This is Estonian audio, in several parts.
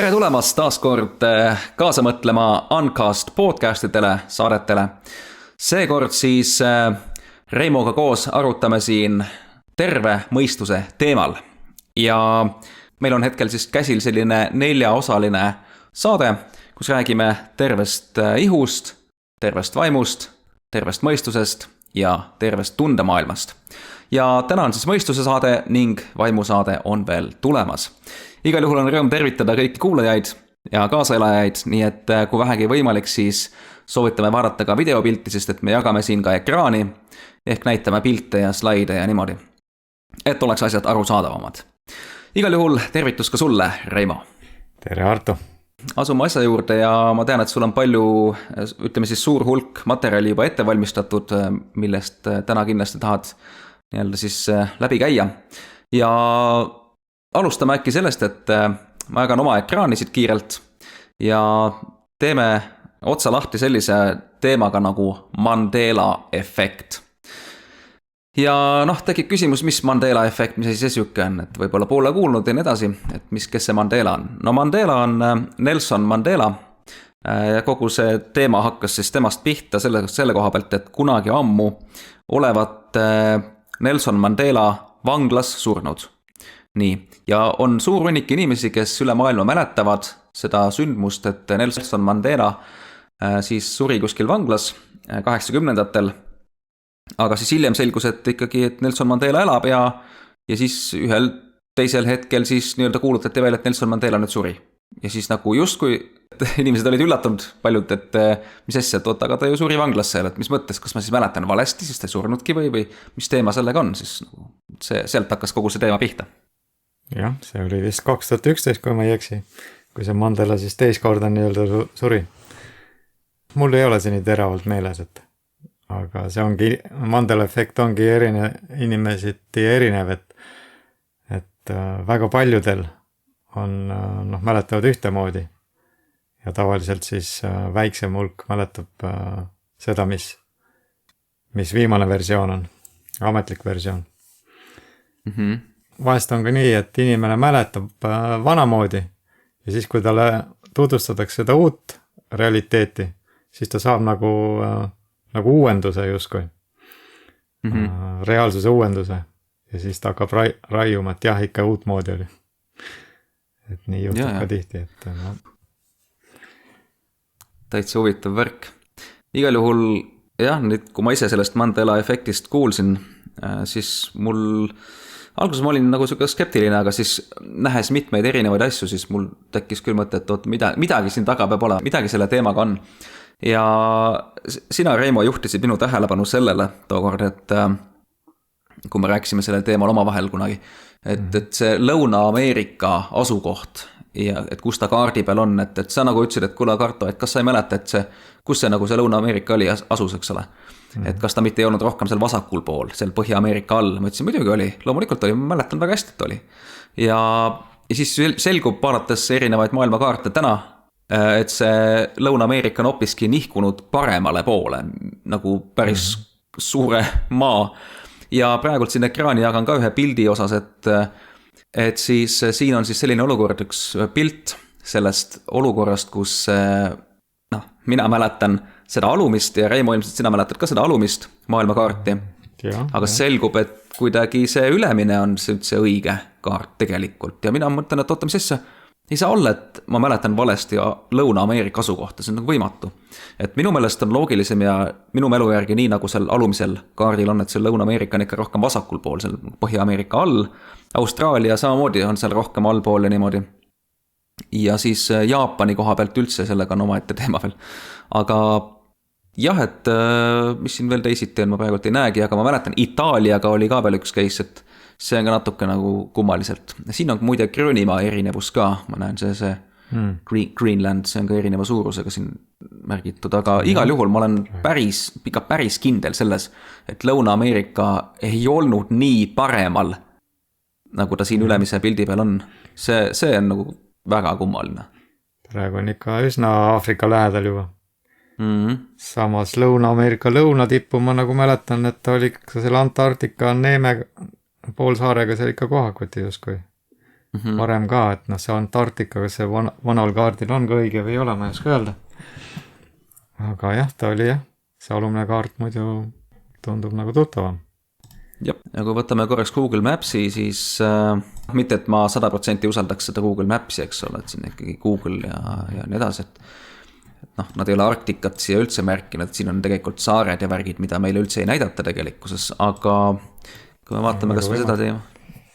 Tere tulemast taas kord kaasa mõtlema Uncast podcastidele, saadetele. Seekord siis Reimoga koos arutame siin terve mõistuse teemal. Ja meil on hetkel siis käsil selline 4-osaline saade, kus räägime tervest ihust, tervest vaimust, tervest mõistusest ja tervest tundemaailmast. Ja täna on siis mõistuse saade ning vaimusaade on veel tulemas. Igal juhul on rõõm tervitada kõiki kuulajaid ja kaasaelajaid, nii et kui vähegi võimalik, siis soovitame vaadata ka videopilti, sest et me jagame siin ka ekraani, ehk näitame pilte ja slaide ja niimoodi, et oleks asjad arusaadavamad. Igal juhul tervitus ka sulle, Reimo. Tere, Arto. Asume asja juurde ja ma tean, et sul on palju, ütleme siis suur hulk materjali juba ette valmistatud, millest täna kindlasti tahad nii-öelda siis läbi käia. Ja alustame äkki sellest, et ma jagan oma ekraani siit kiirelt ja teeme otsa lahti sellise teemaga nagu Mandela efekt. Ja tekib küsimus, mis Mandela efekt, mis asi see siuke on, et võib-olla poole kuulnud ja nii edasi, et kes see Mandela on. No Mandela on Nelson Mandela ja kogu see teema hakkas siis temast pihta selle koha pealt, et kunagi ammu olevat Nelson Mandela vanglas surnud. Nii, ja on suur hunnik inimesi, kes üle maailma mäletavad seda sündmust, et Nelson Mandela siis suri kuskil vanglas 80-ndatel, aga siis hiljem selgus, et ikkagi, et Nelson Mandela elab ja siis ühel teisel hetkel siis nii-öelda kuulutati välja, et Nelson Mandela nüüd suri. Ja siis nagu justkui inimesed olid üllatunud paljud, et mis asja, et oota, aga ta ju suri vanglasse, et mis mõttes, kas ma siis mäletan valesti, siis ta ei surnudki või mis teema sellega on, siis sealt hakkas kogu see teema pihta. Jah, see oli vist 2011, kui ma ei eksi, kui see Mandela siis teiskorda nii-öelda suri. Mul ei ole see nii teravalt meeles, aga see ongi, Mandela efekt ongi inimeseti erinev, et väga paljudel on, mäletavad ühtemoodi ja tavaliselt siis väiksem hulk mäletab seda, mis viimane versioon on, ametlik versioon. Mhm. Vahest on ka nii, et inimene mäletab vanamoodi ja siis, kui talle tutvustatakse seda uut realiteeti, siis ta saab nagu uuenduse justkui, reaalsuse uuenduse ja siis ta hakkab raiuma, et jah, ikka uut moodi oli. Et nii juhtub ka tihti, et täitsa huvitav värk. Igal juhul, jah, nüüd kui ma ise sellest Mandela efektist kuulsin, siis alguses ma olin nagu skeptiline, aga siis nähes mitmeid erinevaid asju, siis mul tekkis küll mõte, et midagi siin taga peab olema, midagi selle teemaga on. Ja sina, Reimo, juhtisid minu tähelepanu sellele tookord, et kui me rääkisime sellel teemal omavahel kunagi, et see Lõuna-Ameerika asukoht ja et kus ta kaardi peal on, et sa nagu ütlesid, et kuule Karto, et kas sa ei mäleta, et kus see nagu see Lõuna-Ameerika oli asus, eks ole? Et kas ta mitte ei olnud rohkem seal vasakul pool, seal Põhja-Ameerika all, ma ütlesin, muidugi oli, loomulikult oli, ma mäletan väga hästi, et oli. Ja siis selgub vaadates erinevaid maailmakaarte täna, et see Lõuna-Ameerika on hoopiski nihkunud paremale poole, nagu päris suure maa. Ja praegult siin ekraani jagan ka ühe pildi osas, et siis siin on siis selline olukord, üks pilt sellest olukorrast, kus mina mäletan seda alumist ja Reimo ilmselt sina mäletad ka seda alumist maailmakaarti. Aga selgub, et kuidagi see ülemine on see õige kaart tegelikult. Ja mina mõtlen, et oota, mis asja, ei saa olla, et ma mäletan valesti Lõuna-Ameerika asukohta, see on nagu võimatu. Et minu meelest on loogilisem ja minu mälu järgi nii nagu seal alumisel kaardil on, et see Lõuna-Ameerika on ikka rohkem vasakul pool, seal Põhja-Ameerika all, Austraalia samamoodi on seal rohkem allpool ja niimoodi. Ja siis Jaapani koha pealt üldse, sellega on oma ette teema veel. Aga jah, et mis siin veel teisiti on, ma praegult ei näegi, aga ma mäletan, Itaaliaga oli ka veel üks case, et see on ka natuke nagu kummaliselt. Siin on muide Gröönimaa erinevus ka, ma näen see Greenland, see on ka erineva suurusega siin märgitud, aga igal juhul ma olen päris kindel selles, et Lõuna-Ameerika ei olnud nii paremal, nagu ta siin ülemise pildi peal on. See on nagu väga kummaline. Praegu on ikka üsna Aafrika lähedal juba. Samas Lõuna-Ameerika lõunatippu ma nagu mäletan, et oli selle Antarktika Neeme poolsaarega seal ikka kohakoti justkui. varem ka, et noh, see Antarktika, kas see vanal kaardil on ka õige või ei ole, ma ei oska öelda. Aga jah, ta oli jah, see alumine kaart muidu tundub nagu tuttavam. Jah, ja kui võtame korraks Google Mapsi, siis mitte, et ma 100% usaldaks seda Google Mapsi, eks ole, et siin ikkagi Google ja nii edasi, et noh, nad ei ole Arktikat siia üldse märkinud, et siin on tegelikult saared ja värgid, mida meile üldse ei näidata tegelikkuses, aga kui me vaatame kas või seda teema,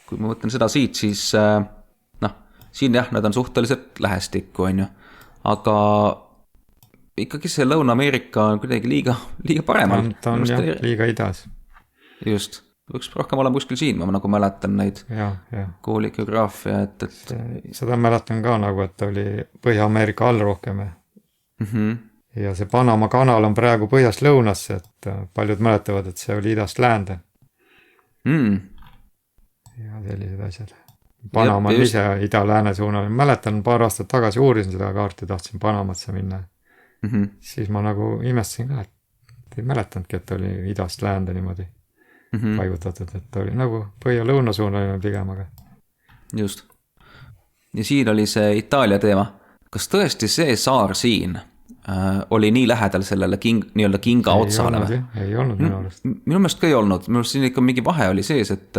kui ma võtan seda siit, siis noh, siin jah, nad on suhteliselt lähestikku, on ju, aga ikkagi see Lõuna-Ameerika on kuidagi liiga paremal. Ta on jah, liiga idas. Just. Võiks rohkem olema kuskil siin, ma nagu mäletan neid kooli geograafia, et... Seda mäletan ka nagu, et oli Põhja-Ameerika all rohkem. Ja see Panama kanal on praegu põhjast lõunasse, et paljud mäletavad, et see oli idast läände. Ja sellised asjad. Panama on ise ida-lääne suunal. Mäletan, paar aastat tagasi uurisin seda kaarti, tahtsin Panamatse minna. Siis ma nagu imestasin ka, et ei mäletanudki, et oli idast läände niimoodi. Paigutatud, et oli nagu põhja-lõuna suunaline pigem, aga... Just. Ja siin oli see Itaalia teema. Kas tõesti see saar siin oli nii lähedal sellele nii-öelda kinga otsale? Ei olnud minu arust. Minu meelest ka ei olnud. Minu arust siin ikka mingi vahe oli sees, et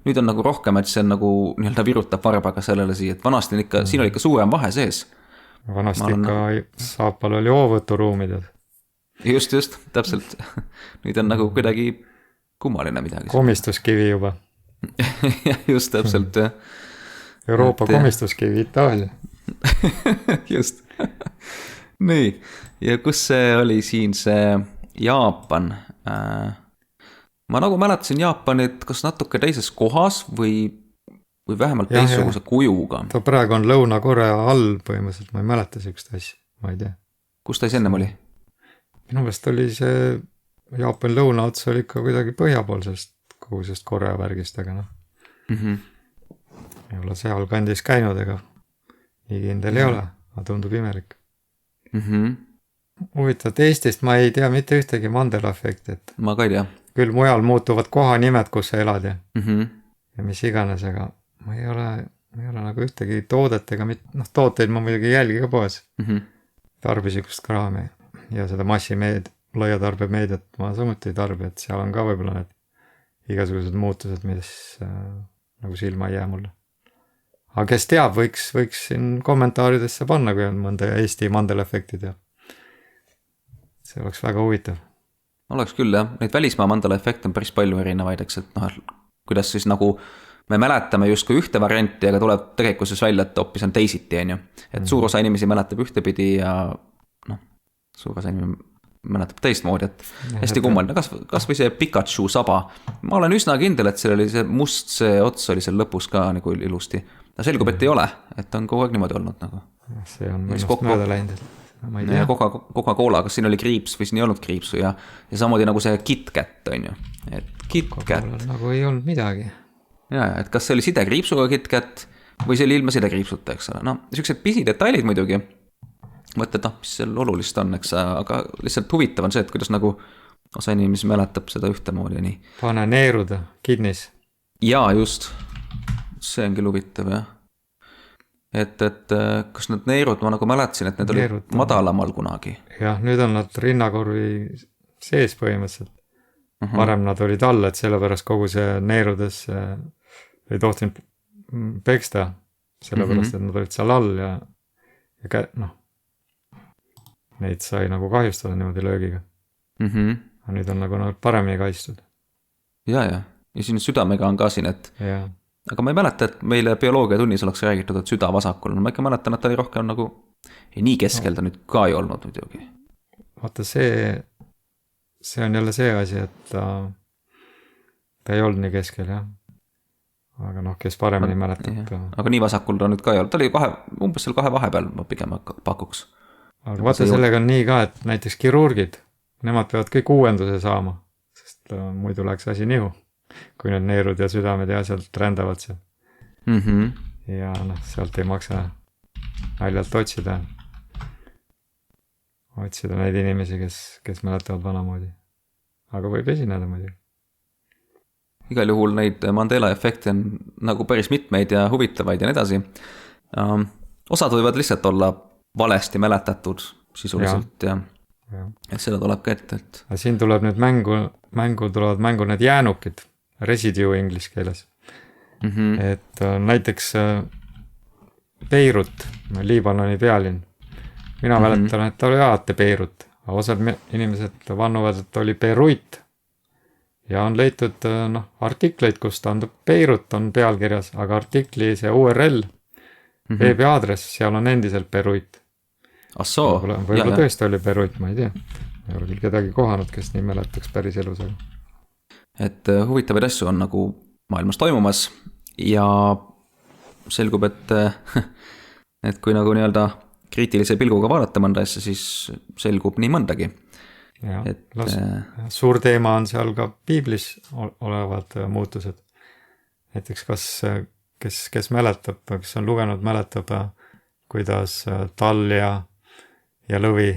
nüüd on nagu rohkem, et see on nagu nii-öelda virutab varbaga sellele siia, et vanasti on ikka, siin oli ikka suurem vahe sees. Vanasti ikka Saapal oli hoovuturuumid. Just, täpselt. Nüüd on nagu kuidagi kummaline midagi. Komistuskivi juba. Just, täpselt. Euroopa komistuskivi Itaalia. Just. Nii, ja kus see oli siin see Jaapan? Ma nagu mäletasin Jaapanit kas natuke teises kohas või vähemalt teistsuguse kujuga. Ta praegu on Lõuna-Korea all põhimõtteliselt, ma ei mäleta sellist asja, ma ei tea. Kus ta siis ennem oli? Minu meelest oli see Jaapani lõuna ots oli ikka kuidagi põhjapoolsest kogu sellest Korea värgist, aga noh. Ei ole seal kandis käinud, ega nii kindel ei ole, aga tundub imelik. Huvitav, et Eestist ma ei tea mitte ühtegi Mandela efekti, et ma ka ei tea. Küll mujal muutuvad kohanimed, kus sa elad ja mis iganes, aga ma ei ole nagu ühtegi toodet ega tooteid ma muidugi jälgi ka poes. Tarbisikust kraami ja seda laiatarbemeediat ma samuti ei tarbi, et seal on ka võib-olla need igasugused muutused, mis nagu silma ei jää mulle. Aga kes teab, võiks siin kommentaaridesse panna, kui on mõnda Eesti Mandela efekti teab. See oleks väga huvitav. Oleks küll, jah. Neid välismaa Mandela efekt on päris palju erinevaid, eks, et kuidas siis nagu me mäletame justkui ühte varianti, aga tuleb tegelikkuses välja, et hoopis on teisiti, on ju. Et suur osa inimesi mäletab ühtepidi ja suur osa inimesi mäletab teistmoodi, et hästi kummaline, kas või see Pikachu saba. Ma olen üsna kindel, et seal oli see must, see ots oli seal lõpus ka nagu ilusti. Ta selgub, et ei ole, et on kogu aeg niimoodi olnud nagu. See on minust mööda läinud. Ja Coca-Cola, kas siin oli kriips või siin ei olnud kriipsu ja samamoodi nagu see KitKat on ju. Et KitKat. Nagu ei olnud midagi. Ja, et kas see oli sidekriipsuga KitKat või see oli ilma sidekriipsuta, eks ole. Sellised pisidetailid muidugi. Mõtled, mis seal olulist on, eks, aga lihtsalt huvitav on see, et kuidas nagu osa inimesi mäletab seda ühtemoodi ja nii. Pane neeruda, kidnis. Jaa, just. See on küll huvitav, jah. Et kas need neerud, ma nagu mäletasin, et need olid madalamal kunagi. Jah, nüüd on nad rinnakorvi sees põhimõtteliselt. Varem nad olid all, et sellepärast kogu see neerudes ei tohtinud peksta, sellepärast, et nad olid seal all ja neid sai nagu kahjustada niimoodi löögiga. Aga nüüd on nagu paremini kaitstud. Ja siin südamega on ka siin, et aga ma ei mäleta, et meile bioloogia tunnis oleks räägitud, et süda vasakul. Ma ikka mäletan, et ta oli rohkem nagu nii keskel ta nüüd ka ei olnud muidugi. Vaata see on jälle see asi, et ta ei olnud nii keskel, jah. Aga kes paremini mäletab. Aga nii vasakul ta nüüd ka ei olnud. Ta oli umbes seal kahe vahepeal, ma pigem pakuks. Aga vaata sellega on nii ka, et näiteks kirurgid, nemad peavad kõik uuenduse saama, sest muidu läheks asi nihu, kui need neerud ja südamed ja asjad rändavad seal. Ja sealt ei maksa naljalt otsida neid inimesi, kes mäletavad vanamoodi. Aga võib esineda muidugi. igal juhul neid Mandela efekte on nagu päris mitmeid ja huvitavaid ja nii edasi. Osad võivad lihtsalt olla valesti mäletatud sisuliselt ja et seda tuleb ka ette, et... Siin tuleb nüüd tulevad mängu need jäänukid, residue inglise keeles. Et näiteks Beirut, Liibanoni pealinn. Mina mäletan, et oli alati Beirut, aga osad inimesed vannuvad, et oli Beirut. Ja on leitud artikleid, kus tähendab Beirut on pealkirjas, aga artikli see URL, veebi aadress, seal on endiselt Beirut. Assoo. Võib-olla tõesti oli Beirut, ma ei tea. Ei ole küll kedagi kohanud, kes nii mäletaks päris elus. Et huvitavaid asju on nagu maailmas toimumas ja selgub, et kui nagu nii-öelda kriitilise pilguga vaadata mõnda asja, siis selgub nii mõndagi. Suur teema on seal ka piiblis olevad muutused. Näiteks kes mäletab, kes on lugenud, mäletab, kuidas tall ja lõvi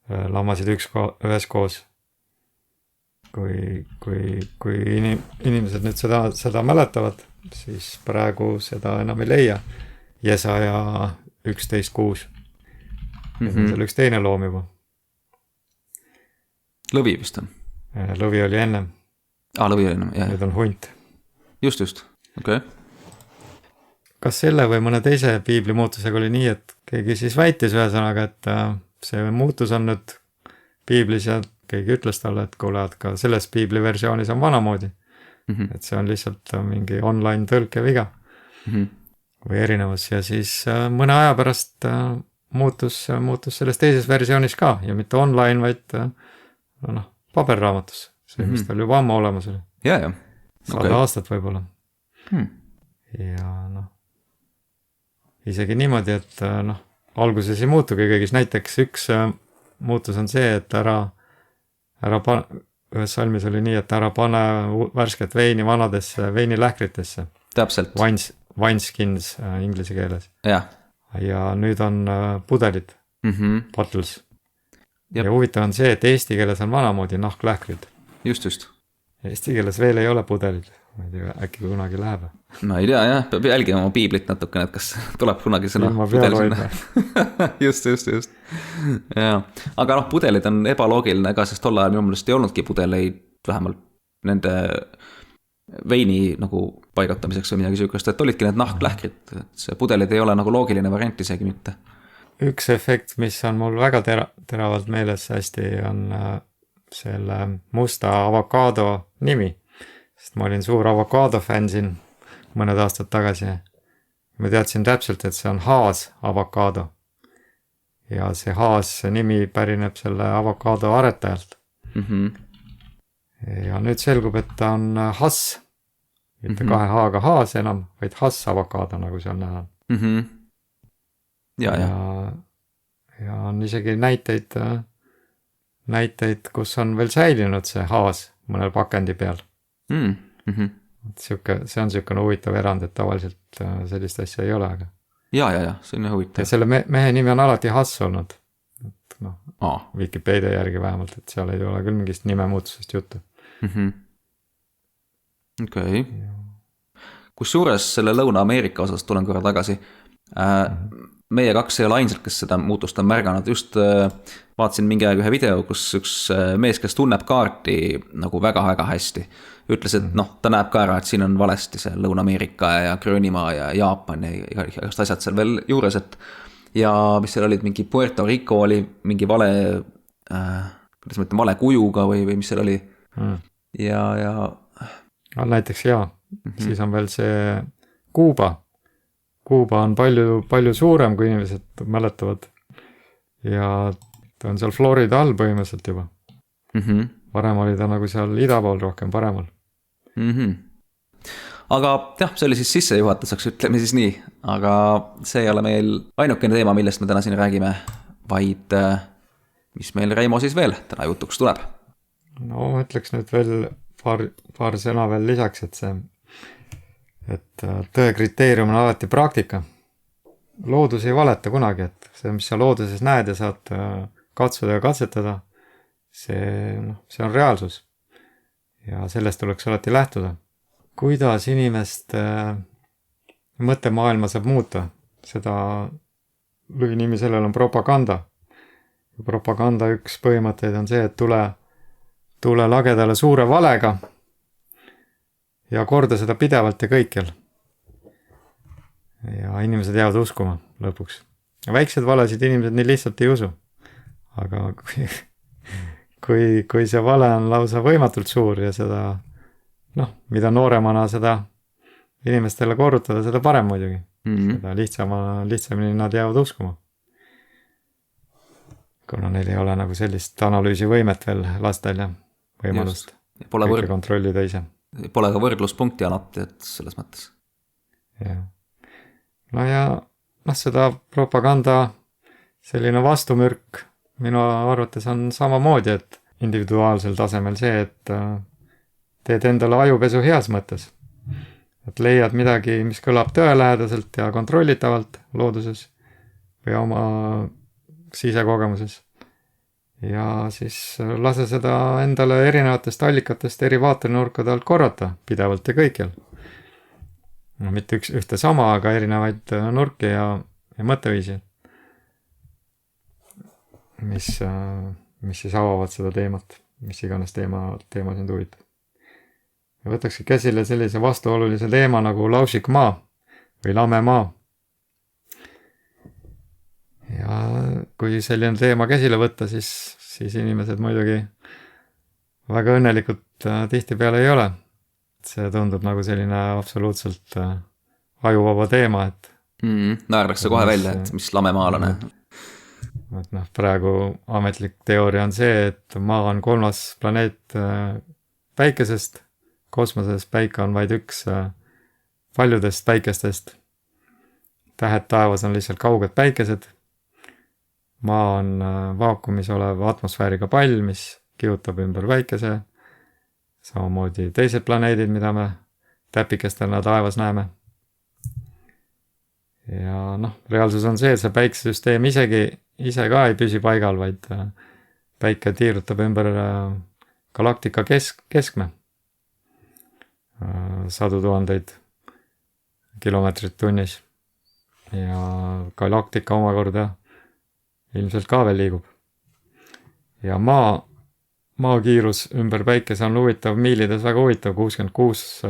lammasid ühes koos. Kui inimesed nüüd seda mäletavad, siis praegu seda enam ei leia. Jesaja 11.6. Seal üks teine loom juba. Lõvi vist on? Lõvi oli ennem. Lõvi oli ennem, jah. Nüüd on hunt. Just, okei. Kas selle või mõne teise piibli muutusega oli nii, et keegi siis väitis ühesõnaga, et see muutus on nüüd piiblis ja keegi ütles talle, et kuule, et ka selles piibli versioonis on vanamoodi. Et see on lihtsalt mingi online tõlke viga või erinevus ja siis mõne aja pärast muutus selles teises versioonis ka ja mitte online, vaid paberraamatus. See, mis tal juba ammu olemas oli. Ja. 100 aastat võib-olla. Ja isegi niimoodi, et alguses ei muutugi kõigis. Näiteks üks muutus on see, et ühes salmis oli nii, et ära pane värsket veini vanadesse veinilähkritesse. Täpselt. Wineskins inglise keeles. Ja nüüd on pudelid, bottles. Ja huvitav on see, et eesti keeles on vanamoodi nahklähkrid. Just. Eesti keeles veel ei ole pudelid. Ma ei tea, äkki kunagi läheb. Ma ei tea, jah. Peab jälgima oma piiblit natukene, et kas tuleb kunagi sõna pudel sinna. Just. Ja. Aga pudelid on ebaloogiline, sest tol ajal minu meelest ei olnudki pudeleid vähemalt nende veini nagu paigutamiseks või midagi süükast, et olidki need nahklähkrid. See pudelid ei ole nagu loogiline variant isegi mitte. Üks efekt, mis on mul väga teravalt meeles hästi, on selle musta avokaado nimi. Sest ma olin suur avokaado fänn siin mõned aastad tagasi. Ma teadsin täpselt, et see on Haas avokaado. Ja see Haas nimi pärineb selle avokaado aretajalt. Ja nüüd selgub, et ta on Hass. Mitte 2 H-ga Haas enam, vaid Hass avokaado, nagu seal näha. Ja on isegi näiteid, kus on veel säilinud see Haas mõnel pakendi peal. See on selline huvitav erand, et tavaliselt sellist asja ei ole. Aga... Ja, see on huvitav. Ja selle mehe nimi on alati Hass olnud. Wikipedia järgi vähemalt, et seal ei ole küll mingist nimemuutusest juttu. Okei. Kus suures selle Lõuna-Ameerika osas tulen korra tagasi. Meie 2 ei ole ainsad, kes seda muutust on märganud. Just vaatasin mingi aeg ühe video, kus üks mees, kes tunneb kaarti nagu väga-väga hästi. Ütles, et ta näeb ka ära, et siin on valesti see Lõuna-Ameerika ja Gröönimaa ja Jaapan ja igast asjad seal veel juures, et ja mis seal olid, mingi Puerto Rico oli mingi vale kujuga või mis seal oli. Ja näiteks siis on veel see Kuuba. Kuuba on palju suurem, kui inimesed mäletavad. Ja ta on seal Florida all põhimõtteliselt juba. Varem oli ta nagu seal ida pool rohkem paremal. Aga jah, see oli siis sissejuhatuseks, ütleme siis nii. Aga see ei ole meil ainukene teema, millest me täna siin räägime, vaid mis meil, Reimo, siis veel täna jutuks tuleb? No ütleks nüüd veel paar sõna veel lisaks, et tõe kriteerium on alati praktika. Loodus ei valeta kunagi, et see, mis sa looduses näed ja saad katsuda ja katsetada, see on reaalsus. ja sellest tuleks alati lähtuda. Kuidas inimeste mõttemaailma saab muuta? Seda lühinimi sellel on propaganda. Propaganda üks põhimõtteid on see, et tule lagedale suure valega ja korda seda pidevalt ja kõikjal. Ja inimesed jäävad uskuma lõpuks. Väiksed valesid inimesed nii lihtsalt ei usu. Aga kui see vale on lausa võimatult suur ja seda, mida nooremana seda inimestele korrutada, seda parem muidugi. Seda lihtsamini nad jäävad uskuma. Kuna neil ei ole nagu sellist analüüsivõimet veel lastel ja võimalust kõike kontrollida ise. Pole ka võrdluspunkti alati, et selles mõttes. Ja. Seda propaganda selline vastumürk minu arvates on samamoodi, et individuaalsel tasemel see, et teed endale ajupesu heas mõttes. Et leiad midagi, mis kõlab tõelähedaselt ja kontrollitavalt looduses või oma sisekogemuses. Ja siis lase seda endale erinevatest allikatest eri vaatenurkade alt korrata pidevalt ja kõikjal. Mitte ühte sama, aga erinevaid nurki ja mõtteviisi, mis siis avavad seda teemat, mis iganes teema sind huvitab. Ja võtakski käsile sellise vastuolulise teema nagu lausik maa või lame maa. Ja kui selline teema käsile võtta, siis inimesed muidugi väga õnnelikult tihti peale ei ole. See tundub nagu selline absoluutselt ajuvaba teema, et naerdakse kohe välja, et mis lamemaalane. Et praegu ametlik teooria on see, et maa on 3. planeet päikesest, kosmoses päike on vaid üks paljudest päikestest. Tähed taevas on lihtsalt kauged päikesed. Maa on vaakumis olev atmosfääriga pall, mis kihutab ümber päikese. Samamoodi teised planeedid, mida me täpikestena taevas näeme. Ja reaalsus on see, et see päikesesüsteem ise ka ei püsi paigal, vaid päike tiirutab ümber galaktika keskme. 100 000 kilomeetrit tunnis. Ja galaktika omakorda ilmselt ka veel liigub. Ja maa kiirus ümber päikese on huvitav, miilides väga huvitav, 66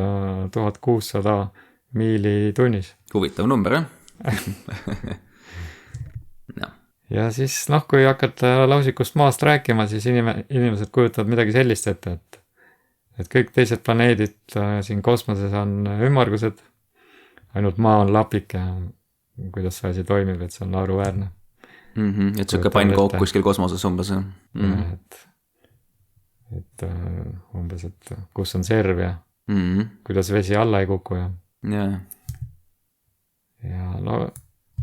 600 miili tunnis. Huvitav number, jah? Ja siis, kui hakata lausikust maast rääkima, siis inimesed kujutavad midagi sellist ette, et kõik teised planeedid siin kosmoses on ümmargused, ainult maa on lapik ja kuidas see asi toimib, et see on naeruväärne. Et siuke pannkook kuskil kosmoses umbes. Et umbes, et kus on serv ja kuidas vesi alla ei kuku ja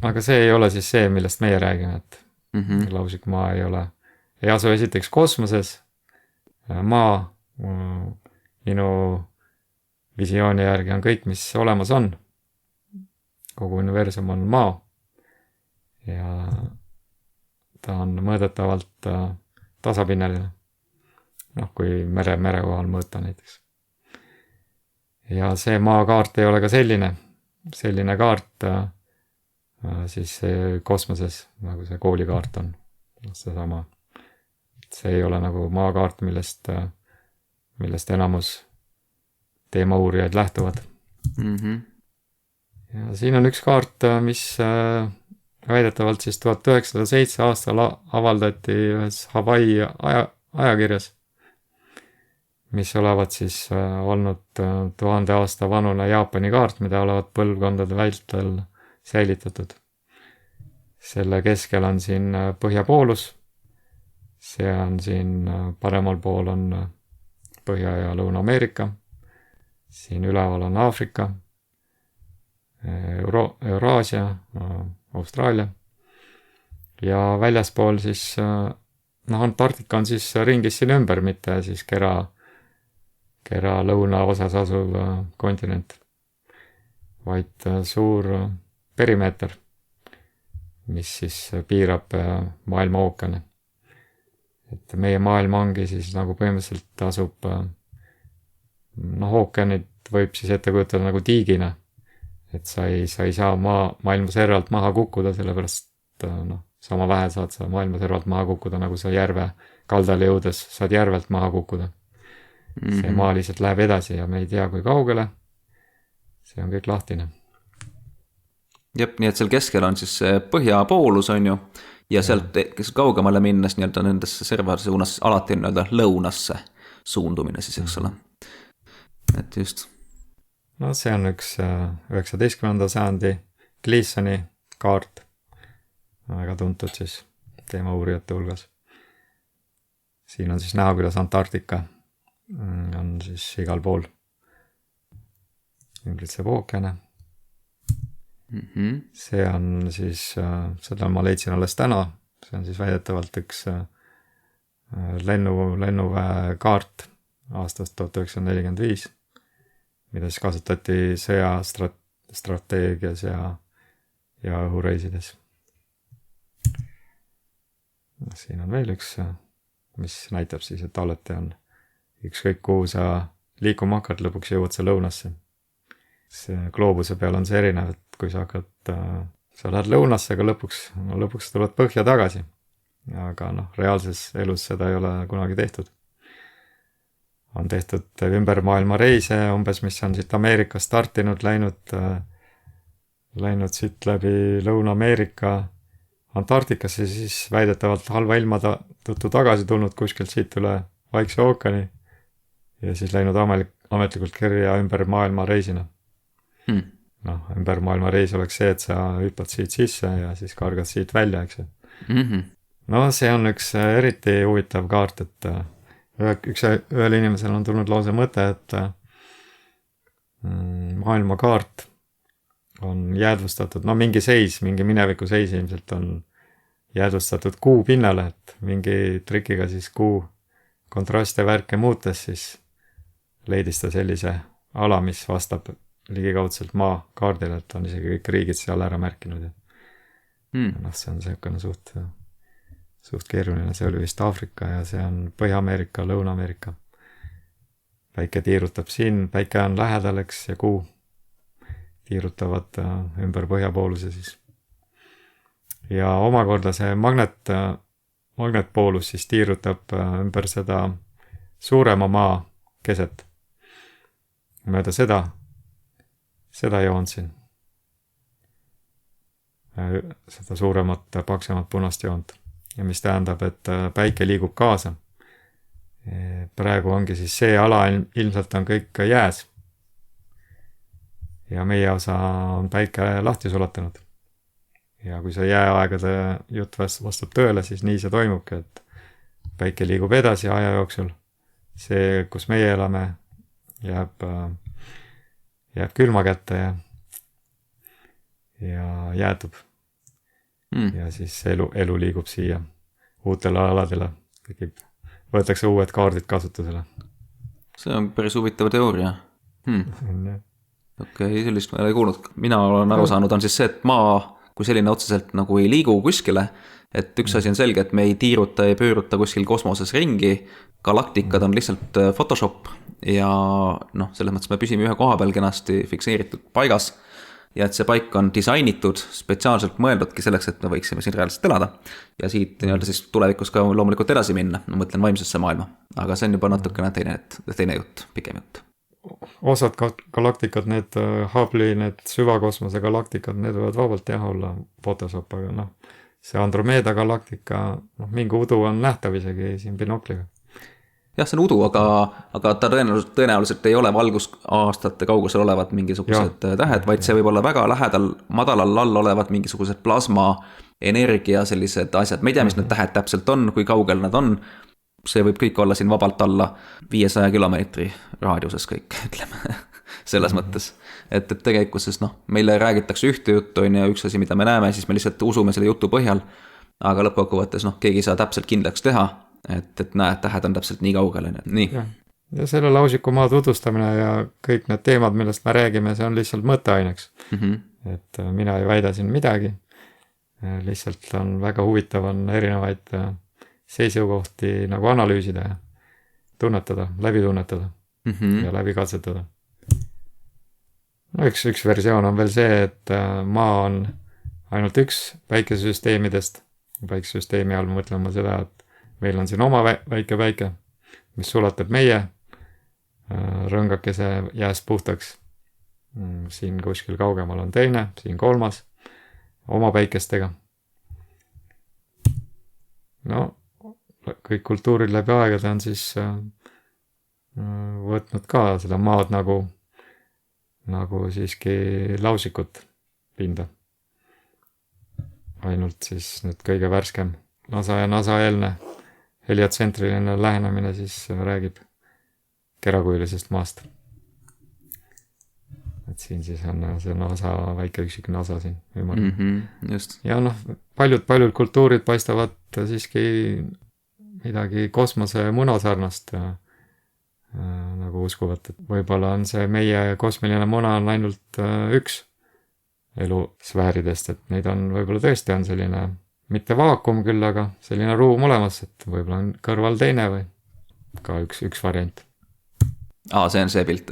aga see ei ole siis see, millest meie räägime, et lausik maa ei asu esiteks kosmoses. Maa minu visiooni järgi on kõik, mis olemas on. Kogu universum on maa ja ta on mõõdetavalt tasapinnaline. Kui mere kohal mõõta näiteks. Ja see maakaart ei ole ka selline kaart siis kosmoses, nagu see koolikaart on. Seesama. See ei ole nagu maakaart, millest enamus teemauurijaid lähtuvad. Ja siin on üks kaart, mis väidetavalt siis 1907 aastal avaldati ühes Hawaii ajakirjas, mis olevat siis olnud 1000 aasta vanune Jaapani kaart, mida olevat põlvkondade vältel säilitatud. Selle keskel on siin Põhjapoolus, see on siin paremal pool on Põhja- ja Lõuna-Ameerika, siin üleval on Aafrika, Euraasia, Austraalia ja väljaspool siis, Antarktika on siis ringis siin ümber, mitte siis kera lõunaosas asuv kontinent, vaid suur perimeeter, mis siis piirab maailma ookeane. Et meie maailm ongi siis nagu põhimõtteliselt asub noh, ookeanid võib siis ette kujutada nagu tiigina. Et sa ei saa maailma servalt maha kukkuda, sellepärast noh, sama vähe saad sa maailma servalt maha kukkuda, nagu sa järve kaldale jõudes saad järvelt maha kukkuda. See maa lihtsalt läheb edasi ja me ei tea, kui kaugele. See on kõik lahtine. Jep, nii et seal keskel on siis põhjapoolus on ju, ja sealt kaugemale minnes nii-öelda nendesse servade suunas alati on nii-öelda lõunasse suundumine siis, eks ole. Et just. No see on üks 19. sajandi Gleasoni kaart, väga tuntud siis teemauurijate hulgas. Siin on siis näha, kuidas Antarktika on siis igal pool. Ümbritseb ookeane. See on siis, seda ma leidsin alles täna, see on siis väidetavalt üks lennuväe kaart aastast 1945, mida siis kasutati sõjastrateegias ja õhureisides. Siin on veel üks, mis näitab siis, et alati on ükskõik kuhu sa liikuma hakkad, lõpuks jõuad sa lõunasse. See gloobuse peal on see erinev, et kui sa lähed lõunasse, aga lõpuks tuled põhja tagasi. Aga noh, reaalses elus seda ei ole kunagi tehtud. On tehtud ümber maailma reise, umbes mis on siit Ameerikast startinud, läinud siit läbi Lõuna-Ameerika Antarktikasse, siis väidetavalt halva ilma tõttu tagasi tulnud kuskilt siit üle Vaikse ookeani ja siis läinud ametlikult kirja ümber maailma reisina. Noh, ümber maailma reis oleks see, et sa hüppad siit sisse ja siis kargad siit välja, eks ju. No see on üks eriti huvitav kaart, et ühel inimesel on tulnud lausa mõte, et maailmakaart on jäädvustatud, no mingi mineviku seis ilmselt on jäädvustatud kuu pinnale, et mingi trikiga siis kuu kontraste värke muutes, siis leidis ta sellise ala, mis vastab ligikaudselt maa kaardile, et on isegi kõik riigid seal ära märkinud. Noh, see on selline suht keeruline, see oli vist Aafrika ja see on Põhja-Ameerika, Lõuna-Ameerika. Päike tiirutab siin, päike on lähedal, eks, ja kuu tiirutavad ümber põhjapooluse siis. Ja omakorda see magnetpoolus siis tiirutab ümber seda suurema maa keset. Mööda seda joont siin. Seda suuremat, paksemat punast joont. Ja mis tähendab, et päike liigub kaasa. Praegu ongi siis see ala ilmselt on kõik jääs. Ja meie osa on päike lahti sulatanud. Ja kui see jääaegade jutt vastab tööle, siis nii see toimubki, et päike liigub edasi aja jooksul. See, kus meie elame, jääb külma kätte ja jäätub. Ja siis elu liigub siia uutele aladele. Võetakse uued kaardid kasutusele. See on päris huvitav teooria. Okei, sellist ma ei kuulnud. Mina olen aru saanud, on siis see, et maa kui selline otseselt nagu ei liigu kuskile, et üks asi on selge, et me ei tiiruta, ei pööruta kuskil kosmoses ringi, galaktikad on lihtsalt Photoshop ja noh, selles mõttes me püsime ühe koha peal kenasti fikseeritud paigas ja et see paik on disainitud, spetsiaalselt mõeldudki selleks, et me võiksime siin reaalselt elada ja siit nii-öelda siis tulevikus ka loomulikult edasi minna, ma mõtlen vaimsesse maailma, aga see on juba natukene teine jutt, pikem jutt. Osad galaktikad, need Hubble'i, need süvakosmose galaktikad, need võivad vabalt olla Photoshop, aga noh, see Andromeda galaktika, noh, mingi udu on nähtav isegi siin binokliga. Jah, see on udu, aga ta tõenäoliselt ei ole valgusaastate kaugusel olevad mingisugused tähed, vaid see võib olla väga lähedal, madalal all olevad mingisugused plasma, energia, sellised asjad. Me ei tea, mis need tähed täpselt on, kui kaugel nad on. See võib kõik olla siin vabalt alla 500 kilomeetri raadiuses kõik, ütleme, selles mõttes. Et tegelikkuses, noh, meile räägitakse ühte juttu, ja üks asi, mida me näeme, siis me lihtsalt usume selle jutu põhjal, aga lõppkokkuvõttes, noh, keegi ei saa täpselt kindlaks teha, et näed, tähed on täpselt nii kaugel, nii. Ja selle lausiku maa tutvustamine ja kõik need teemad, millest me räägime, see on lihtsalt mõtteaineks. Et mina ei väida siin midagi, lihtsalt on väga huvitav on erinevaid seisukohti nagu analüüsida ja tunnetada, läbi tunnetada. ja läbi katsetada. No üks versioon on veel see, et maa on ainult üks päikesesüsteemidest. Päikesesüsteemi all mõtlen ma seda, et meil on siin oma väike päike, mis sulatab meie rõngakese jääst puhtaks. Siin kuskil kaugemal on teine, siin kolmas, oma päikestega. No, kõik kultuurid läbi aegade on siis võtnud ka seda maad nagu siiski lausikut pinda. Ainult siis nüüd kõige värskem NASA ja NASA-eelne heliotsentriline lähenemine siis räägib kerakujulisest maast. Et siin siis on see NASA, väike üksik NASA siin ümber. Just. Ja noh, paljud kultuurid paistavad siiski midagi kosmose munasarnast nagu uskuvat, et võib-olla on see meie kosmiline muna on ainult üks elusfääridest, et neid on võib-olla tõesti on selline, mitte vaakum küll, aga selline ruum olemas, et võib-olla on kõrval teine või ka üks variant. See on see pilt.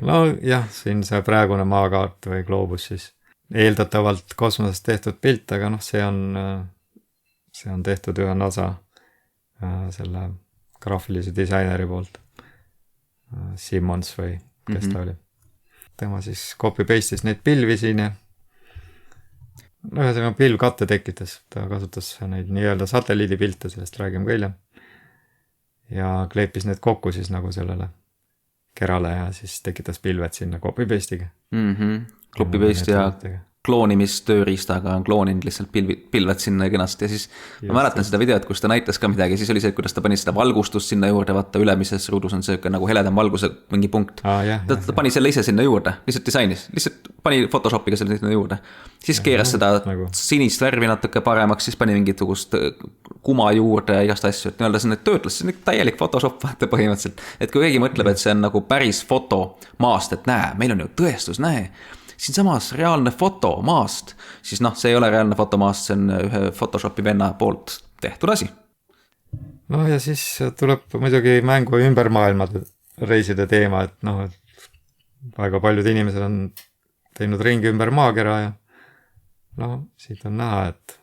No jah, siin see praegune maakaart või gloobus siis eeldatavalt kosmosest tehtud pilt, aga noh, see on tehtud ühe NASA selle graafilise disaineri poolt. Simmons või kes ta oli. Tema siis copy-paste'is neid pilvi siin ja ühesõnaga pilvkatte tekitas. Ta kasutas neid nii-öelda satelliidipilte, sellest räägime ka hiljem. Ja kleepis need kokku siis nagu sellele kerale ja siis tekitas pilved sinna copy-paste'iga. Copy-paste ja kloonimistööriistaga on klooninud lihtsalt pilved sinna kenasti ja siis ma mäletan seda videot, kus ta näitas ka midagi, siis oli see, kuidas ta pani seda valgustust sinna juurde, vaata ülemises ruudus on see nagu heledam valguse mingi punkt. Ta pani selle ise sinna juurde, lihtsalt disainis, lihtsalt pani Photoshopiga selle sinna juurde. Siis keeras seda sinist värvi natuke paremaks, siis pani mingitugust kuma juurde ja igast asju, et nii-öelda see töötles, see on täielik Photoshop vaata põhimõtteliselt. Et kui keegi mõtleb, et see on nagu päris foto maast, et näe, meil on ju tõestus, näe. Siin samas reaalne foto maast, siis noh, see ei ole reaalne foto maast, see on ühe Photoshopi venna poolt tehtud asi. No ja siis tuleb muidugi mängu ümber maailmade reiside teema, et noh, et väga paljud inimesed on teinud ringi ümber maakera ja noh, siit on näha, et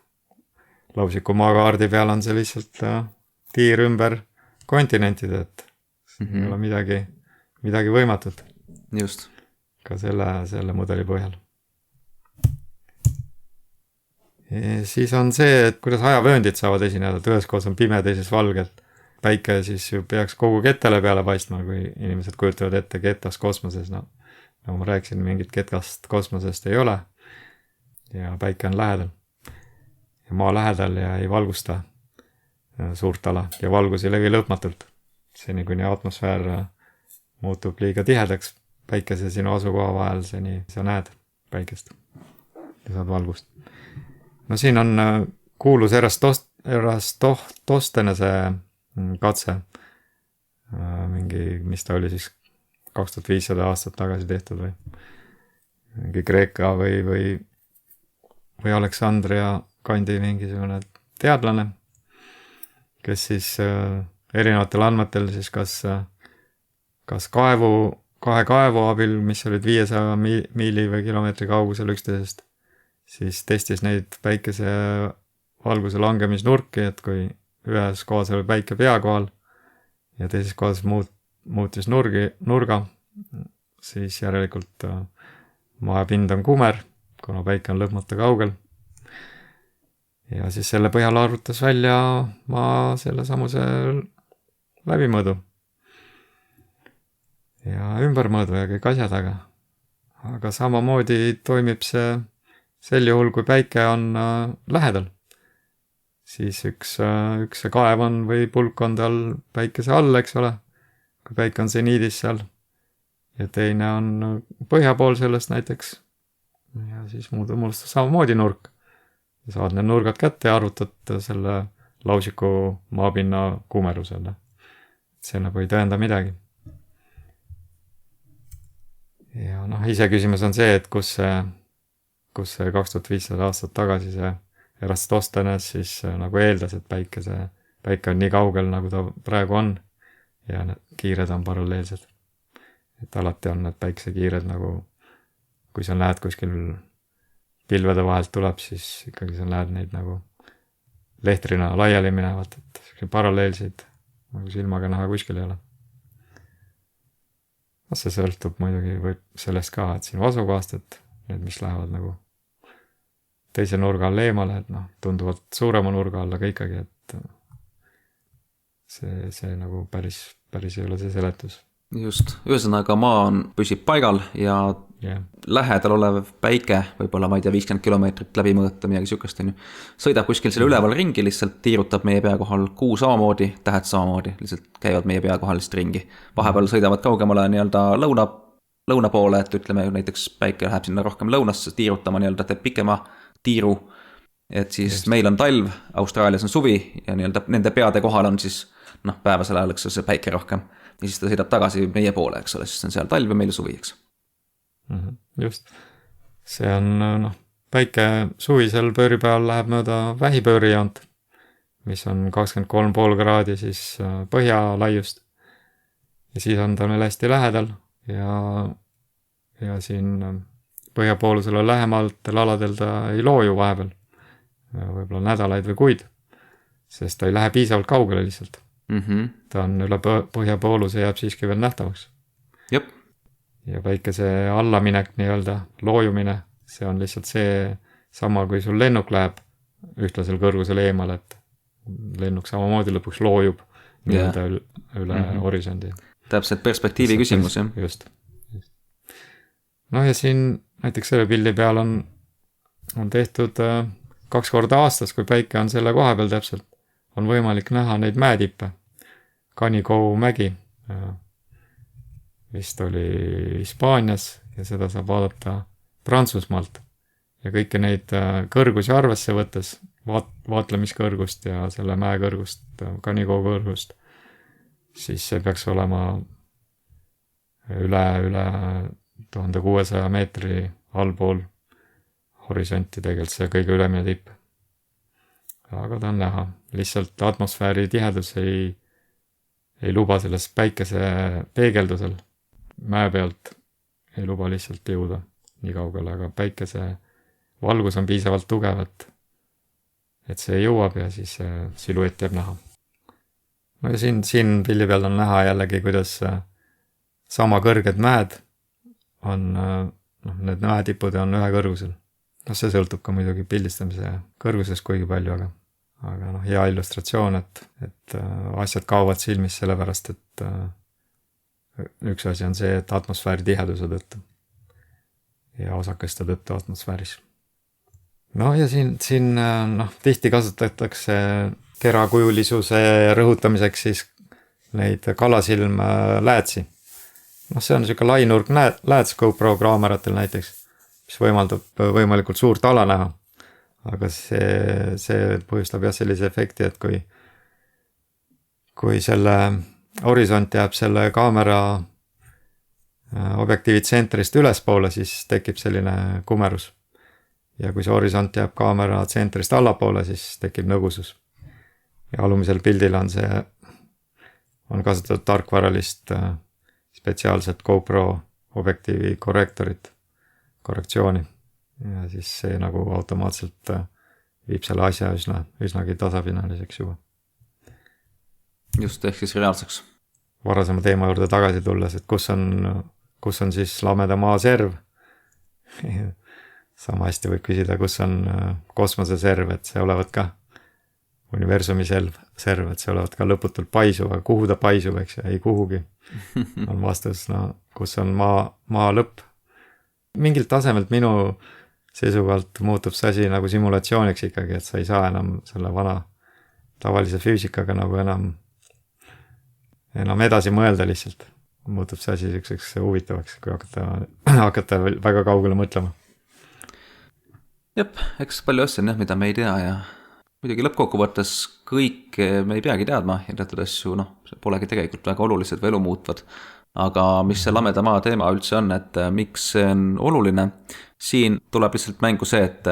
lausiku maakaardi peal on see lihtsalt tiir ümber kontinentide, et ei ole midagi võimatut. Just. Ka selle mudeli põhjal. Siis on see, et kuidas ajavööndid saavad esineda, et üheskoos on pime, teises valgelt. Päike siis ju peaks kogu ketele peale paistma, kui inimesed kujutavad ette ketas kosmoses. No, nagu ma rääkisin, mingit ketast kosmosest ei ole ja päike on lähedal. Ja maa lähedal ja ei valgusta suurt ala ja valgus ei levi lõpmatult. Seni kuni atmosfäär muutub liiga tihedaks päikese sinu asukoha vahel, seni sa näed päikest ja saad valgust. No siin on kuulus Erastostenese katse, mis ta oli siis 2500 aastat tagasi tehtud või mingi Kreeka või Aleksandria kandi mingisugune teadlane, kes siis erinevatel andmetel siis kas kahe kaevu abil, mis olid 500 miili või kilomeetri kaugusel üksteisest, siis testis neid päikese valguse langemisnurki, et kui ühes kohas oli päike pea kohal ja teises kohas muutis nurga, siis järelikult maapind on kumer, kuna päike on lõpmata kaugel. Ja siis selle põhjal arvutas välja maa selle samuse läbimõõdu. Ja ümbermõõdu ja kõik asjad, aga samamoodi toimib see sel juhul, kui päike on lähedal. Siis üks kaev on või pulk on tal päikese all, eks ole, kui päike on seniidis seal. Ja teine on põhja pool sellest näiteks. Ja siis muud samamoodi nurk. Ja saad need nurgad kätte ja arvutad selle lausiku maapinna kumerusele. See nagu ei tõenda midagi. Ja noh, ise küsimus on see, et kus see 2500 aastat tagasi see Erastostenes siis nagu eeldas, et päike on nii kaugel, nagu ta praegu on. ja need kiired on paralleelsed. et alati on need päikesekiired nagu, kui sa näed kuskil pilvede vahelt tuleb, siis ikkagi sa näed neid nagu lehtrina laiali minevat, et paralleelseid nagu silmaga näha kuskil ei ole. See sõltub muidugi võib sellest ka, et sinu asukohast, et need, mis lähevad nagu teise nurga all eemale, et noh, tunduvalt suurema nurga all, aga ikkagi, et see nagu päris ei ole see seletus. Just, ühesõnaga maa püsib paigal ja lähedal olev päike, võib-olla ma ei tea, 50 kilomeetrit läbi mõõta, midagi sükest on ju, sõidab kuskil selle üleval ringi, lihtsalt tiirutab meie pea kohal kuu samamoodi, tähed samamoodi, lihtsalt käivad meie pea kohal lihtsalt ringi. Vahepeal sõidavad kaugemale nii-öelda lõuna poole, et ütleme näiteks päike läheb sinna rohkem lõunasse, tiirutama nii-öelda teeb pikema tiiru, et siis meil on talv, Austraalias on suvi ja nii-öelda nende peade kohal on siis päevasel ajal, eks see päike rohkem ja siis ta sõidab tagasi meie poole, eks ole, siis on seal talv ja meil suvi, eks. Just, see on päike suvisel pööripäeval läheb mööda vähipöörijoont, mis on 23,5 kraadi siis põhjalaiust ja siis on ta meil hästi lähedal ja siin põhjapoolusele lähematel aladel ta ei looju vahepeal, võib-olla nädalaid või kuid, sest ta ei lähe piisavalt kaugele lihtsalt. Ta on üle põhjapooluse jääb siiski veel nähtavaks. Jep. Ja päikese allaminek nii-öelda, loojumine, see on lihtsalt see sama, kui sul lennuk läheb ühtlasel kõrgusel eemale, et lennuk samamoodi lõpuks loojub nii-öelda üle horisondi. Täpselt perspektiivi küsimus, jah. Just. Ja siin näiteks selle pildi peal on tehtud 2 korda aastas, kui päike on selle koha peal täpselt, on võimalik näha neid mäetippe. Canigou mägi vist oli Hispaanias ja seda saab vaadata Prantsusmaalt. Ja kõiki neid kõrgusi arvesse võttes, vaatlemiskõrgust ja selle mäekõrgust, Canigou kõrgust, siis see peaks olema üle 1600 meetri allpool horisonti tegelikult see kõige ülemine tipp. Aga ta on näha, lihtsalt atmosfääri tihedus ei luba sellest päikese peegeldusel mäe pealt ei luba lihtsalt jõuda nii kaugele, aga päikese valgus on piisavalt tugev, et see jõuab ja siis siluett jääb näha. Ja siin pildi peal on näha jällegi, kuidas sama kõrged mäed on, need mäetipud on ühe kõrgusel. See sõltub ka muidugi pildistamise kõrgusest kuigi palju, aga hea illustratsioon, et asjad kaovad silmis sellepärast, et üks asi on see, et atmosfääri tiheduse tõttu ja osakeste tõttu atmosfääris. Ja siin tihti kasutatakse kerakujulisuse rõhutamiseks siis neid kalasilm läätsi. See on niisugune lainurg lääts GoPro kaameratel näiteks, mis võimaldab võimalikult suurt ala näha. Aga see põhjustab jah sellise efekti, et kui selle horisont jääb selle kaamera objektiivi tsentrist ülespoole, siis tekib selline kumerus. Ja kui see horisont jääb kaamera tsentrist allapoole, siis tekib nõgusus. Ja alumisel pildil on kasutatud tarkvaralist spetsiaalset GoPro objektiivi korrektsiooni. Ja siis see nagu automaatselt viib selle asja üsnagi tasapinnaliseks juba. Just, ehk siis reaalseks. Varasema teema juurde tagasi tulles, et kus on siis lameda maa serv. Sama hästi võib küsida, kus on kosmose serv, et see olevat ka universumi serv, et see olevat ka lõputult paisuv, aga kuhu ta paisub, eks ei kuhugi. On vastus, kus on maa lõpp. Mingilt tasemelt minu seisukohalt muutub see asi nagu simulatsiooniks ikkagi, et sa ei saa enam selle vana tavalise füüsikaga nagu enam edasi mõelda lihtsalt. Muutub see asi selliseks huvitavaks, kui hakata väga kaugele mõtlema. Jep, eks palju asju on jah, mida me ei tea ja muidugi lõppkokkuvõttes kõik me ei peagi teadma ja teatud asju, see polegi tegelikult väga olulised või elu muutvad. Aga mis see lameda maa teema üldse on, et miks see on oluline, siin tuleb lihtsalt mängu see, et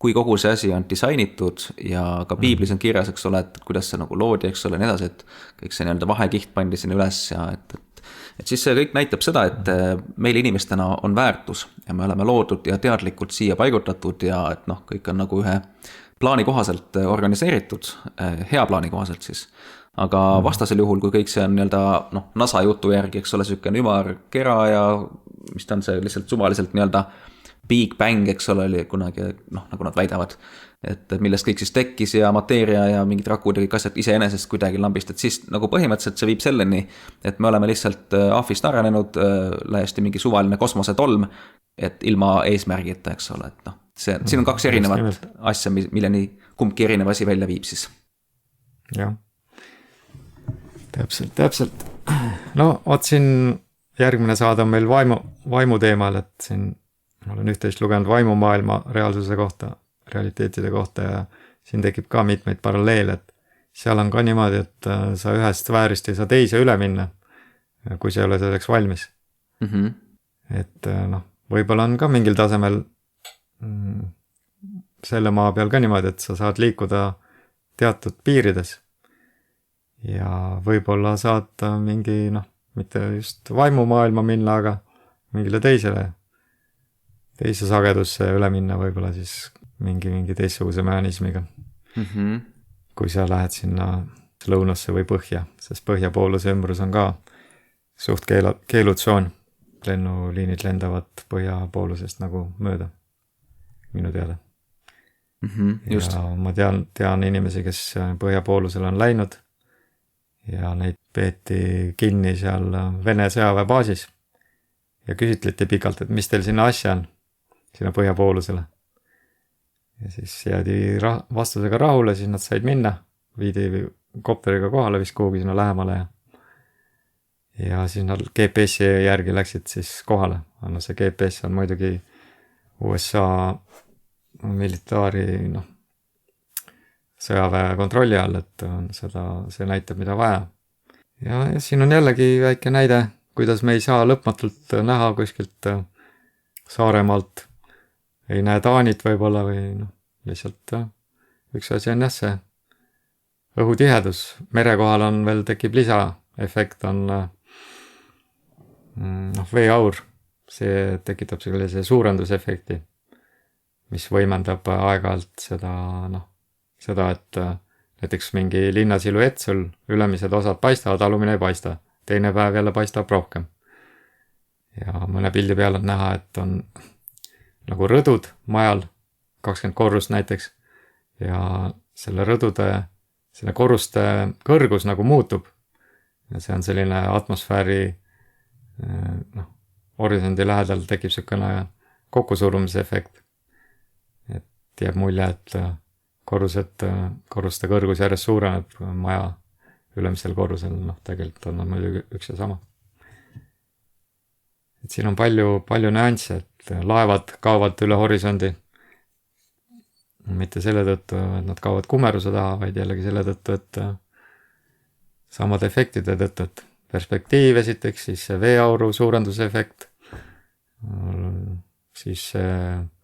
kui kogu see asi on disainitud ja ka piiblis on kirjas, eks ole, et kuidas see nagu loodi, eks ole, nii edasi, et kõik see nii-öelda vahekiht pandi sinna üles ja et siis see kõik näitab seda, et meil inimestena on väärtus ja me oleme loodud ja teadlikult siia paigutatud ja et noh, kõik on nagu ühe plaani kohaselt organiseeritud, hea plaani kohaselt siis. Aga vastasel juhul, kui kõik see on nii-öelda NASA jutu järgi, eks ole, sükene ümar kera ja mis ta on see lihtsalt suvaliselt nii-öelda Big Bang, eks ole, oli kunagi, nagu nad väidavad, et millest kõik siis tekkis ja mateeria ja mingid rakud ja kõik asjad iseenesest kuidagi lambist, et siis nagu põhimõtteliselt see viib selleni, et me oleme lihtsalt ahvist arenenud, täiesti mingi suvaline kosmosetolm, et ilma eesmärgita, eks ole, et siin on kaks erinevat asja, milleni kumbki erinev asi välja viib siis. Jah, täpselt. No, siin järgmine saade on meil vaimu teemal, et siin ma olen üht-teist lugenud vaimumaailma reaalsuse kohta, realiteetide kohta ja siin tekib ka mitmeid paralleele, et seal on ka niimoodi, et sa ühest sfäärist ei saa teise üle minna, kui sa ei ole selleks valmis. Et võib-olla on ka mingil tasemel selle maa peal ka niimoodi, et sa saad liikuda teatud piirides ja võib-olla saad mingi, mitte just vaimumaailma minna, aga mingile teise sagedusse üle minna võib-olla siis mingi teistsuguse mehhanismiga. Kui sa lähed sinna lõunasse või põhja, sest põhjapooluse ümbrus on ka suht keelutsoon. Lennuliinid lendavad põhjapoolusest nagu mööda, minu teada. Just. Ja ma tean inimesi, kes põhjapoolusele on läinud ja neid peeti kinni seal Vene sõjaväebaasis ja küsitleti pikalt, et mis teil sinna asja on, sinna põhjapoolusele. Ja siis jäädi vastusega rahule, siis nad said minna, viidi kopteriga kohale vist kuhugi sinna lähemale ja siis nad GPS-i järgi läksid siis kohale. Aga see GPS on muidugi USA militaari sõjaväe kontrolli all, et see näitab, mida vaja. Ja siin on jällegi väike näide, kuidas me ei saa lõpmatult näha kuskilt Saaremaalt, ei näe Taanit võib-olla või lihtsalt üks asi on see õhutihedus. Mere kohal on veel tekib lisaefekt, on veeaur. See tekitab sellise suurendusefekti, mis võimendab aeg-ajalt seda, et näiteks mingi linna siluett sul ülemised osad paistavad, alumine ei paista. Teine päev jälle paistab rohkem. Ja mõne pildi peal on näha, et on nagu rõdud majal, 20 korrust näiteks, ja selle korruste kõrgus nagu muutub. Ja see on selline atmosfääri horisondi lähedal tekib selline kokkusurumise efekt. Et jääb mulje, et korruste kõrgus järjest suureneb maja ülemisel korrusel, tegelikult on muidugi üks ja sama. Et siin on palju nüansse, et laevad kaovad üle horisondi. Mitte selle tõttu, et nad kaovad kumeruse taha, vaid jällegi selle tõttu, et samade efektide tõttu, et perspektiiv esiteks, siis see veeauru suurendusefekt, siis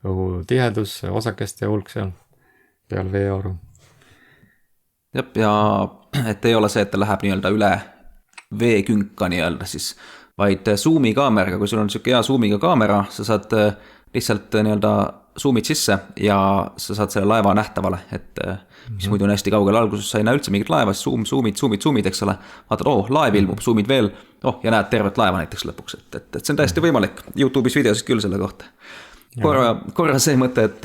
õhutihedus, osakeste hulk seal peal veeauru. Ja et ei ole see, et ta läheb nii-öelda üle veekünka nii-öelda siis, vaid Zoomi kaameraga, kui sul on siuke hea Zoomiga kaamera, sa saad lihtsalt nii-öelda zoomid sisse ja sa saad selle laeva nähtavale, et mis muidu on hästi kaugel, alguses sa ei näe üldse mingit laeva, siis zoomid, eks ole, vaatad, laev ilmub, zoomid veel, ja näed tervet laeva näiteks lõpuks, et see on täiesti võimalik, YouTube'is videosid küll selle kohta. Korra see mõte, et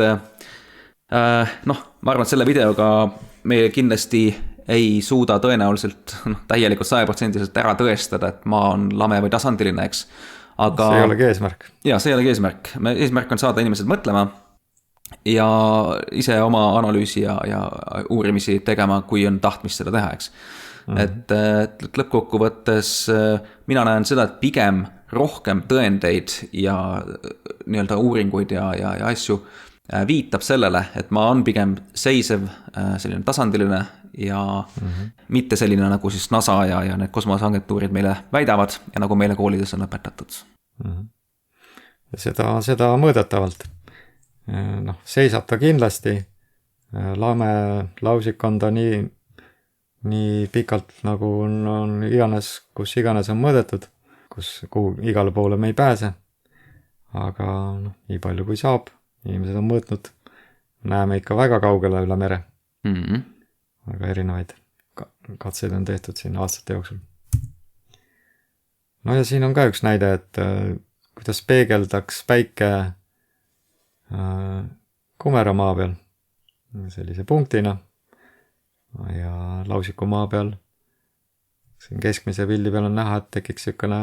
ma arvan, et selle videoga me kindlasti ei suuda tõenäoliselt täielikult 100% ära tõestada, et maa on lame või tasandiline, eks. Aga see ei olegi eesmärk. Jaa, see ei olegi eesmärk. Eesmärk on saada inimesed mõtlema ja ise oma analüüsi ja uurimisi tegema, kui on tahtmist seda teha, eks. Et lõppkokkuvõttes mina näen seda, et pigem rohkem tõendeid ja nii-öelda uuringuid ja asju viitab sellele, et maa on pigem seisev, selline tasandiline ja mitte selline nagu siis NASA ja need kosmoseagentuurid meile väidavad ja nagu meile koolides on õpetatud. Ja seda mõõdetavalt. noh, seisab ta kindlasti, lame lausik on ta nii pikalt nagu on iganes, kus iganes on mõõdetud, kuhu igale poole me ei pääse. Aga noh, nii palju kui saab, inimesed on mõõtnud, näeme ikka väga kaugele üle mere. Väga erinevaid katseid on tehtud siin aastate jooksul. No ja siin on ka üks näide, et kuidas peegeldaks päike kumera maa peal sellise punktina ja lausiku maa peal siin keskmise pildi peal on näha, et tekiks niisugune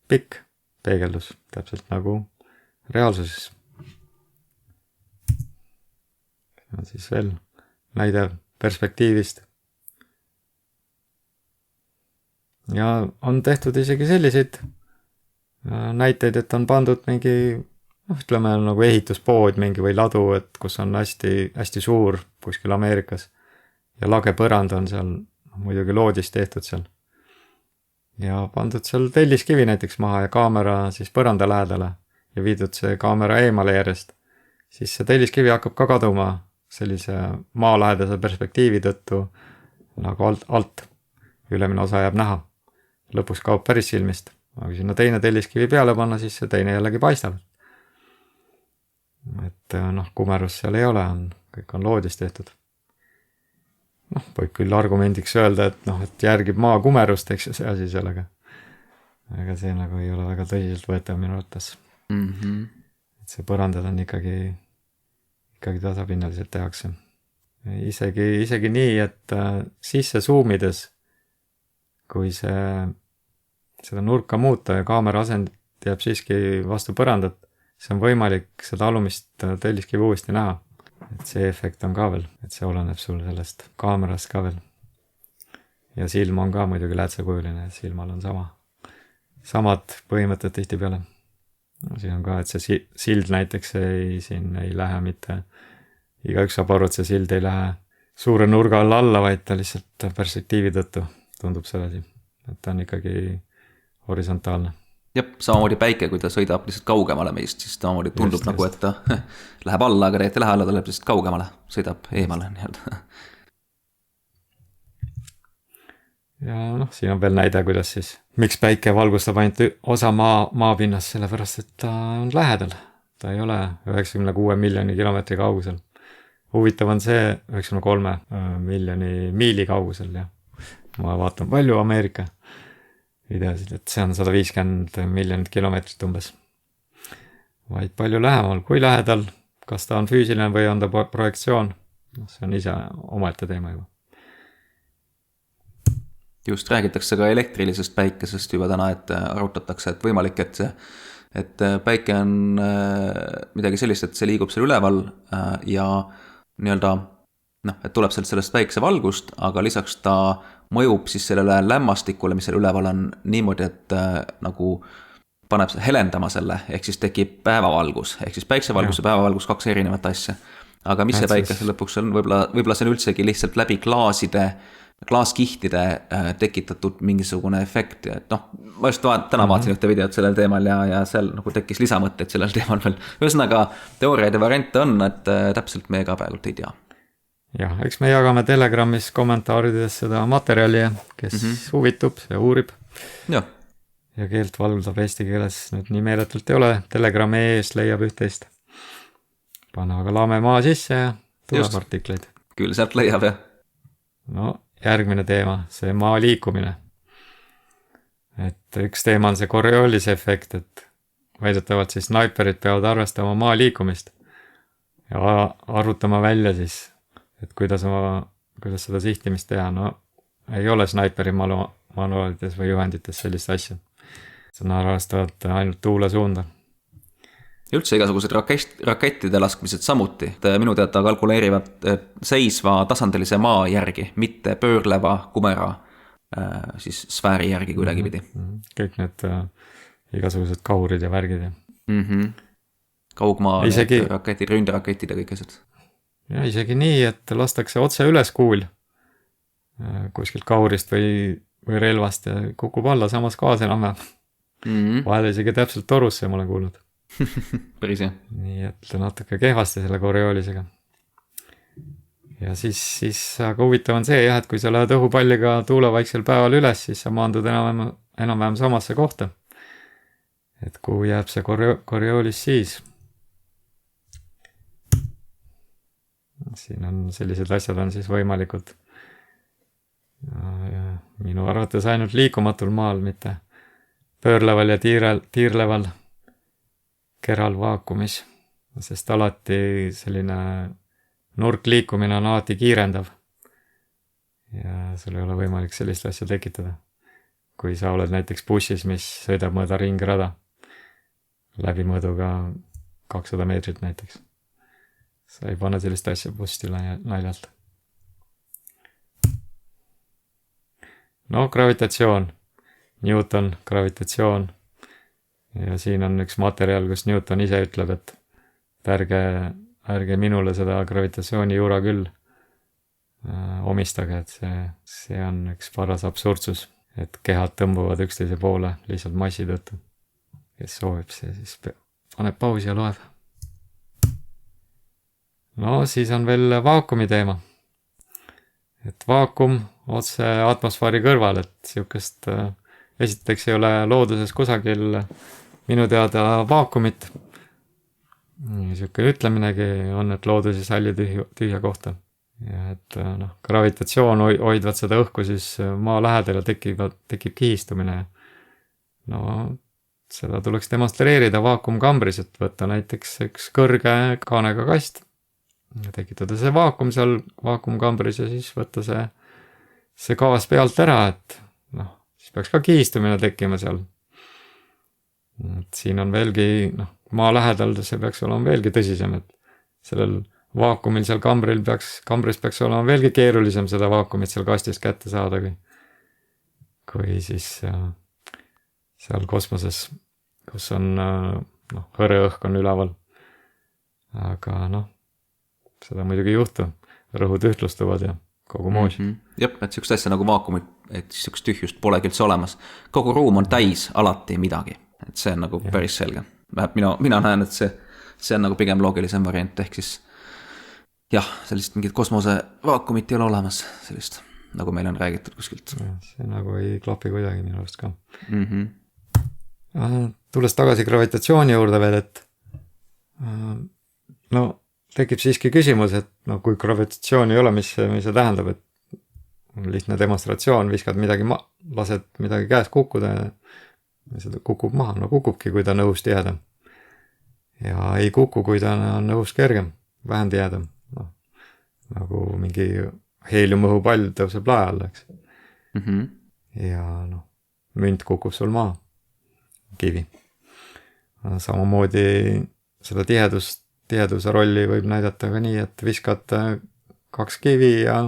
pikk peegeldus, täpselt nagu reaalsuses. Ja siis veel näide perspektiivist. Ja on tehtud isegi selliseid näiteid, et on pandud mingi, ütleme nagu ehituspood mingi või ladu, et kus on hästi suur kuskil Ameerikas ja lage põrand on seal, muidugi loodist tehtud seal. Ja pandud seal telliskivi näiteks maha ja kaamera siis põranda lähedale ja viidud see kaamera eemale järjest, siis see telliskivi hakkab ka kaduma sellise maalähedase perspektiivi tõttu nagu alt. Ülemine osa jääb näha. Lõpus kaob päris silmist. Aga sinna teine telliskivi peale panna, siis see teine jällegi paistab. Et noh, kumerus seal ei ole, kõik on loodist tehtud. Noh, võib küll argumendiks öelda, et noh, et järgib maa kumerust, eks see asi sellega. Aga see nagu ei ole väga tõsiselt võetav minu arvates. Et see põrandad on ikkagi tasapinnaliselt tehakse. Isegi nii, et sisse zoomides, kui seda nurka muuta ja kaamera asend jääb siiski vastu põrandat, see on võimalik seda alumist telliskivi uuesti näha. Et see efekt on ka veel, et see oleneb sul sellest kaamerast ka veel. Ja silm on ka muidugi läätsekujuline, silmal on samad põhimõtted tihti peale. Siin on ka, et see sild näiteks siin ei lähe mitte, igaüks saab aru, et see sild ei lähe suure nurga alla, vaid ta lihtsalt perspektiivi tõttu tundub sellesi, et ta on ikkagi horisontaalne. Jep, samamoodi päike, kui ta sõidab lihtsalt kaugemale meist, siis samamoodi tundub nagu, et ta läheb alla, aga tegelikult ei lähe alla, ta läheb lihtsalt kaugemale, sõidab eemale. Ja noh, siin on veel näide, kuidas siis, miks päike valgustab ainult osa maapinnast, sellepärast, et ta on lähedal. Ta ei ole 96 miljoni kilomeetri kaugusel. Huvitav on see 93 miljoni miili kaugusel ja ma vaatan palju Ameerika videosid, et see on 150 miljonit kilomeetrit umbes. Vaid palju lähemal, kui lähedal, kas ta on füüsiline või on ta projektsioon, see on ise omaette teema juba. Just räägitakse ka elektrilisest päikesest juba täna, et arutatakse, et võimalik, et päike on midagi sellist, et see liigub seal üleval ja nii-öelda, et tuleb sellest päikesevalgust, aga lisaks ta mõjub siis sellele lämmastikule, mis seal üleval on niimoodi, et nagu paneb helendama selle, ehk siis tekib päevavalgus, ehk siis päiksevalgus ja päevavalgus 2 erinevat asja. Aga mis see päikese lõpuks on, võib-olla see on üldsegi lihtsalt läbi klaaskihtide tekitatud mingisugune efekt, et noh, ma just täna vaatasin ühte videot sellel teemal ja seal nagu tekkis lisamõtteid sellel teemal veel. Ühesõnaga, teooriaid ja variante on, et täpselt me ka praegult ei tea. Jah, eks me jagame Telegramis kommentaarides seda materjali, kes huvitub ja uurib. Ja keelt valdab eesti keeles nüüd nii meeletult ei ole. Telegrami ees leiab üht-teist. Pane aga lame maa sisse ja tuleb artikleid. Küll sealt leiab, jah. No, järgmine teema, see maa liikumine. Et üks teema on see Coriolis'e efekt, et väidetavalt siis snaiperid peavad arvestama maa liikumist ja arvutama välja siis, et kuidas seda sihtimist teha. No, ei ole snaiperi manuaalides või juhendites sellist asja. See on arvestavad ainult tuule suunda. Ja üldse igasugused rakettide laskmised samuti. Minu teada kalkuleerivad seisva tasandilise maa järgi, mitte pöörleva kumera siis sfääri järgi kuidagi pidi. Kõik need igasugused kaurid ja värgid. Kaugmaa raketid, ründeraketid ja kõik asjad. Ja isegi nii, et lastakse otse üles kuul kuskilt kaurist või relvast ja kukub alla samas kohas enam. Vahel isegi täpselt torusse, ma olen kuulnud. päris hea. nii et natuke kehvasti selle Corioolisega. ja siis aga huvitav on see jah, et kui sa lähed õhupalliga tuulevaiksel päeval üles, siis sa maandud enam-vähem samasse kohta. et kuhu jääb see Corioolis siis? siin on sellised asjad on siis võimalikud minu arvates ainult liikumatul maal, mitte pöörleval ja tiirleval keral vaakumis, sest alati selline nurkliikumine on alati kiirendav ja sul ei ole võimalik sellist asja tekitada. kui sa oled näiteks bussis, mis sõidab mööda ringrada läbimõõduga 200 meetrit näiteks. sa ei pane sellist asja posti naljalt. no gravitatsioon, Newton, gravitatsioon ja siin on üks materjal, kus Newton ise ütleb, et ärge minule seda gravitatsiooni juura küll omistage, et see on üks paras absurdsus, et kehad tõmbuvad üksteise poole lihtsalt massi tõttu. kes soovib, see siis paneb pausi ja loeb. no siis on veel vaakumi teema. et vaakum otse atmosfääri kõrval, et sihukest esiteks ei ole looduses kusagil minu teada vaakumit. Sihuke ütleminegi on, et loodus ei salli tühja kohta. ja et gravitatsioon hoidvad seda õhku siis maa lähedal ja tekib kihistumine. no seda tuleks demonstreerida vaakumkambris, et võtta näiteks üks kõrge kaanega kast. tekitada see vaakum seal vaakumkambris ja siis võtta see gaas pealt ära, et siis peaks ka kihistumine tekkima seal. et siin on veelgi, maa lähedal see peaks olema veelgi tõsisem, et sellel vaakumil seal kambris peaks olema veelgi keerulisem seda vaakumit seal kastis kätte saada, kui siis seal kosmoses, kus on hõre õhk on üleval. aga seda muidugi ei juhtu, rõhud ühtlustuvad ja kogu moos. Jep, et sihukest asja nagu vaakumit, et sihukest tühjust polegi üldse olemas. Kogu ruum on täis alati midagi, et see on nagu päris selge. Mina näen, et see on nagu pigem loogilisem variant, ehk siis jah, sellist mingit kosmose vaakumit ei ole olemas, sellist, nagu meil on räägitud kuskilt. See nagu ei klapi kuidagi minu arust ka. Tulles tagasi gravitatsiooni juurde veel, et tekib siiski küsimus, et kui gravitatsiooni ei ole, mis see tähendab, et lihtne demonstratsioon, viskad midagi lased midagi käest kukkuda ja see kukub maha, kukubki, kui ta on õhust tihedam. Ja ei kuku, kui ta on õhust kergem, vähem tihedam. Nagu mingi heeliumõhupall tõuseb lae alla, eks. Ja münt kukub sul maa, kivi. Samamoodi seda tiheduse rolli võib näidata ka nii, et viskad 2 kivi ja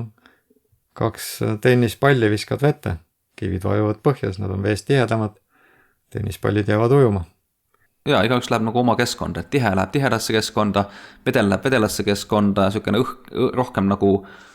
2 tennispalli viskad vette. Kivid vajuvad põhjas, nad on veest tihedamad, tennispallid jäävad ujuma. Ja igaüks läheb nagu oma keskkonda, et tihe läheb tihedasse keskkonda, vedel läheb vedelasse keskkonda, sükene rohkem nagu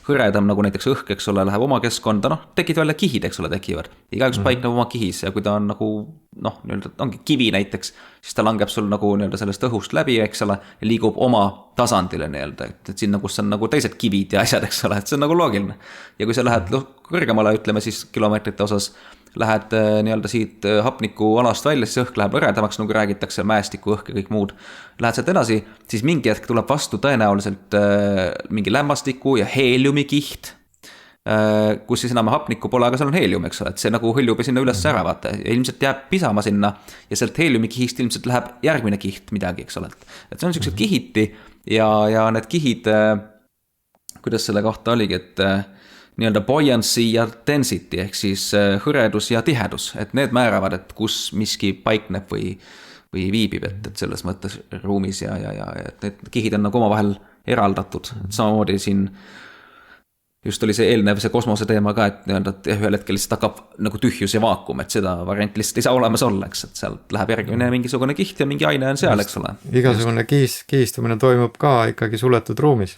hõredam, nagu näiteks õhk, eks ole, läheb oma keskkonda, tekid välja kihid, eks ole, tekivad. Igaüks paikneb oma kihis ja kui ta on nagu, nii-öelda ongi kivi näiteks, siis ta langeb sul nagu nii-öelda sellest õhust läbi, eks ole, ja liigub oma tasandile nii-öelda, et sinna, kus on nagu teised kivid ja asjad, eks ole, et see on nagu loogiline. Ja kui sa lähed kõrgemale, ütleme siis kilomeetrite osas, lähed nii-öelda siit hapnikualast välja, siis õhk läheb hõredamaks, nagu räägitakse, mäestiku õhk ja kõik muud. Lähed sealt edasi, siis mingi hetk tuleb vastu tõenäoliselt mingi lämmastiku ja heeliumi kiht, kus siis enam hapnikku pole, aga seal on heelium, eks ole, et see nagu hõljub ja sinna üles ära vaata ja ilmselt jääb pisama sinna ja sealt heeliumi kihist ilmselt läheb järgmine kiht midagi, eks ole, et see on sellised kihiti ja need kihid, kuidas selle kohta oligi, et nii-öelda buoyancy ja density ehk siis hõredus ja tihedus, et need määravad, et kus miski paikneb või viibib, et selles mõttes ruumis ja et need kihid on nagu omavahel eraldatud, et samamoodi siin just oli see eelnev see kosmose teema ka, et nii-öelda ühel hetkel lihtsalt hakkab nagu tühjus ja vaakum, et seda variant lihtsalt ei saa olemas olla, eks, et sealt läheb järgmine mingisugune kiht ja mingi aine on seal, eks ole. Igasugune kihistumine toimub ka ikkagi suletud ruumis.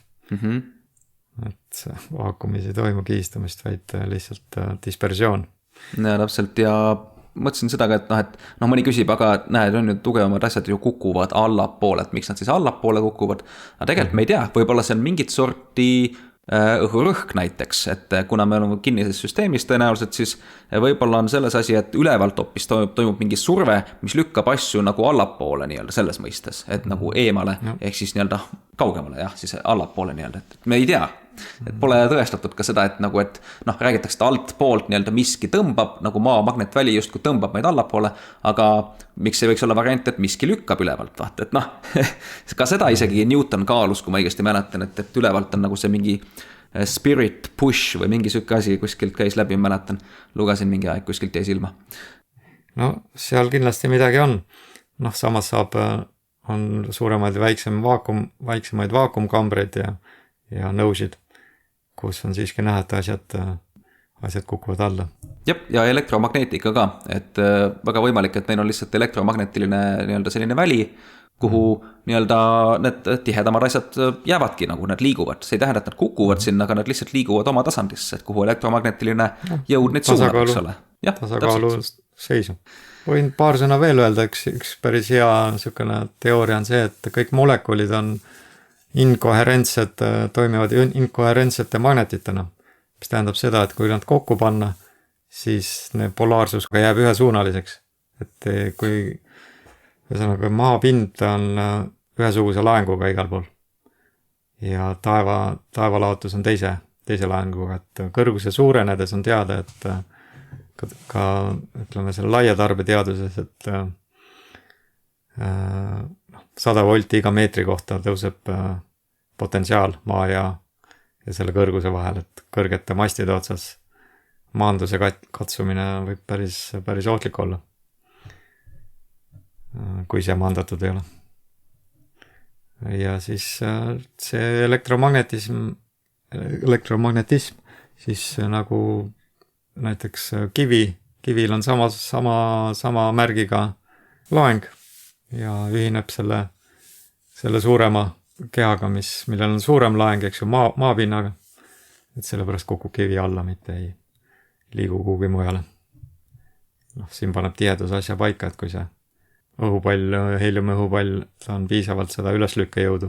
Et vaakumis ei toimu kihistumist, vaid lihtsalt dispersioon. Ja täpselt ja mõtlesin seda ka, et mõni küsib, aga näed, on ju tugevamad asjad ju kukuvad allapoole, et miks nad siis allapoole kukuvad. Aga tegelikult me ei tea, võib-olla see on mingit sorti õhurõhk näiteks, et kuna me oleme kinnises süsteemis tõenäoliselt, siis võib-olla on selles asi, et ülevalt hoopis toimub mingi surve, mis lükkab asju nagu allapoole nii-öelda selles mõistes, et nagu eemale, ehk siis nii-öelda kaugemale jah, siis allapoole nii-öelda, et me ei tea. Et pole tõestatud ka seda, et nagu, et räägitakse, et altpoolt nii-öelda miski tõmbab, nagu maa magnetväli justkui tõmbab meid allapoole, aga miks ei võiks olla variant, et miski lükkab ülevalt, vaata, et ka seda isegi Newton kaalus, kui ma õigesti mäletan, et ülevalt on nagu see mingi spirit push või mingi sükke asi kuskilt käis läbi, mäletan, lugesin mingi aeg, kuskilt jäi silma. No seal kindlasti midagi on, samas on suuremaid ja väiksemaid vaakumkambreid ja nõusid, kus on siiski näha, et asjad kukuvad alla. Jep, ja elektromagneetika ka, et väga võimalik, et neil on lihtsalt elektromagnetiline nii-öelda selline väli, kuhu nii-öelda need tihedamad asjad jäävadki, nagu nad liiguvad. See ei tähenda, et nad kukuvad sinna, aga nad lihtsalt liiguvad oma tasandisse, et kuhu elektromagnetiline jõud neid suunab, eks ole. Tasakaalu seisu. Võin paar sõna veel öelda, üks päris hea niisugune teooria on see, et kõik molekulid on toimivad inkoherentsete magnetitena, mis tähendab seda, et kui nad kokku panna, siis polaarsus jääb ühesuunaliseks. Et kui maapind on ühesuguse laenguga igal pool ja taevalaotus on teise laenguga, et kõrguse suurenedes on teada, et ka ütleme selle laia tarbeteaduses, et 100 volti iga meetri kohta tõuseb potentsiaal maa ja selle kõrguse vahel, et kõrgete mastide otsas maanduse katsumine võib päris ohtlik olla, kui see maandatud ei ole. Ja siis see elektromagnetism siis nagu näiteks kivil on sama märgiga loeng ja ühineb selle suurema kehaga, millel on suurem laeng, eks ju, maapinnaga. Et sellepärast kukub kivi alla, mitte ei liigu kuhugi mujale. Siin paneb tihedus asja paika, et kui see heeliumi õhupall, ta on piisavalt seda üleslükkejõudu,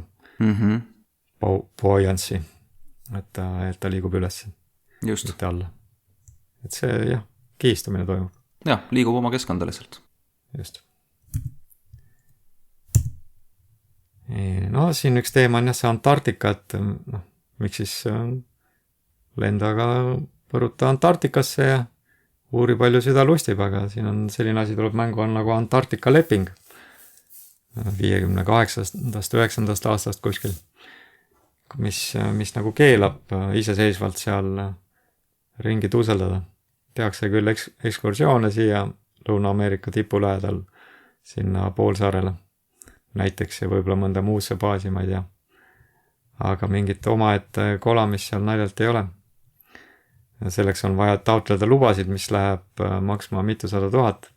buoyancy, et ta liigub üles, mitte alla. Et see, kihistumine toimub. Jah, liigub oma keskkonda lihtsalt. Just. Siin üks teema on see Antarktika, et miks siis lendaga põruta Antarktikasse ja uuri palju süda lustib, aga siin on selline asi tuleb mängu on nagu Antarktika leping 58-9 aastast kuskil, mis nagu keelab iseseisvalt seal ringi tuuseldada. Tehakse küll ekskursioone siia Lõuna-Ameerika tipu lähedal sinna poolsaarele näiteks ja võib-olla mõnda muusse baasi, ma ei tea. Aga mingit omaette kolamist seal naljalt ei ole. Ja selleks on vaja taotleda lubasid, mis läheb maksma mitusada tuhat.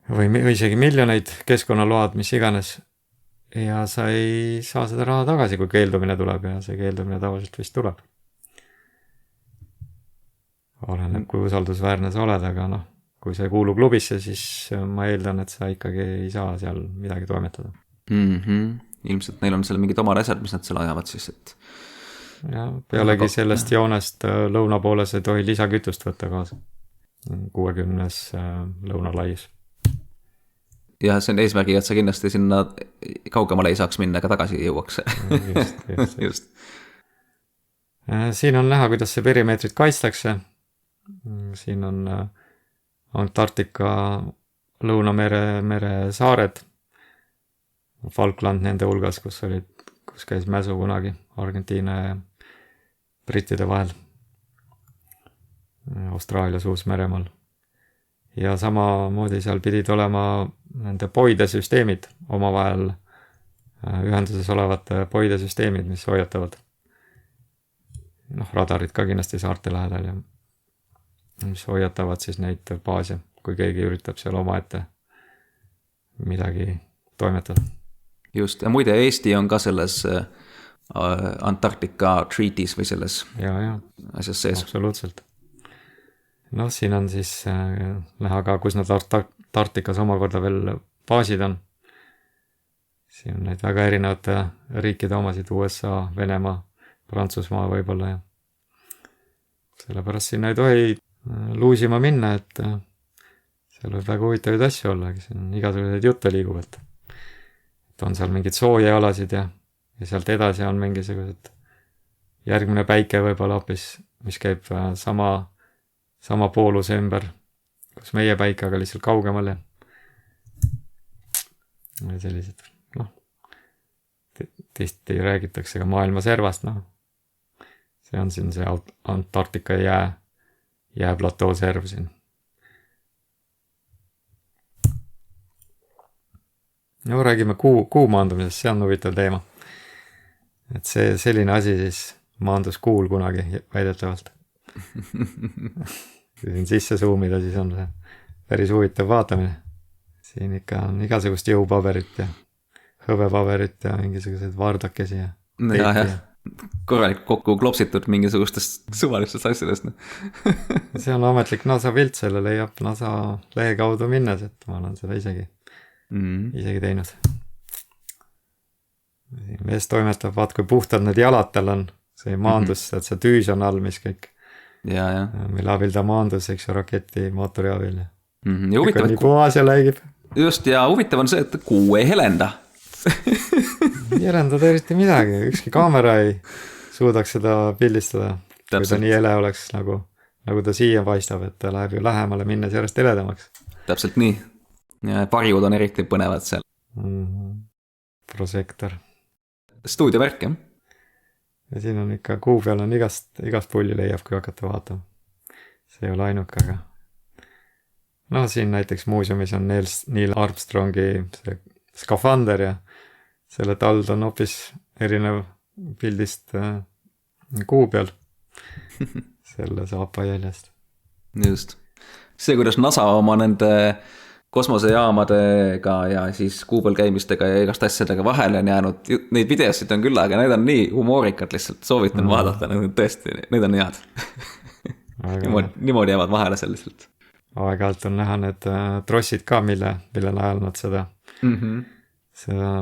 Või isegi miljoneid keskkonnaload, mis iganes. Ja sa ei saa seda raha tagasi, kui keeldumine tuleb ja see keeldumine tavaliselt vist tuleb. Oleneb, kui usaldusväärne sa oled, aga kui see kuulub klubisse, siis ma eeldan, et sa ikkagi ei saa seal midagi toimetada. Ilmselt neil on seal mingid omad asjad, mis nad seal ajavad siis, et... Ja pealegi sellest joonest lõuna pooles ei tohi lisakütust võtta kaasa. 60 lõunalaius. Ja see on eesmärgi, et sa kindlasti sinna kaugemale ei saaks minna, aga tagasi jõuaks. Just. Siin on näha, kuidas see perimeetrit kaitstakse. Siin on Antarktika Lõunamere saared, Falkland nende hulgas, kus käis mäsu kunagi Argentiina ja Brittide vahel, Austraalias Uus-Meremaal. Ja samamoodi seal pidid olema nende poidesüsteemid, omavahel ühenduses olevate poidesüsteemid, mis hoiatavad. Radarid ka kindlasti saarte lähedal ja mis hoiatavad siis neid baase, kui keegi üritab seal omaette midagi toimetada. Just, ja muide Eesti on ka selles Antarktika treaties või selles asjas sees. Absoluutselt. noh, siin on siis näha ka, kus nad Antarktikas omakorda veel baasid on. siin on neid väga erinevate riikide omasid, USA, Venemaa, Prantsusmaa võib-olla ja sellepärast sinna ei tohi luusima minna, et seal võib väga huvitavaid asju olla, siin on igasuguseid jutte liiguvad. et on seal mingid soojealasid ja sealt edasi on mingisugused järgmine päike võib-olla hoopis, mis käib sama pooluse ümber, kus meie päike, aga lihtsalt kaugemal ja sellised, noh, tihti räägitakse ka maailma servast, noh, see on siin see Antarktika jääplatoo serv siin. no räägime kuu maandumisest, see on huvitav teema. et see selline asi siis maandus kuul kunagi väidetavalt. kui siin sisse zoomida, siis on see päris huvitav vaatamine. siin ikka on igasugust jõupaberit ja hõbepaberit ja mingisuguseid vardakesi ja korralikult kokku klopsitud mingisugustest suvalistest asjadest. see on ametlik NASA pilt, selle leiab NASA lehe kaudu minnes, et ma olen seda isegi teinud. mees toimetab, vaat kui puhtad need jalad tal on, see maandus, et see tüüs on all, mis kõik, mille abil ta maandus, eks ju, raketi mootori abil. ja huvitav, nii puhas ja läigib. just, ja huvitav on see, et kuu ei helenda. ei helendada eriti midagi, ükski kaamera ei suudaks seda pildistada, kui ta nii hele oleks, nagu ta siia paistab, et ta läheb ju lähemale minnes järjest heledamaks. täpselt nii. Varjud on eriti põnevad seal. Prosektor. Stuudiovärk, jah? ja siin on ikka, kuu peal on igast pulli leiab, kui hakata vaatama. see ei ole ainuke, aga noh, siin näiteks muuseumis on Neil Armstrongi see skafander ja selle tald on hoopis erinev pildist kuu peal selle saapa jäljest. just. see, kuidas NASA oma nende kosmosejaamadega ja siis kuu peal käimistega ja igast asjadega vahele on jäänud, neid videosid on küll, aga need on nii humoorikad, lihtsalt soovitan vaadata, need on tõesti, need on head. niimoodi jäävad vahele selliselt. aeg-ajalt on näha need trossid ka, mille najal nad seda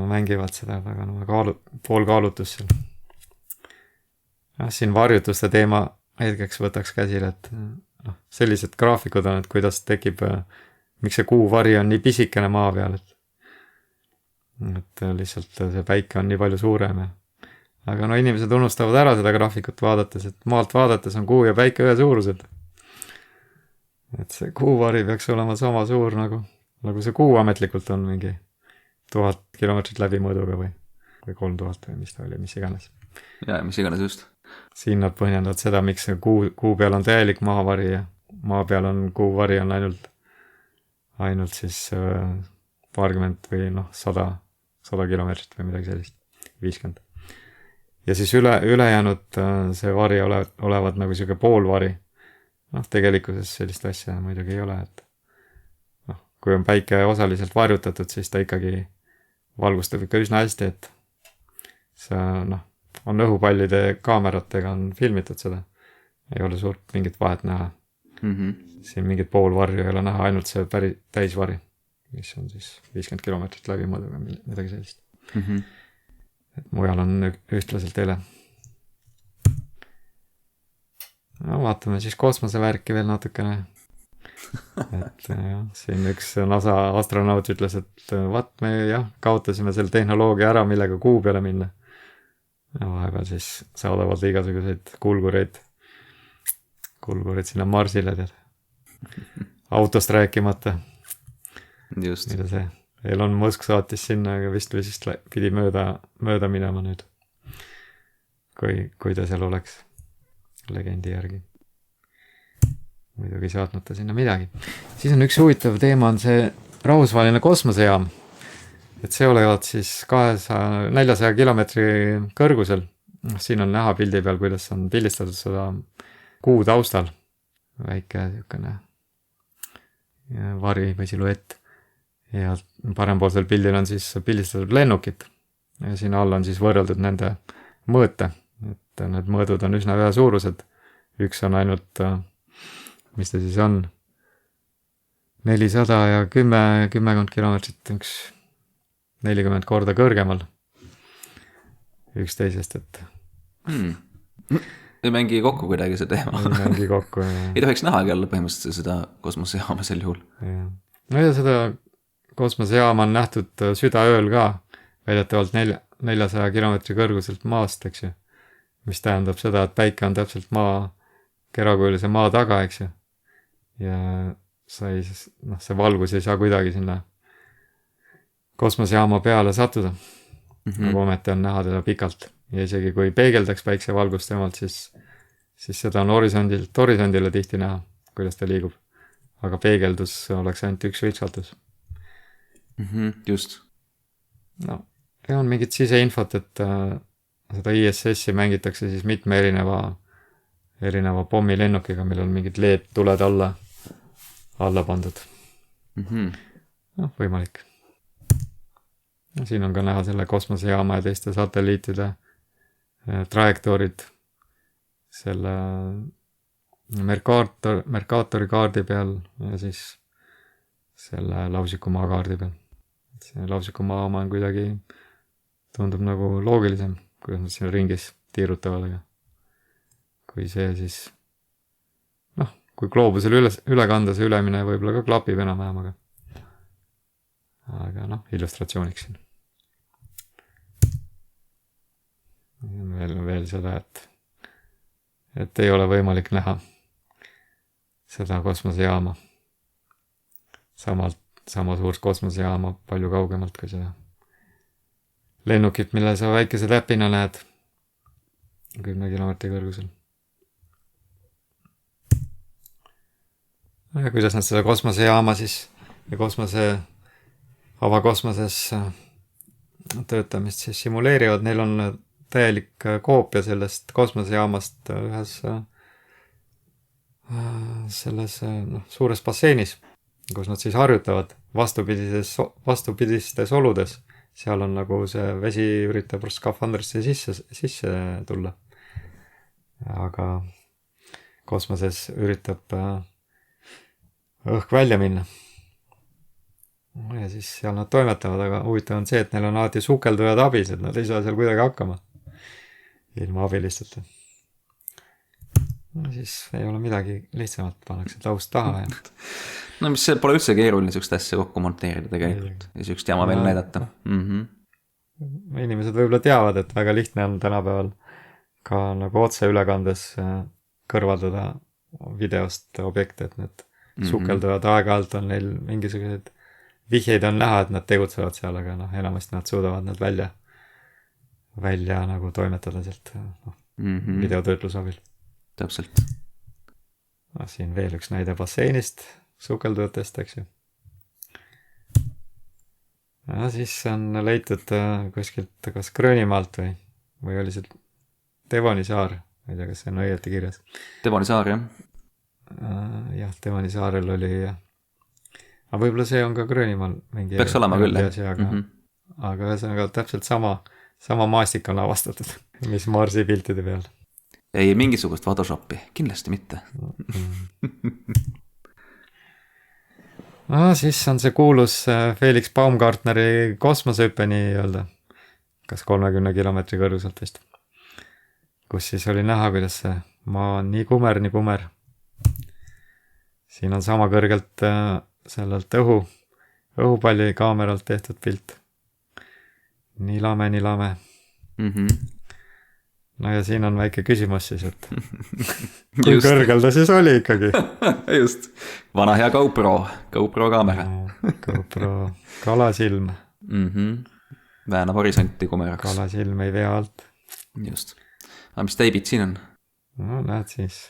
mängivad, seda väga poolkaalutus seal. siin varjutuste teema hetkeks võtaks käsile, et noh, sellised graafikud on, et kuidas tekib, miks see kuuvari on nii pisikene maa peal, et lihtsalt see päike on nii palju suurem ja aga no inimesed unustavad ära seda graafikut vaadates, et maalt vaadates on kuu ja päike ühe suurused. et see kuuvari peaks olema sama suur nagu see kuu ametlikult on, mingi 1000 kilomeetrit läbimõõduga või 3000 või mis ta oli, mis iganes. ja mis iganes just. siin nad põhjendavad seda, miks see kuu peal on täielik maavari ja maa peal on kuuvari on ainult siis paarkümmend või 100 kilomeetrit või midagi sellist, 50. ja siis ülejäänud see vari olevat nagu siuke poolvari. noh, tegelikkuses sellist asja muidugi ei ole, et noh, kui on päike osaliselt varjutatud, siis ta ikkagi valgustab ikka üsna hästi, et see on õhupallide kaameratega on filmitud seda. ei ole suurt mingit vahet näha. siin mingit poolvarju ei ole näha, ainult see päris täisvari, mis on siis 50 kilomeetrit läbimõõduga, midagi sellist. et mujal on ühtlaselt hele. no vaatame siis kosmosevärki veel natukene. et jah, siin üks NASA astronaut ütles, et me kaotasime selle tehnoloogia ära, millega kuu peale minna. ja vahepeal siis saadavad igasuguseid kulgureid sinna Marsile, tead. autost rääkimata. just. mida see Elon Musk saatis sinna, aga vist pidi mööda minema nüüd. kui ta seal oleks legendi järgi. muidugi saatnud ta sinna midagi. siis on üks huvitav teema, on see rahvusvaheline kosmosejaam. et see olevat siis 400 kilomeetri kõrgusel. siin on näha pildi peal, kuidas on pildistatud seda kuu taustal. väike niisugune vari või siluett. ja parempoolsel pildil on siis pildistatud lennukit. ja siin all on siis võrreldud nende mõõte. et need mõõdud on üsna ühesuurused. üks on ainult mis ta siis on, 400 ja 10 kilomeetrit, üks 40 korda kõrgemal üksteisest, et ei mängi kokku kuidagi see teema. ei mängi kokku. Ei tohiks nähagi olla põhimõtteliselt seda kosmosejaama sel juhul. No ja seda kosmosejaama on nähtud südaööl ka, väidetavalt 400 kilomeetri kõrguselt maast, eks ju. Mis tähendab seda, et päike on täpselt kerakujulise maa taga, eks ju. Ja see valgus ei saa kuidagi sinna kosmosejaama peale sattuda. Nagu ometi on näha teda pikalt. Ja isegi kui peegeldaks päiksevalgust temalt, siis seda on horisondile tihti näha, kuidas ta liigub. Aga peegeldus oleks ainult üks vitsatus. Just. No, ja on mingit siseinfot, et seda ISS-i mängitakse siis mitme erineva pommilennukiga, millel on mingid LED-tuled alla pandud. No, võimalik. Ja siin on ka näha selle kosmosejaama ja teiste satelliitide trajektoorid selle Mercatori kaardi peal ja siis selle Lausikumaa kaardi peal. See Lausikumaa oma on kuidagi tundub nagu loogilisem, kuidas nad siin ringis tiirutavad, aga kui see siis kui gloobusel üle kanda see ülemine võib-olla ka klapib enam-vähem, aga illustratsiooniks siin. Veel seda, et ei ole võimalik näha seda kosmosejaama. Sama suurt kosmosejaama palju kaugemalt kui seda lennukit, mille sa väikese täpina näed 10 kilomeetri kõrgusel. Ja kuidas nad seda kosmosejaama siis ja avakosmoses töötamist siis simuleerivad, neil on täielik koopia sellest kosmosejaamast ühes selles suures basseinis, kus nad siis harjutavad vastupidistes oludes. Seal on nagu see vesi üritab skafandrisse sisse tulla. Aga kosmoses üritab õhk välja minna. Ja siis seal nad toimetavad, aga huvitav on see, et neil on alati sukeldujad abis, et nad ei saa seal kuidagi hakkama. Ilma abilisteta. No siis ei ole midagi lihtsamalt, pannakse taust taha. No mis see pole üldse keeruline sükst asja kokku monteerida tegelikult ja sükst jama veel näidata. Inimesed võib-olla teavad, et väga lihtne on tänapäeval ka nagu otse ülekandes kõrvaldada videost objekte, et need sukeldujad aeg-ajalt on neil mingisuguseid vihjeid on näha, et nad tegutsevad seal, aga enamasti nad suudavad nad välja nagu toimetada sealt videotöötluse abil. Täpselt. Siin veel üks näide basseinist sukeldujatest, eks ju. Ja siis on leitud kuskilt kas Gröönimaalt või oli see Devoni saar, ma ei tea, kas see on õieti kirjas. Devoni saar, jah. Jah, Devoni saarel oli aga võib-olla see on ka Gröönimaal mingi peaks olema küll, aga ühesõnaga täpselt sama maastik on avastatud, mis Marsi piltide peal. Ei mingisugust Photoshopi, kindlasti mitte. Siis on see kuulus Felix Baumgartneri kosmosehüppe nii-öelda, kas 30 kilomeetri kõrguselt vist, kus siis oli näha, kuidas see maa on nii kumer. Siin on sama kõrgelt sellelt õhupalli kaameralt tehtud pilt. Nii lame. No ja siin on väike küsimus siis, et kui kõrgel ta siis oli ikkagi. Just, vana hea GoPro kaamera. GoPro kalasilm. Väänab horisonti kumeraks. Kalasilm ei vea alt. Just. Aga mis teibid siin on? No näed siis.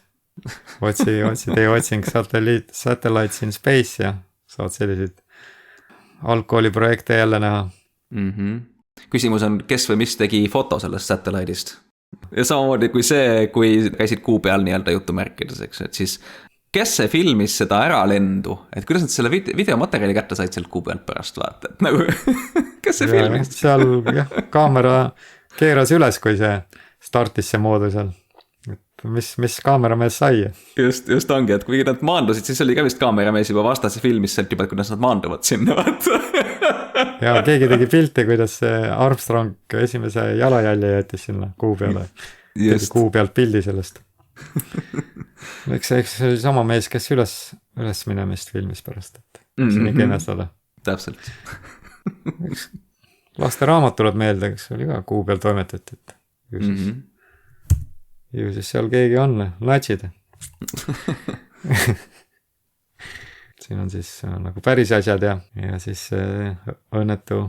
Tee otsing Satellites in Space ja saad selliseid algkooliprojekte jälle näha. Küsimus on, kes või mis tegi foto sellest Satellite'ist? Ja samamoodi kui käisid kuu peal nii-öelda jutumärkides, eks, et siis kes see filmis seda äralendu, et kuidas nad selle videomaterjali kätte said sealt kuu pealt pärast vaata, et nagu kes see filmis? Seal kaamera keeras üles, kui see startis see moodul seal, et mis kaameramees sai. just ongi, et kui nad maandusid, siis oli ka vist kaameramees juba vastas ja filmis sealt juba, kuidas nad maanduvad sinna, vaata. ja keegi tegi pilti, kuidas Armstrong esimese jalajälje jättis sinna kuu peale. Tegi kuu pealt pildi sellest. eks see oli sama mees, kes üles minemist filmis pärast, et nii kemestada. Täpselt. Laste raamat tuleb meelde, kes oli ka kuu peal toimetati, et ju siis seal keegi on, natsid. siin on siis nagu päris asjad ja siis õnnetu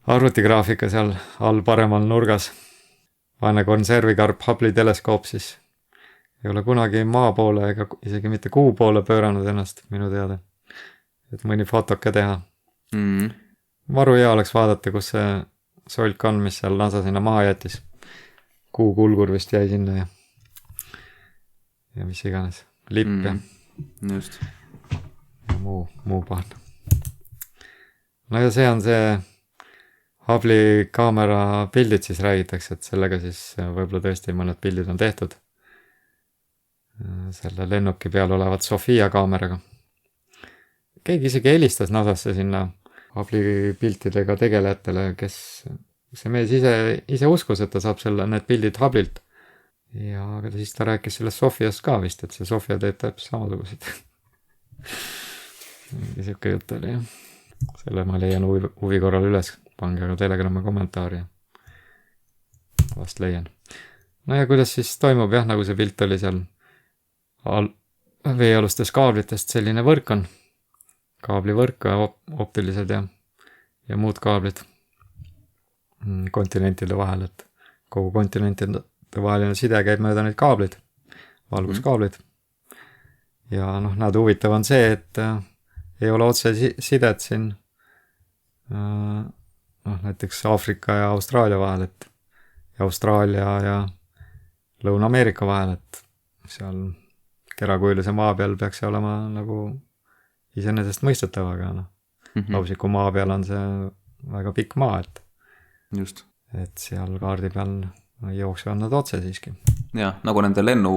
arvutigraafika seal all paremal nurgas. Vaene konservikarp Hubble'i teleskoop siis ei ole kunagi maa poole ega isegi mitte kuu poole pööranud ennast minu teada. Et mõni fotoke teha. Maru hea oleks vaadata, kus see solk on, mis seal NASA sinna maha jättis. Kuu kulgur vist jäi sinna ja mis iganes. Lipp ja just. Ja muu pahal. No ja see on see Hubble'i kaamera pildid siis räägitakse, et sellega siis võib-olla tõesti mõned pildid on tehtud. Selle lennuki peal olevat Sofia kaameraga. Keegi isegi helistas NASAsse sinna Hubble'i piltidega tegelejatele, kes see mees ise uskus, et ta saab need pildid Hubble'ilt. Ja siis ta rääkis sellest Sofiast ka vist, et see Sofia teeb täpselt samasuguseid. Siuke jutt oli, jah. Selle ma leian huvi korral üles, pange aga Telegrammi kommentaari. Vast leian. No ja kuidas siis toimub, jah, nagu see pilt oli seal veealustes kaablitest selline võrk on. Kaablivõrk, optilised ja muud kaablid kontinentide vahel, et kogu kontinentide vaheline side käib mööda neid kaablid, valguskaablid. Ja näed, huvitav on see, et ei ole otse sidet siin näiteks Aafrika ja Austraalia vahel, et ja Austraalia ja Lõuna-Ameerika vahel, et seal kerakuilise maa peal peaks see olema nagu iseenesest mõistetav, aga lausiku maa peal on see väga pikk maa, et seal kaardi peal jooksevad nad otse siiski. Ja, nagu nende lennu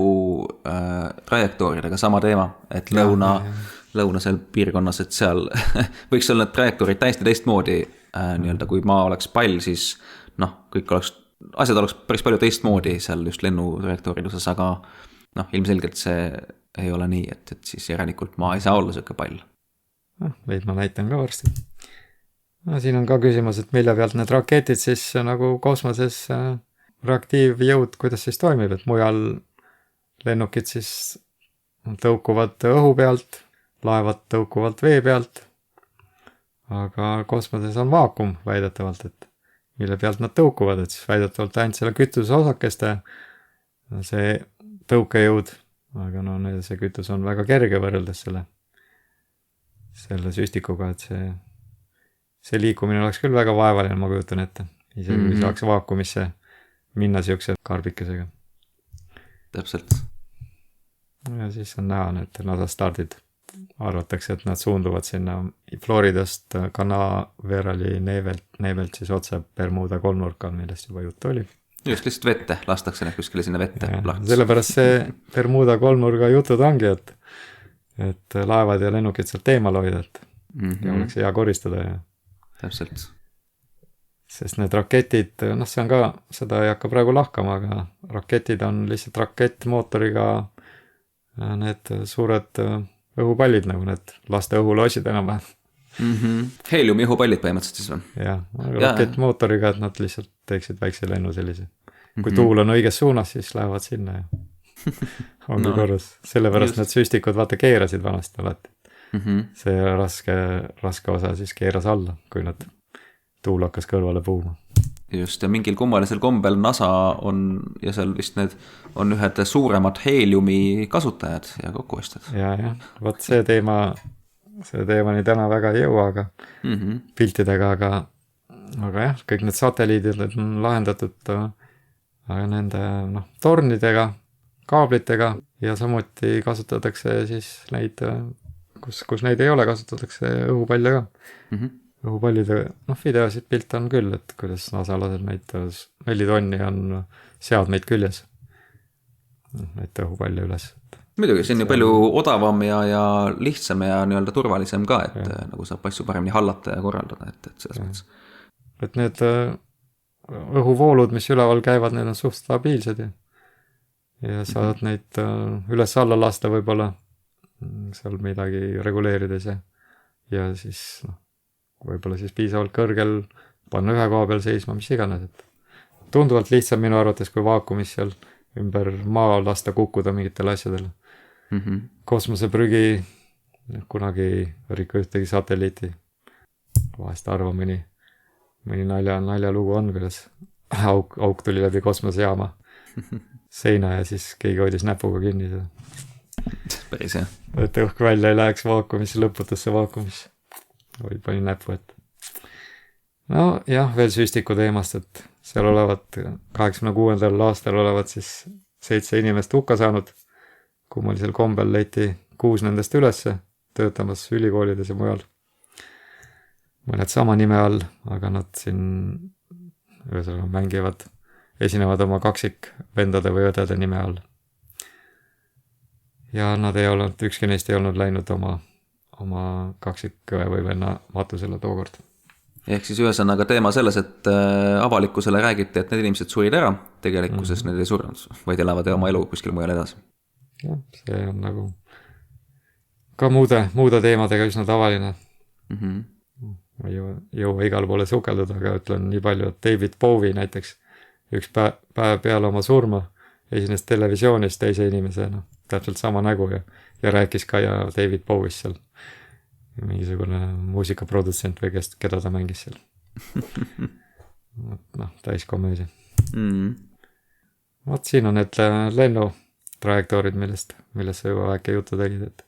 trajektooridega sama teema, et lõunasel piirkonnas, et seal võiks olla need trajektoorid täiesti teistmoodi, nii-öelda kui maa oleks pall, siis asjad oleks päris palju teistmoodi seal just lennu trajektoorid osas, aga ilmselgelt see ei ole nii, et siis järelikult maa ei saa olla söke pall. Veid ma näitan ka varsti. Siin on ka küsimus, et mille pealt need raketid siis nagu kosmoses reaktiivjõud, kuidas siis toimib, et mujal lennukid siis tõukuvad õhu pealt, laevad tõukuvad vee pealt, aga kosmoses on vaakum väidetavalt, et mille pealt nad tõukuvad, et siis väidetavalt ainult selle kütuse osakeste see tõukejõud, aga see kütus on väga kerge võrreldes selle süstikuga, et see liikumine oleks küll väga vaevaline, ma kujutan ette, isegi kui saaks vaakumisse minna siukse karbikesega. Täpselt. Ja siis on näha need NASA stardid. Arvatakse, et nad suunduvad sinna Floridast Canaverali neevelt siis otse Bermuda kolmnurka, millest juba juttu oli. Just lihtsalt vette, lastakse need kuskile sinna vette. Sellepärast see Bermuda kolmnurga jutud ongi, et laevad ja lennukid sealt eemal hoida, ja oleks hea koristada. Täpselt. Sest need raketid, see on ka, seda ei hakka praegu lahkama, aga raketid on lihtsalt rakettmootoriga need suured õhupallid, nagu need laste õhuloosid enam-vähem. Heliumi õhupallid põhimõtteliselt siis või? Jah, rakettmootoriga, et nad lihtsalt teeksid väikse lennu sellise. Kui tuul on õiges suunas, siis lähevad sinna ja ongi korras. Sellepärast need süstikud vaata keerasid vanasti alati. See raske osa siis keeras alla, kui nad tuul hakkas kõrvale puuma. Just, ja mingil kummalisel kombel NASA on, ja seal vist need on ühed suuremad heeliumi kasutajad ja kokkuostjad. Ja, võt see teemani täna väga ei jõua, aga piltidega, aga jah, kõik need satelliidid on lahendatud nende tornidega, kaablitega ja samuti kasutatakse siis neid, kus neid ei ole, kasutatakse õhupalle ka. Õhupallide, videosid pilt on küll, et kuidas NASA laseb neid 4 tonni on seadmeid küljes. neid õhupalle üles. Muidugi, see on ju palju odavam ja lihtsam ja nii-öelda turvalisem ka, et nagu saab asju paremini hallata ja korraldada, et selles mõttes. Et need õhuvoolud, mis üleval käivad, need on suht stabiilsed ja saad neid üles-alla lasta võib-olla seal midagi reguleerides ja siis võib-olla siis piisavalt kõrgel panna ühe koha peal seisma, mis iganes, et tunduvalt lihtsam minu arvates kui vaakumis seal ümber maa lasta kukkuda mingitele asjadele. Kosmoseprügi, kunagi rikku ühtegi satelliiti, vahest arva mõni naljalugu on, kuidas auk tuli läbi kosmosejaama seina ja siis keegi hoidis näpuga kinni seda. Päris jah. Et õhk välja ei läheks vaakumisse, lõputusse vaakumisse. Pani näpu ette. No jah, veel süstiku teemast, et seal olevat 86. aastal olevat siis 7 inimest hukka saanud. Kummalisel kombel leiti 6 nendest ülesse, töötamas ülikoolides ja mujal. Mõned sama nime all, aga nad siin mängivad, esinevad oma kaksikvendade või õdede nime all. Ja nad ei olnud, ükski neist ei olnud läinud oma kaksikõe või venna matusele tookord. Ehk siis ühesõnaga teema selles, et avalikkusele räägiti, et need inimesed surid ära, tegelikkuses need ei surnud, vaid elavad oma elu kuskil mujal edasi. Jah, see on nagu ka muude teemadega üsna tavaline. Ma ei jõua igal poole sukelduda, aga ütlen nii palju, et David Bowie näiteks üks päev peale oma surma esines televisioonis teise inimesena, täpselt sama nägu ja rääkis ka ja David Bowie'st seal. Mingisugune muusikaprodutsent või keda ta mängis seal. Täis komöösia. Vaat siin on need lennutrajektoorid, millest sa juba väike juttu tegid,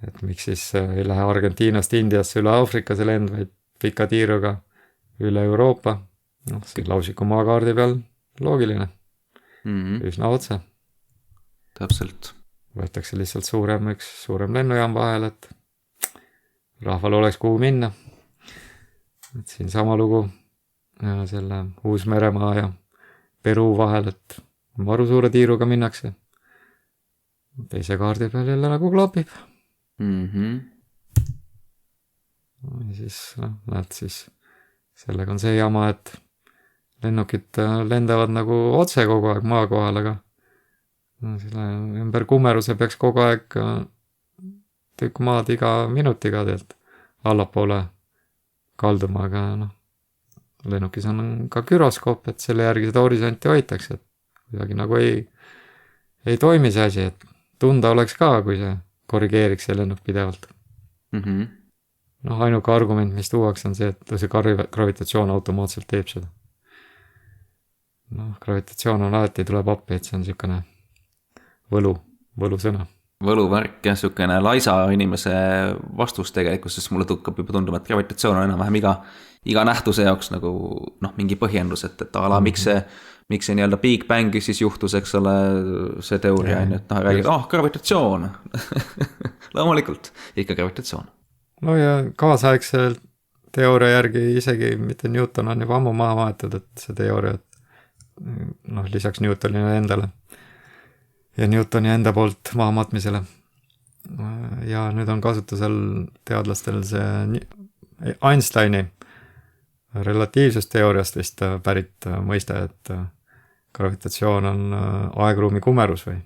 et miks siis ei lähe Argentiinast Indiasse üle Aafrika see lend, vaid pika tiiruga üle Euroopa. Siin lausiku maakaardi peal loogiline. Üsna otse. Täpselt. Võetakse lihtsalt suurem lennujaam vahel, et rahval oleks kuhu minna. Et siin sama lugu selle Uus-Meremaa ja Peru vahel, et maru suure tiiruga minnakse. Teise kaardi peal jälle nagu klapib. Ja siis, näed siis, sellega on see jama, et lennukid lendavad nagu otse kogu aeg maa kohal, aga selle ümber kumeruse peaks kogu aeg tükk maad iga minutiga allapoole kalduma, aga lennukis on ka gyroskoop, et selle järgi seda horisonti hoitakse, et kuidagi nagu ei toimi see asi, et tunda oleks ka, kui see korrigeeriks see lennuk pidevalt. Ainuke argument, mis tuuaks, on see, et see gravitatsioon automaatselt teeb seda. Gravitatsioon on alati tuleb appi, et see on niisugune võlusõna. Võluvärk ja niisugune laisa inimese vastus tegelikult, sest mulle tukkab juba tunduma, et gravitatsioon on enam-vähem iga nähtuse jaoks nagu mingi põhjendus, et ala miks see nii-öelda Big Bangi siis juhtus, eks ole, see teooria, et räägid, gravitatsioon. Loomulikult, ikka gravitatsioon. No ja kaasaegsel teooria järgi isegi mitte Newton on juba ammu maha maetud, et see teooria, lisaks Newtonile endale ja Newtoni enda poolt maha matmisele. Ja nüüd on kasutusel teadlastel see Einsteini relatiivsusteooriast vist pärit mõiste, et gravitatsioon on aegruumi kumerus või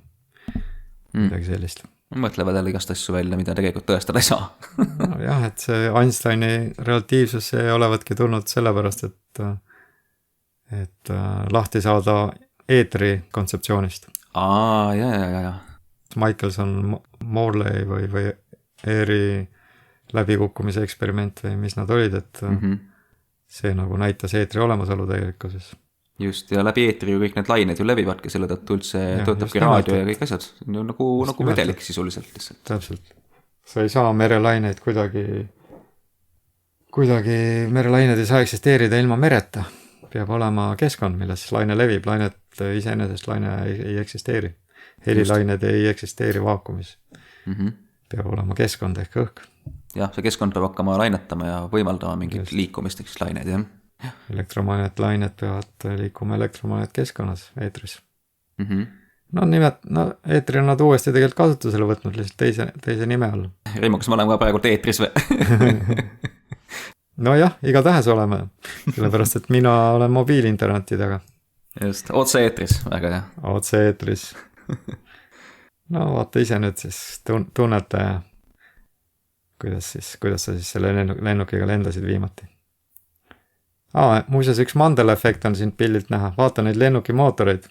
midagi sellist. Mõtlevad jälle igast asju välja, mida tegelikult tõestada ei saa. Jah, et see Einsteini relatiivsus ei olevatki tulnud sellepärast, et lahti saada eetri kontseptsioonist. Ja. Michelson, Morley või Eeri läbikukkumise eksperiment või mis nad olid, et see nagu näitas eetri olemasolu tegelikkuses. Just, ja läbi eetri ju kõik need lained ju levivadki selle tõttu üldse töötabki raadio ja kõik asjad. Nagu vedelik sisuliselt lihtsalt. Täpselt. Sa ei saa merelaineid kuidagi merelained ei saa eksisteerida ilma mereta. Peab olema keskkond, milles laine levib. Lainet iseenesest laine ei eksisteeri. Helilained ei eksisteeri vaakumis. Peab olema keskkond ehk õhk. Jah, see keskkond peab hakkama lainetama ja võimaldama mingit liikumist, eks laineid, jah. Elektromagnetlained peavad liikuma elektromagnetkeskkonnas, eetris. no eetril on nad uuesti tegelikult kasutusele võtnud lihtsalt teise nime all. Reimo, kas me oleme ka praegu eetris või? Nojah, igatahes oleme, sellepärast et mina olen mobiilinterneti taga. Just, otse-eetris, väga hea. Otse-eetris. No vaata ise nüüd siis tunnete, kuidas sa siis selle lennukiga lendasid viimati. Muuseas, üks Mandela efekt on siin pildilt näha, vaata neid lennuki mootoreid.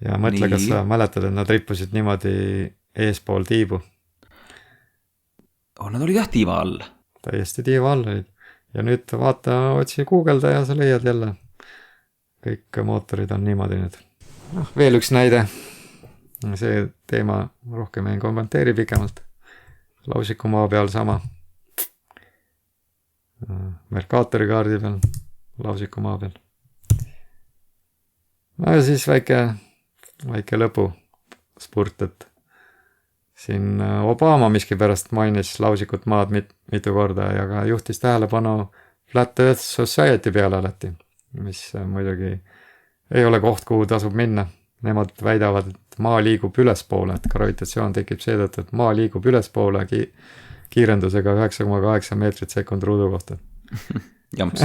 Ja mõtle, kas sa mäletad, et nad rippusid niimoodi eespool tiibu. Nad olid jah tiiva all. Täiesti tiiva all olid. Ja nüüd vaata, otsi Google'da ja sa leiad jälle. Kõik mootorid on niimoodi nüüd. Veel üks näide. See teema rohkem ei kommenteeri pikemalt. Lausiku maa peal sama. Mercatori kaardi peal. Lausiku maa peal. No ja siis väike lõpu spurt, et siin Obama miskipärast mainis lausikut maad mitu korda ja ka juhtis tähelepanu Flat Earth Society peale alati, mis muidugi ei ole koht, kuhu tasub minna. Nemad väidavad, et maa liigub ülespoole, et gravitatsioon tekib seetõttu, et maa liigub ülespoole kiirendusega 9,8 meetrit sekund ruudu kohta. Jamps.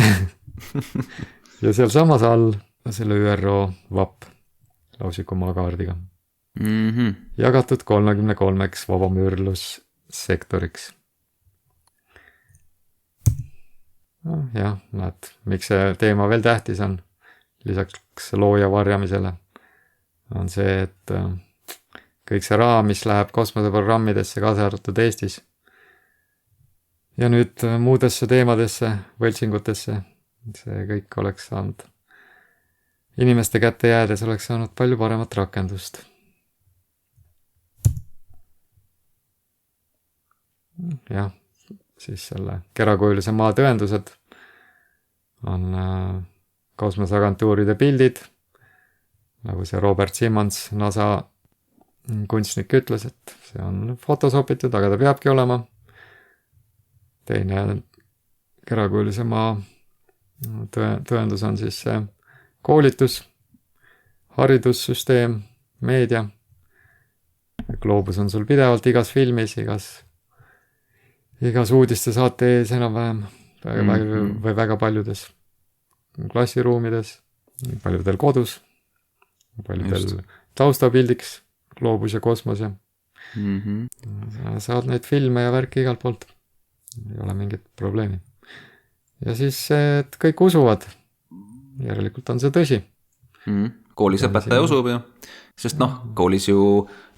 Ja seal samas all selle ÜRO VAP lausiku maakaardiga. Jagatud 33 vabamüürlussektoriks. Jah, näed, miks see teema veel tähtis on, lisaks looja varjamisele, on see, et kõik see raha, mis läheb kosmoseprogrammidesse, kaasa arvatud Eestis, ja nüüd muudesse teemadesse, võltsingutesse, see kõik oleks saanud inimeste kätte jäädes, oleks saanud palju paremat rakendust. Jah, siis selle kerakujulisem maa tõendused on kosmoseagentuuride pildid, nagu see Robert Simmons, NASA kunstnik ütles, et see on fotosopitud, aga ta peabki olema. Teine kerakujulise maa tõendus on siis see koolitus, haridussüsteem, meedia. Gloobus on sul pidevalt igas filmis, igas uudiste saate ees enam-vähem või väga paljudes klassiruumides, paljudel kodus, paljudel taustapildiks, gloobus ja kosmos. Saad neid filme ja värki igalt poolt. Ei ole mingit probleemi. Ja siis, et kõik usuvad. Järelikult on see tõsi. Koolis õpetaja usub ju, sest koolis ju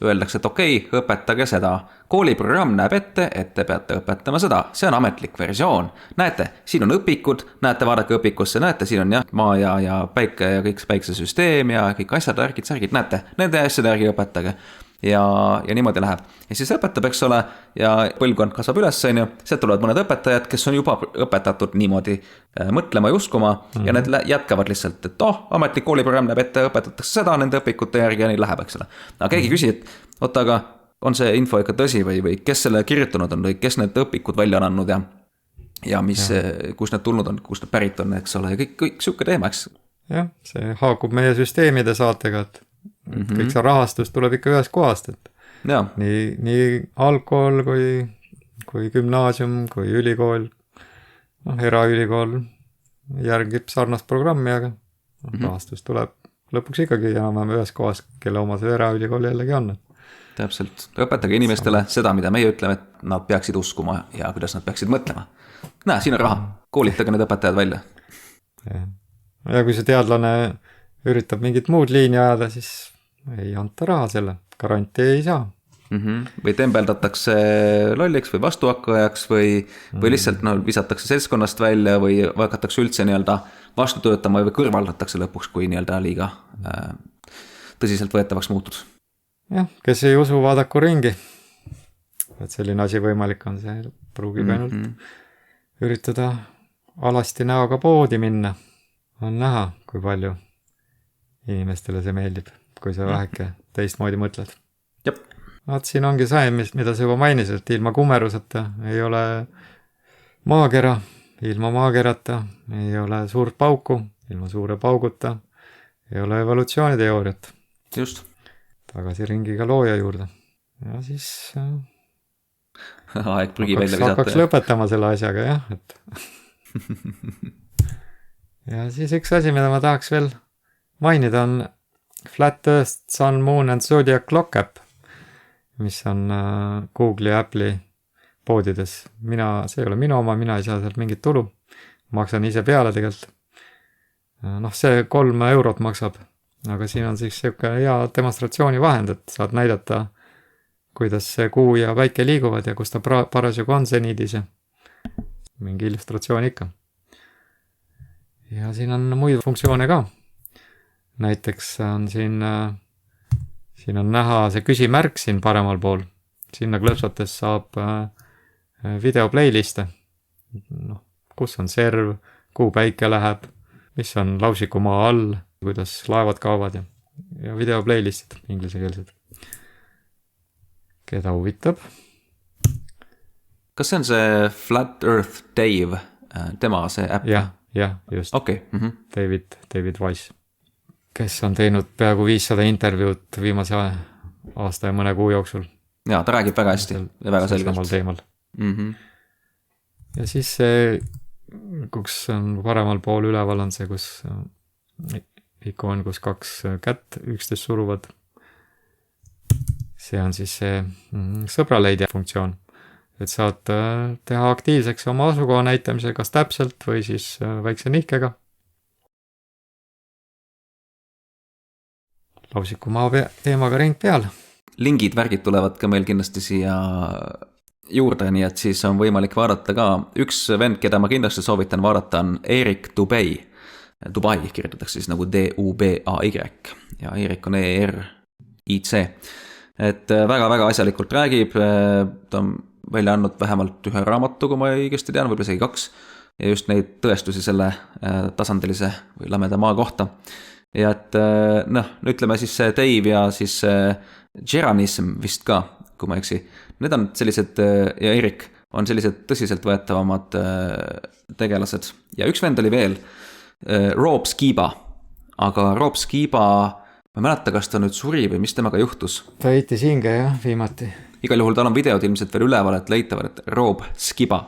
öeldakse, et okei, õpetage seda. Kooliprogramm näeb ette, et te peate õpetama seda. See on ametlik versioon. Näete, siin on õpikud, näete, vaadake õpikusse, näete, siin on maa ja päike ja kõik päiksesüsteem ja kõik asjad, särgid, näete, nende asjade järgi õpetage. Ja niimoodi läheb. Ja siis õpetab, eks ole, ja põlvkond kasvab üles, sealt tulevad mõned õpetajad, kes on juba õpetatud niimoodi mõtlema ja uskuma ja need jätkavad lihtsalt, et ametlik kooliprogramm näeb ette, õpetatakse seda nende õpikute järgi ja nii läheb, eks ole. Aga keegi küsi, et oota, aga on see info ikka tõsi või kes selle kirjutanud on või kes need õpikud välja on andnud ja kus need tulnud on, kus need pärit on, eks ole, ja kõik siuke teema, eks. Jah, see haakub meie süsteemide saatega, et kõik see rahastus tuleb ikka ühest kohast, et nii algkool kui gümnaasium, kui ülikool, eraülikool järgib sarnast programmi, aga rahastus tuleb lõpuks ikkagi enam-vähem ühest kohast, kelle oma see eraülikool jällegi on. Täpselt, õpetage inimestele seda, mida meie ütleme, et nad peaksid uskuma ja kuidas nad peaksid mõtlema. Näe, siin on raha, koolitage need õpetajad välja. Ja kui see teadlane üritab mingit muud liini ajada, siis ei anta raha selle, garanti ei saa. Või tembeldatakse lolliks või vastuhakkajaks või lihtsalt visatakse seltskonnast välja või hakatakse üldse vastu töötama või kõrvaldatakse lõpuks, kui liiga tõsiselt võetavaks muutud. Jah, kes ei usu, vaadaku ringi. Et selline asi võimalik on, see pruugib ainult üritada alasti näoga poodi minna. On näha, kui palju inimestele see meeldib, kui sa väheke teistmoodi mõtled. Jep. Vaat siin ongi see, mida sa juba mainisid, et ilma kumeruseta ei ole maakera, ilma maakerata ei ole suurt pauku, ilma suure pauguta ei ole evolutsiooniteooriat. just. tagasi ringiga looja juurde ja siis aeg prügi välja hakkaks visata. lõpetama selle asjaga jah, et ja siis üks asi, mida ma tahaks veel mainida, on Flat Earth, Sun, Moon and Zodiac Clock App, mis on Google'i ja Apple'i poodides. See ei ole minu oma, mina ei saa sealt mingit tulu. Maksan ise peale tegelikult. See 3 eurot maksab, aga siin on siis siuke hea demonstratsioonivahend, et saad näidata, kuidas see kuu ja päike liiguvad ja kus ta parasjagu on seniidis ja mingi illustratsioon ikka. Ja siin on muid funktsioone ka. Näiteks on siin on näha see küsimärk siin paremal pool. Sinna klõpsates saab video playliste. Kus on serv, kuhu päike läheb, mis on lausiku maa all, kuidas laevad kaovad ja video playlistid inglisekeelsed. Keda huvitab? Kas see on see Flat Earth Dave, tema see äpp? Jah, just. Okay. David Weiss, kes on teinud peaaegu 500 intervjuud viimase aasta ja mõne kuu jooksul. Ja, ta räägib väga hästi ja väga selgelt. Teemal. Ja siis see, kus on paremal pool üleval on see, kus ikoon, kus 2 kätt üksteist suruvad. See on siis see sõbraleidja funktsioon, et saad teha aktiivseks oma asukoha näitamise kas täpselt või siis väikse nihkega. Lausiku maa teemaga ring peal. Lingid, värgid tulevad ka meil kindlasti siia juurde, nii et siis on võimalik vaadata ka. Üks vend, keda ma kindlasti soovitan vaadata, on Erik Dubai. Dubai kirjutatakse siis nagu D-U-B-A-Y ja Erik on E-R-I-C. Et väga-väga asjalikult räägib, ta on välja andnud vähemalt 1 raamatu, kui ma õigesti tean, võib-olla isegi 2, ja just neid tõestusi selle tasandilise või lameda maa kohta. Ja et ütleme siis see Dave ja siis Geranism vist ka, kui ma eksi. Need on sellised, ja Erik on sellised tõsiselt võetavamad tegelased. Ja üks vend oli veel, Rob Skiba, aga Rob Skiba, ma ei mäleta, kas ta nüüd suri või mis temaga juhtus. Ta heitis hinge jah, viimati. Igal juhul tal on videod ilmselt veel üleval, et leitavad, et Rob Skiba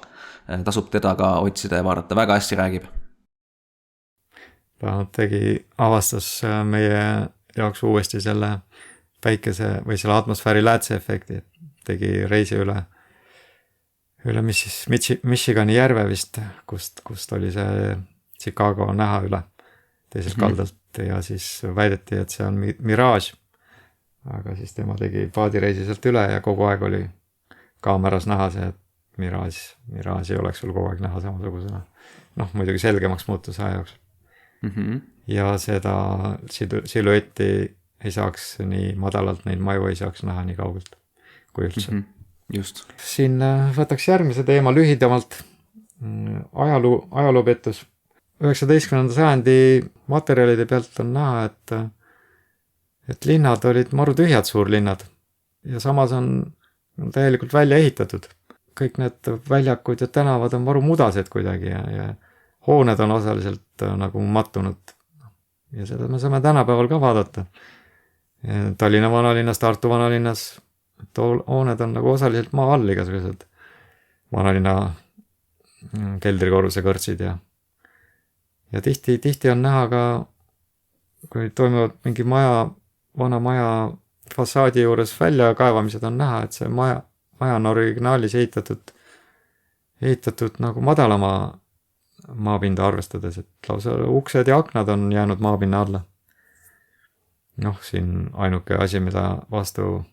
tasub teda ka otsida ja vaadata, väga hästi räägib. Ta avastas meie jaoks uuesti selle päikese või selle atmosfääri läätse efekti, tegi reisi üle mis siis Michigani järve vist, kust oli see Chicago näha üle teisest kaldalt ja siis väideti, et see on miraaž, aga siis tema tegi paadireisi sealt üle ja kogu aeg oli kaameras näha see, et miraaž ei oleks sul kogu aeg näha samasugusena. Muidugi selgemaks muutus aja jaoks. Ja seda siluetti ei saaks nii madalalt, neid maju ei saaks näha nii kaugelt kui üldse. Just. Siin võtaks järgmise teema lühidamalt. Ajaloopettus. 19. sajandi materjalide pealt on näha, et linnad olid maru tühjad suurlinnad ja samas on täielikult välja ehitatud. Kõik need väljakud ja tänavad on maru mudased kuidagi ja hooned on osaliselt nagu mattunud. Ja seda me saame tänapäeval ka vaadata. Tallinna vanalinnas, Tartu vanalinnas, hooned on nagu osaliselt maa all igasugused vanalinna keldrikorruse kõrtsid ja tihti on näha ka, kui toimuvad mingi vana maja fassaadi juures väljakaevamised, on näha, et see maja on originaalis ehitatud nagu madalama maapinda arvestades, et lausa uksed ja aknad on jäänud maapinna alla. Siin ainuke asi, mida vastu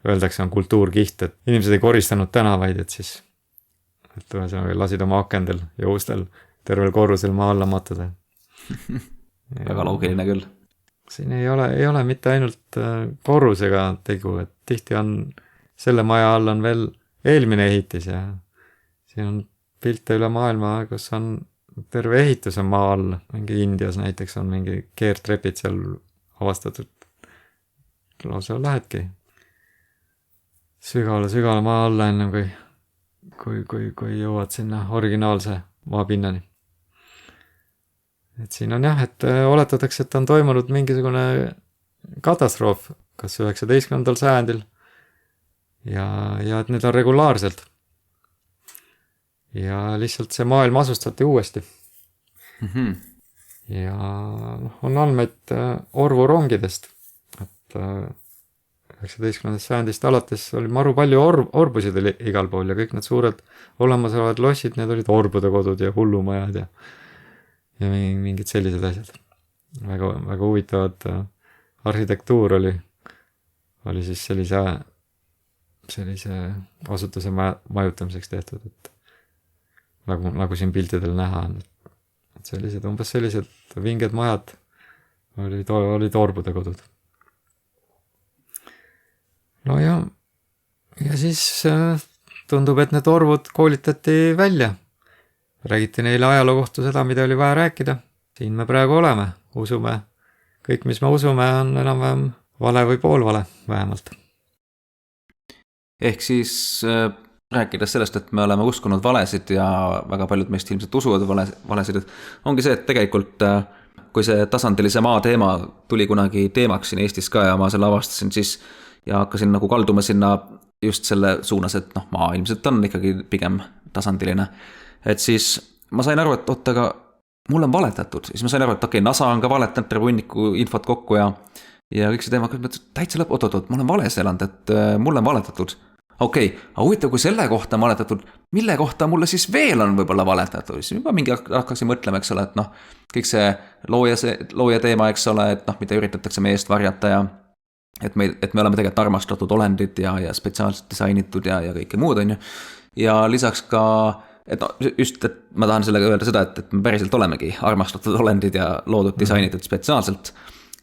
öeldakse, on kultuurkiht, et inimesed ei koristanud tänavaid, et siis lasid oma akendel ja uustel tervel korrusel maa alla mattuda. Väga loogiline küll. Siin ei ole mitte ainult korrusega tegu, et tihti on selle maja all on veel eelmine ehitis ja siin on pilte üle maailma, kus on terve ehitus on maa all. Mingi Indias näiteks on mingi keertrepid seal avastatud. Lausa lähedki sügavale maa alla ennem kui jõuad sinna originaalse maapinnani. Et siin on jah, et oletatakse, et on toimunud mingisugune katastroof, kas 19. sajandil ja et need on regulaarselt. Ja lihtsalt see maailm asustati uuesti. Ja on andmeid Orvu rongidest, et 19. sajandist alates oli maru palju orbusid oli igal pool ja kõik need suured olemasolevad lossid, need olid orbude kodud ja hullumajad ja mingid sellised asjad. Väga, väga huvitavad arhitektuur oli siis sellise asutuse majutamiseks tehtud, et nagu siin piltidel näha on, et umbes sellised vinged majad olid orbude kodud. No ja siis tundub, et need orvud koolitati välja. Räägiti neile ajaloo kohta seda, mida oli vaja rääkida. Siin me praegu oleme. Usume, kõik mis me usume on enam-vähem vale või poolvale vähemalt. Ehk siis rääkides sellest, et me oleme uskunud valesid ja väga paljud meist ilmselt usuvad valesid, et ongi see, et tegelikult kui see tasandilise maa teema tuli kunagi teemaks siin Eestis ka ja ma selle avastasin, siis ja hakkasin nagu kalduma sinna just selle suunas, et maa ilmselt on ikkagi pigem tasandiline. Et siis ma sain aru, et aga mul on valetatud. Siis ma sain aru, et okei, NASA on ka valetanud terve hunniku infot kokku ja kõik see teema, täitsa lõpp, oot, ma olen vales elanud, et mul on valetatud. Okei, aga huvitav, kui selle kohta on valetatud, mille kohta mulle siis veel on võib-olla valetatud? Siis juba mingi hakkasin mõtlema, eks ole, et kõik see looja teema, eks ole, et mida üritatakse meie eest varjata ja et me oleme tegelikult armastatud olendid ja spetsiaalselt disainitud ja kõike muud on ju. Ja lisaks ka, et just, et ma tahan sellega öelda seda, et me päriselt olemegi armastatud olendid ja loodud disainitud spetsiaalselt.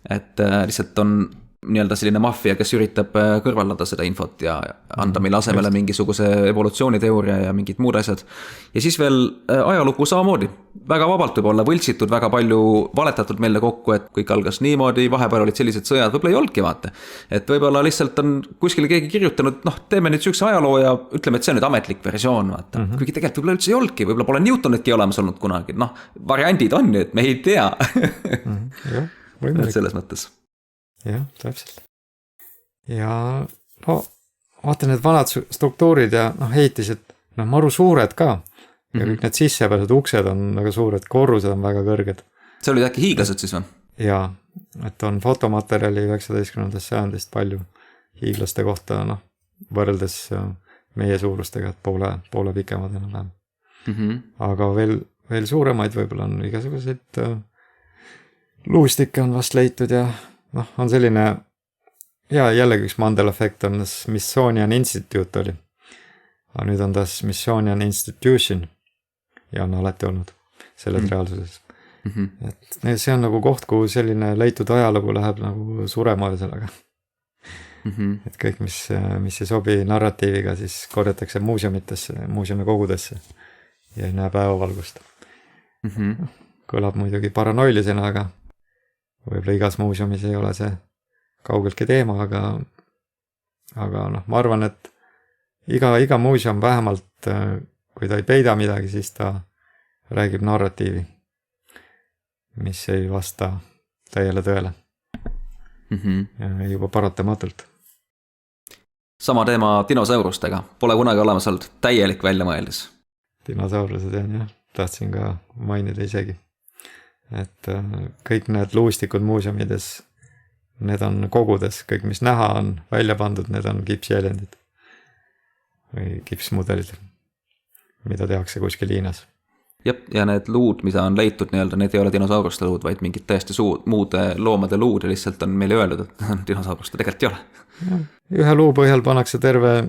Et lihtsalt on nii-öelda selline maffia, kes üritab kõrvaldada seda infot ja anda meile asemele mingisuguse evolutsiooniteooria ja mingid muud asjad. Ja siis veel ajalugu samamoodi. Väga vabalt võib olla võltsitud, väga palju valetatud meile kokku, et kõik algas niimoodi, vahepeal olid sellised sõjad, võib-olla ei olnudki vaata. Et võib-olla lihtsalt on kuskil keegi kirjutanud, teeme nüüd sükse ajaloo ja ütleme, et see on nüüd ametlik versioon, vaata. Kuigi tegelikult võib-olla üldse ei olnudki, võib-olla pole Newtonitki olemas olnud kunagi. Variandid on nüüd, me ei tea. Selles mõttes. Jah, täpselt. Ja vaata need vanad struktuurid ja heitised, maru suured ka. Ja kõik need sissepääsed uksed on väga suured, korrused on väga kõrged. See olid äkki hiiglased siis või? Jaa, et on fotomaterjali 19. sajandist palju hiiglaste kohta, võrreldes meie suurustega, et poole pikemad enam-vähem. Aga veel suuremaid võib-olla on igasuguseid luustikke on vast leitud ja on selline, ja jällegi üks Mandela efekt on Smithsonian Institute oli. Aga nüüd on ta Smithsonian Institution ja on alati olnud selles reaalsuses. Et see on nagu koht, kuhu selline leitud ajalugu läheb nagu surema sellega. Et kõik, mis ei sobi narratiiviga, siis korjatakse muuseumitesse, muuseumikogudesse ja ei näe päevavalgust. Kõlab muidugi paranoilisena, aga võib-olla igas muuseumis ei ole see kaugeltki teema, aga ma arvan, et iga muuseum vähemalt, kui ta ei peida midagi, siis ta räägib narratiivi, mis ei vasta täiele tõele. Ja juba paratamatult. Sama teema dinosaurustega. Pole kunagi olemas olnud täielik väljamõeldis. Dinosaurused jah, tahtsin ka mainida isegi. Et kõik need luustikud muuseumides, need on kogudes, kõik mis näha on välja pandud, need on kipsjäljendid või kipsmudelid, mida tehakse kuskil Hiinas. Ja need luud, mida on leitud nii-öelda, need ei ole dinosauruste luud, vaid mingid täiesti muude loomade luud ja lihtsalt on meile öeldud, et dinosauruste tegelikult ei ole. Ühe luu põhjal pannakse terve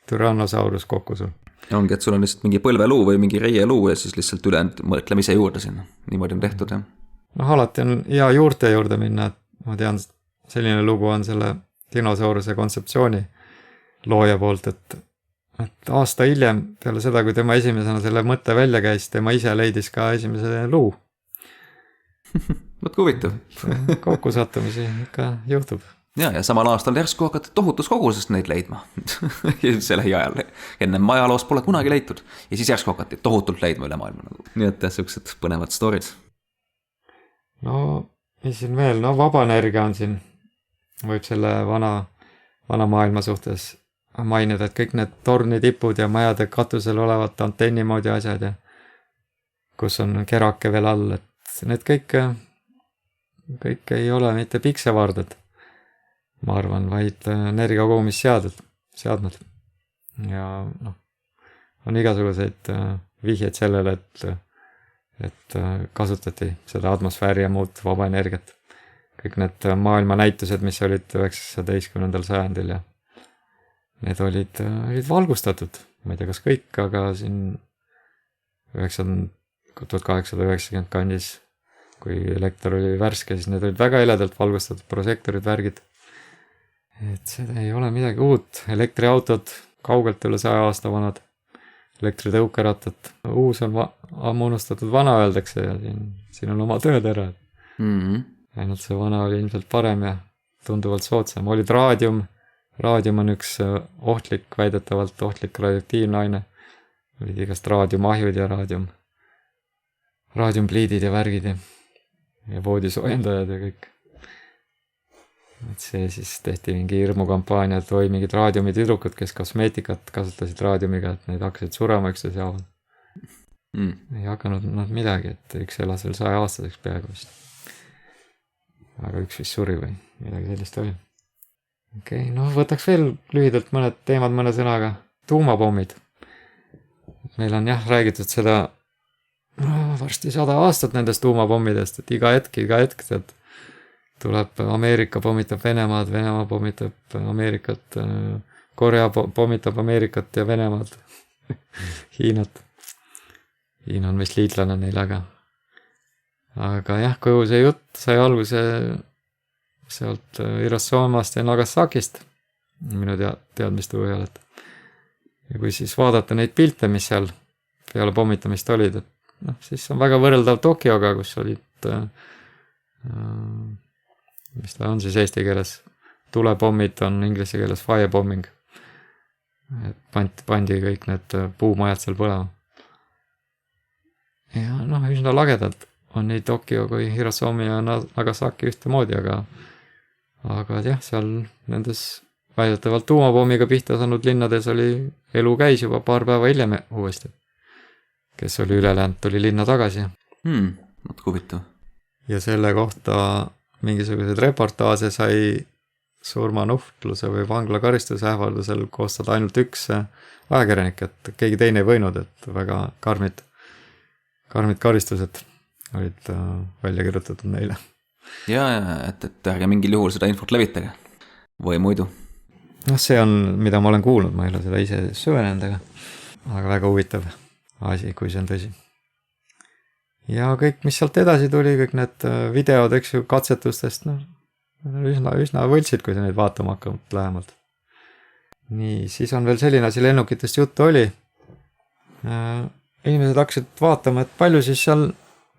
Tyrannosaurus kokku sul. Ja ongi, et sul on lihtsalt mingi põlveluu või mingi reieluu ja siis lihtsalt ülejäänud mõtleme ise juurde sinna. Niimoodi on tehtud, jah. Alati on hea juurte juurde minna, et ma tean, selline lugu on selle dinosauruse kontseptsiooni looja poolt, et aasta hiljem peale seda, kui tema esimesena selle mõtte välja käis, tema ise leidis ka esimese luu. Mõtke huvitav. Kokkusattumisi ikka juhtub. Ja samal aastal järsku hakati tohutus kogusest neid leidma. See lähiajal. Enne ajaloos pole kunagi leitud. Ja siis järsku hakati tohutult leidma üle maailma. Nii et sihukesed põnevad storid. No mis siin veel, no vaba energia on siin, võib selle vana maailma suhtes mainida, et kõik need tornitipud ja majade katusel olevad antenni moodi asjad ja kus on kerake veel all, et need kõik ei ole mitte piksevardad, ma arvan, vaid energiakogumisseadmed. Ja noh, on igasuguseid vihjeid sellele, et kasutati seda atmosfääri ja muud vaba energiat. Kõik need maailma näitused, mis olid 19. sajandil ja need olid valgustatud. Ma ei tea, kas kõik, aga siin 1890 kandis, kui elekter oli värske, siis need olid väga heledalt valgustatud, prožektorid, värgid. Et seda ei ole midagi uut. Elektriautod kaugelt üle 100 aasta vanad. Elektritõukerattad. Uus on ammu unustatud vana öeldakse ja siin on oma tööd ära. Ainult see vana oli ilmselt parem ja tunduvalt soodsam. Olid raadium. Raadium on üks väidetavalt ohtlik radioaktiivne aine. Olid igast raadiumahjud ja raadiumpliidid ja värgid ja voodisoojendajad ja kõik. Et see siis tehti mingi hirmukampaania, et või mingid raadiumitüdrukud, kes kosmeetikat kasutasid raadiumiga, et neid hakkasid surema üksteise haaval. Ei hakanud nad midagi, et üks elas veel 100 aastaseks peaaegu vist. Aga üks vist suri või midagi sellist oli. Okei, no võtaks veel lühidalt mõned teemad mõne sõnaga. Tuumapommid. Meil on jah räägitud seda varsti 100 aastat nendest tuumapommidest, et iga hetk tead, tuleb Ameerika pommitab Venemaad, Venemaa pommitab Ameerikat, Korea pommitab Ameerikat ja Venemaad, Hiinat. Hiina on vist liitlane neil, aga jah, kui see jutt sai alguse sealt Hiroshimast ja Nagasakist, minu teadmiste põhjal, et ja kui siis vaadata neid pilte, mis seal peale pommitamist olid, et siis on väga võrreldav Tokyoga, kus olid mis ta on siis eesti keeles, tulepommid on inglise keeles firebombing. Pandi kõik need puumajad seal põlema. Ja üsna lagedalt on nii Tokyo kui Hiroshima ja Nagasaki ühte moodi, aga jah, seal nendes väidetavalt tuumapommiga pihta saanud linnades oli elu käis juba paar päeva hiljem uuesti. Kes oli üle läinud, tuli linna tagasi. Natuke huvitav. Ja selle kohta mingisugused reportaase sai surmanuhtluse või vanglakaristuse ähvardusel koostada ainult üks ajakirjanik, et keegi teine ei võinud, et väga karmid karistused olid välja kirjutatud neile. Ja, et ärge mingil juhul seda infot levitage või muidu. See on, mida ma olen kuulnud, ma ei ole seda ise süvenenud, aga väga huvitav asi, kui see on tõsi. Ja kõik, mis sealt edasi tuli, kõik need videod, eks ju, katsetustest, üsna võltsid, kui sa neid vaatama hakkavad lähemalt. Nii, siis on veel selline asi, lennukitest juttu oli. Inimesed hakkasid vaatama, et palju siis seal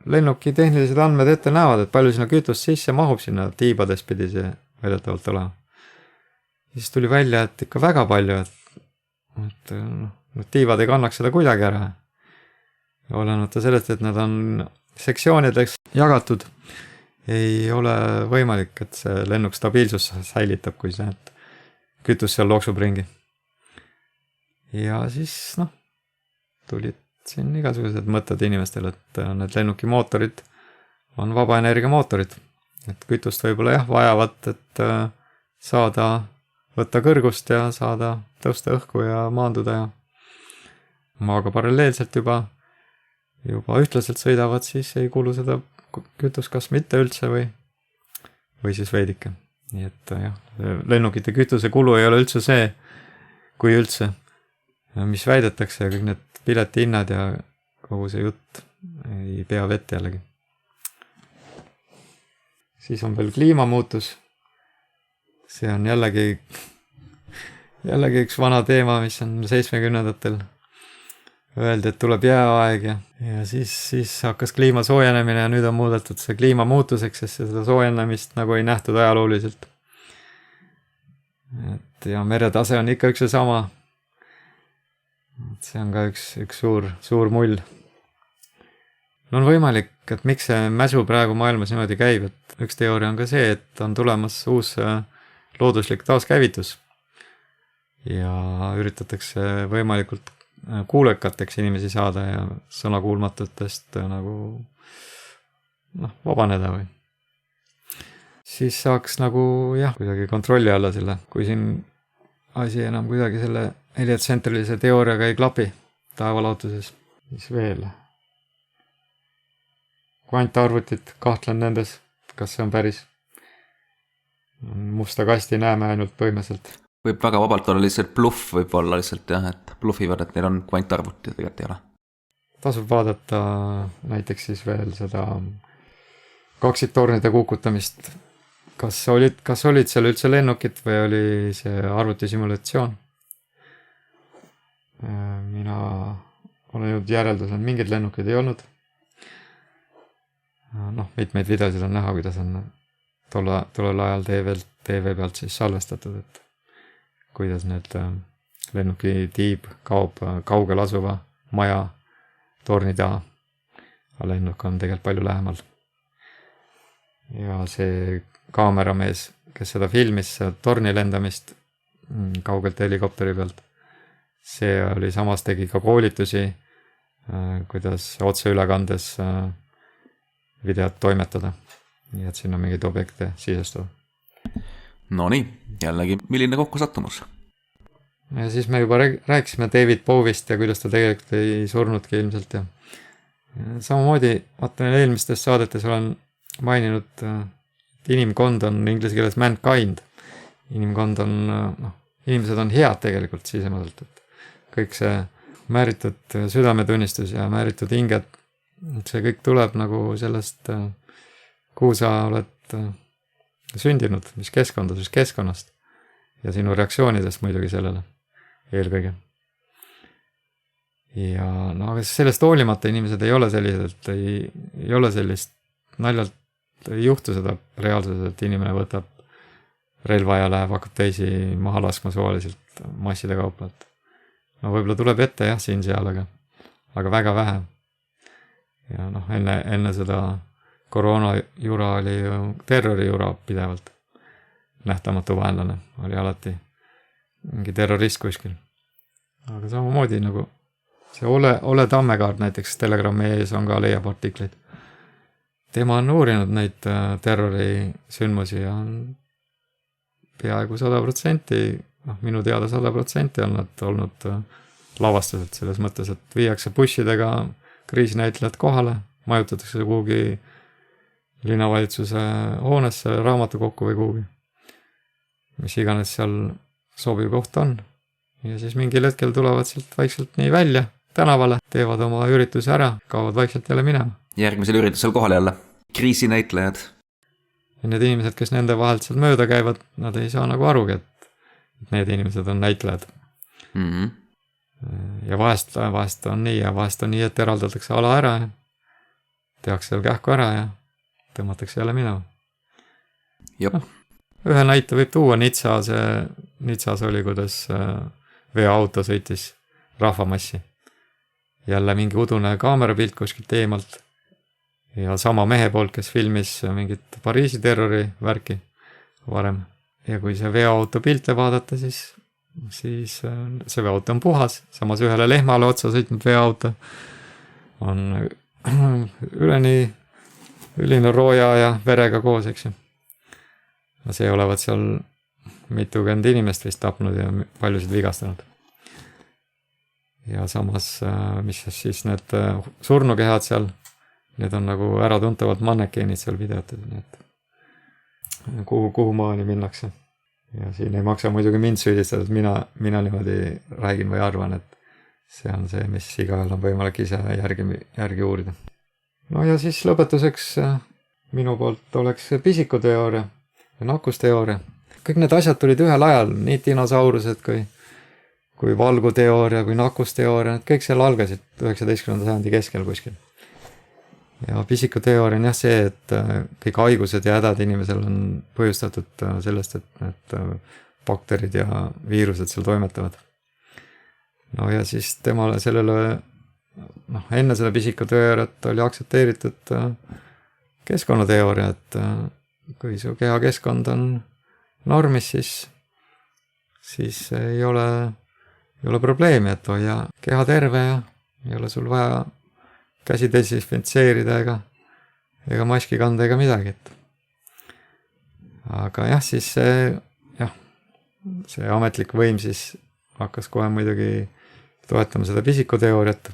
lennuki tehnilised andmed ette näevad, et palju sinna kütust sisse mahub sinna tiibades pidi see väidetavalt olema. Siis tuli välja, et ikka väga palju, et tiivad ei kannaks seda kuidagi ära. Olenemata sellest, et nad on sektsioonideks jagatud, ei ole võimalik, et see lennuk stabiilsus säilitab, kui see kütus seal looksub ringi. Ja siis tulid siin igasugused mõtted inimestel, et need lennuki mootorid on vaba energia mootorid. Et kütust võib-olla jah vajavad, et saada võtta kõrgust ja saada tõusta õhku ja maanduda ja maaga paralleelselt juba ühtlaselt sõidavad, siis ei kulu seda kütust kas mitte üldse või siis veidike. Nii et jah, lennukite kütuse kulu ei ole üldse see, kui üldse, mis väidetakse ja kõik need piletihinnad ja kogu see jutt ei pea vett jällegi. Siis on veel kliimamuutus. See on jällegi üks vana teema, mis on 70-ndatel. Öeldi, et tuleb jääaeg ja siis hakkas kliima soojenemine ja nüüd on muudetud see kliimamuutuseks, sest seda soojenemist nagu ei nähtud ajalooliselt. Et ja meretase on ikka üks ja sama. See on ka üks suur mull. On võimalik et miks see mäsu praegu maailmas niimoodi käib, et üks teooria on ka see, et on tulemas uus looduslik taaskäivitus ja üritatakse võimalikult kuulekateks inimesi saada ja sõnakuulmatutest nagu vabaneda või. Siis saaks nagu kuidagi kontrolli alla selle, kui siin asi enam kuidagi selle heliotsentralise teooriaga ei klapi taevalaotuses. Mis veel? Kvantarvutid, kahtlen nendes, kas see on päris. Musta kasti näeme ainult põhimõtteliselt. Võib väga vabalt olla lihtsalt bluff, võib olla lihtsalt et bluffivad, et neil on kvantarvuti, tegelikult ei ole. Tasub vaadata näiteks siis veel seda kaksiktornide kukutamist. Kas olid seal üldse lennukid või oli see arvutisimulatsioon? Mina olen jõudnud järeldusel, mingid lennukid ei olnud. Mitmeid videosid on näha, kuidas on tollel ajal TV pealt siis salvestatud, et kuidas need lennuki tiib kaob kaugel asuva maja torni taha. Lennuk on tegelikult palju lähemal. Ja see kaameramees, kes seda filmis, torni lendamist kaugelt helikopteri pealt, see oli samas tegi ka koolitusi, kuidas otseülekandes videot toimetada. Nii et sinna mingid objekte sisestada. No nii, jällegi, milline kokkusattumus? Ja siis me juba rääkisime David Bowie'st ja kuidas ta tegelikult ei surnudki ilmselt. Ja samamoodi, vaatan eelmistes saadetes olen maininud, et inimkond on inglise keeles mankind. Inimkond on, inimesed on head tegelikult sisemaselt, et kõik see määritud südametunnistus ja määritud hinged, see kõik tuleb nagu sellest, kuhu sa oled sündinud, mis keskkonnast ja sinu reaktsioonidest muidugi sellele eelkõige. Ja aga sellest hoolimata inimesed ei ole sellised, ei ole sellist naljalt, ei juhtu seda reaalsuses, et inimene võtab relva ja läheb, hakkab teisi maha laskma suvaliselt masside kaupalt. Võib-olla tuleb ette siin-seal, aga väga vähe. Ja enne seda koroona jura oli ju terrori jura pidevalt. Nähtamatu vaenlane oli alati mingi terrorist kuskil. Aga samamoodi nagu see Ole Tammekaart näiteks Telegrammi ees on ka leiab artikleid. Tema on uurinud neid terrorisündmusi ja on peaaegu 100%, minu teada 100% on nad olnud lavastused selles mõttes, et viiakse bussidega kriisinäitlejad kohale, majutatakse kuhugi linnavalitsuse hoonesse, raamatukokku või kuhugi. Mis iganes seal sobiv koht on. Ja siis mingil hetkel tulevad sealt vaikselt nii välja tänavale, teevad oma ürituse ära, kaovad vaikselt jälle minema. Järgmisel üritusel kohale jälle. Kriisinäitlejad. Ja need inimesed, kes nende vahelt seal mööda käivad, nad ei saa nagu arugi, et need inimesed on näitlejad. Mm-hmm. Ja vahest on nii ja vahest on nii, et eraldatakse ala ära ja tehakse seal kähku ära ja tõmmatakse jälle minema. Ühe näite võib tuua Nitsas oli, kuidas veoauto sõitis rahvamassi. Jälle mingi udune kaamerapilt kuskilt eemalt ja sama mehe poolt, kes filmis mingit Pariisi terrori värki varem. Ja kui see veoauto pilte vaadata, siis see veoauto on puhas, samas ühele lehmale otsa sõitnud veoauto on üline rooja ja verega koos, eks ju. See olevat seal mitukümmend inimest vist tapnud ja paljusid vigastanud. Ja samas, mis siis need surnukehad seal, need on nagu äratuntavad mannekeenid seal videotud, nii et kuhu maani minnakse. Ja siin ei maksa muidugi mind süüdistada, et mina niimoodi räägin või arvan, et see on see, mis igaühel on võimalik ise järgi uurida. No ja siis lõpetuseks minu poolt oleks pisikuteooria ja nakkusteooria. Kõik need asjad tulid ühel ajal, nii dinosaurused kui valguteooria, kui nakkusteooria, need kõik seal algasid 19. sajandi keskel kuskil. Ja pisikuteooria on see, et kõik haigused ja hädad inimesel on põhjustatud sellest, et bakterid ja viirused seal toimetavad. No ja siis temale sellele noh, enne seda pisikuteooriat oli aktsepteeritud keskkonnateooria, et kui su kehakeskkond on normis, siis ei ole probleemi, et hoia keha terve ja ei ole sul vaja käsi desinfitseerida ega maski kanda ega midagi, et. Aga jah, siis see ametlik võim siis hakkas kohe muidugi toetama seda pisikuteooriat,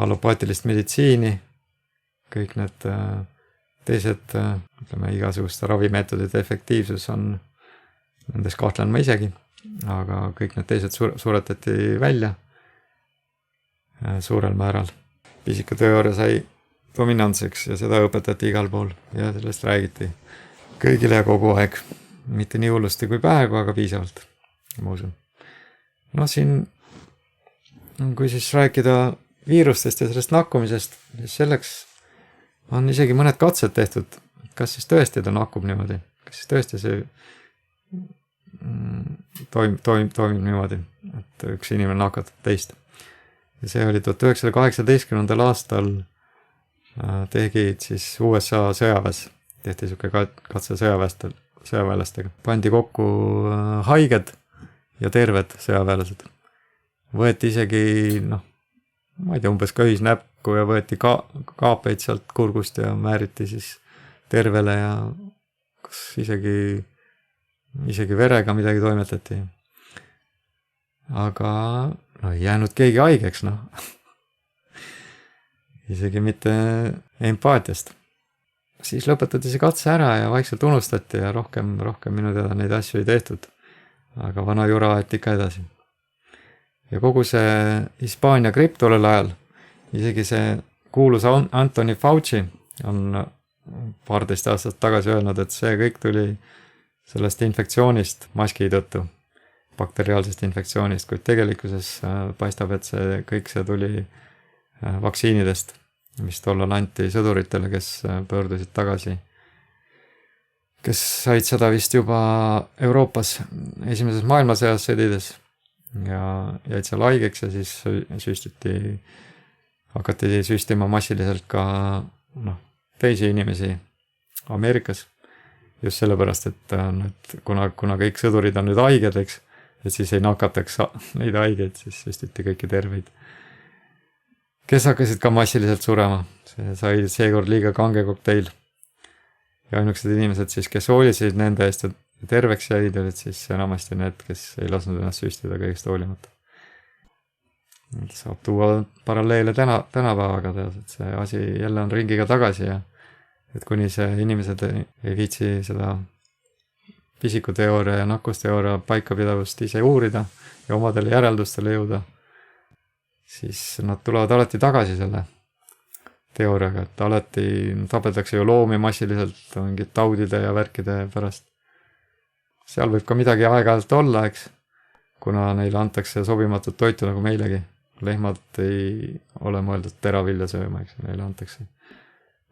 allopaatilist meditsiini, kõik need teised, ütleme, igasuguste ravimeetodite efektiivsus on, nendes kahtlen ma isegi, aga kõik need teised suretati välja suurel määral. Pisikuteooria sai dominantseks ja seda õpetati igal pool ja sellest räägiti kõigile ja kogu aeg. Mitte nii hullusti kui praegu, aga piisavalt, ma usun. No siin, kui siis rääkida viirustest ja sellest nakkumisest, siis selleks on isegi mõned katsed tehtud, kas siis tõesti ta nakkub niimoodi, kas siis tõesti see toimib niimoodi, et üks inimene nakatab teist. Ja see oli 1918. aastal tegid siis USA sõjaväes, tehti siuke katse sõjaväelastega. Pandi kokku haiged ja terved sõjaväelased. Võeti isegi, ma ei tea, umbes köhisnäpku ja võeti kaapeid sealt kurgust ja määriti siis tervele ja kas isegi verega midagi toimetati. Aga ei jäänud keegi haigeks, isegi mitte empaatiast. Siis lõpetati see katse ära ja vaikselt unustati ja rohkem minu teada neid asju ei tehtud. Aga vana jura aeti ikka edasi. Ja kogu see Hispaania gripp tollel ajal, isegi see kuulus Anthony Fauci on 12 aastat tagasi öelnud, et see kõik tuli sellest infektsioonist maski tõttu, bakteriaalsest infektsioonist, kuid tegelikkuses paistab, et see tuli vaktsiinidest, mis tollal anti sõduritele, kes pöördusid tagasi, kes said seda vist juba Euroopas esimeses maailmasõjas sõdides ja jäid seal haigeks ja siis hakati süstima massiliselt ka teisi inimesi Ameerikas. Just sellepärast, et kuna kõik sõdurid on nüüd haiged, eks, et siis ei nakataks neid haigeid, siis süstiti kõiki terveid, kes hakkasid ka massiliselt surema. See sai seekord liiga kange kokteil. Ja ainukesed inimesed siis, kes hoolisid nende eest ja terveks jäid, olid siis enamasti need, kes ei lasknud ennast süstida kõigest hoolimata. Saab tuua paralleele tänapäevaga, et see asi jälle on ringiga tagasi ja et kuni see inimesed ei viitsi seda pisikuteooria ja nakkusteooria paikapidavust ise uurida ja omadele järeldustele jõuda, siis nad tulevad alati tagasi selle teooriaga, et alati tapetakse ju loomi massiliselt mingid taudide ja värkide pärast. Seal võib ka midagi aeg-ajalt olla, eks, kuna neile antakse sobimatut toitu nagu meilegi. Lehmad ei ole mõeldud teravilja sööma, eks, neile antakse.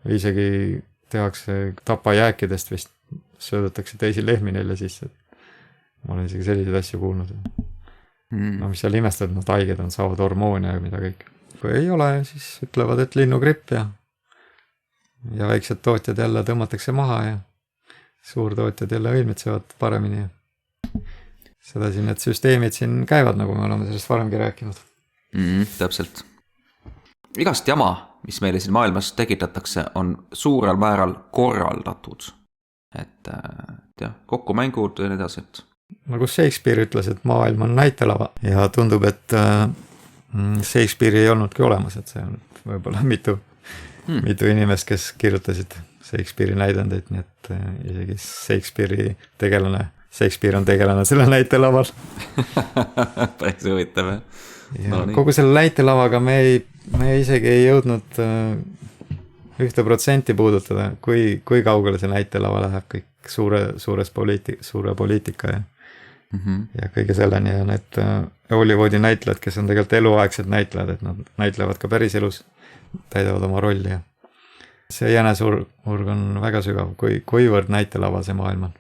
Isegi tehakse tapajääkidest vist, söödetakse teisi lehmi neile sisse. Ma olen isegi selliseid asju kuulnud. No mis seal imestad, nad haiged on, saavad hormoone ja mida kõik. Kui ei ole, siis ütlevad, et linnugripp ja väiksed tootjad jälle tõmmatakse maha ja suurtootjad jälle õilmitsevad paremini. Seda siin need süsteemid siin käivad, nagu me oleme sellest varemgi rääkinud. Täpselt. Igast jama, mis meile siin maailmas tekitatakse, on suurel määral korraldatud. Et kokkumängud ja nii edasi. Nagu Shakespeare ütles, et maailm on näitelava ja tundub, et Shakespeare ei olnudki olemas, et see on võib-olla mitu inimest, kes kirjutasid Shakespeare'i näidendeid, nii et isegi Shakespeare on tegelane selle näitelaval. Päris huvitav, ja kogu selle näitelavaga me isegi ei jõudnud 1% puudutada, kui kaugele see näitelava läheb kõik suure poliitika ja kõige selleni ja need Hollywoodi näitlejad, kes on tegelikult eluaegsed näitlejad, et nad näitlevad ka päris elus, täidavad oma rolli ja see jänesurg on väga sügav, kuivõrd näitelava see maailm on.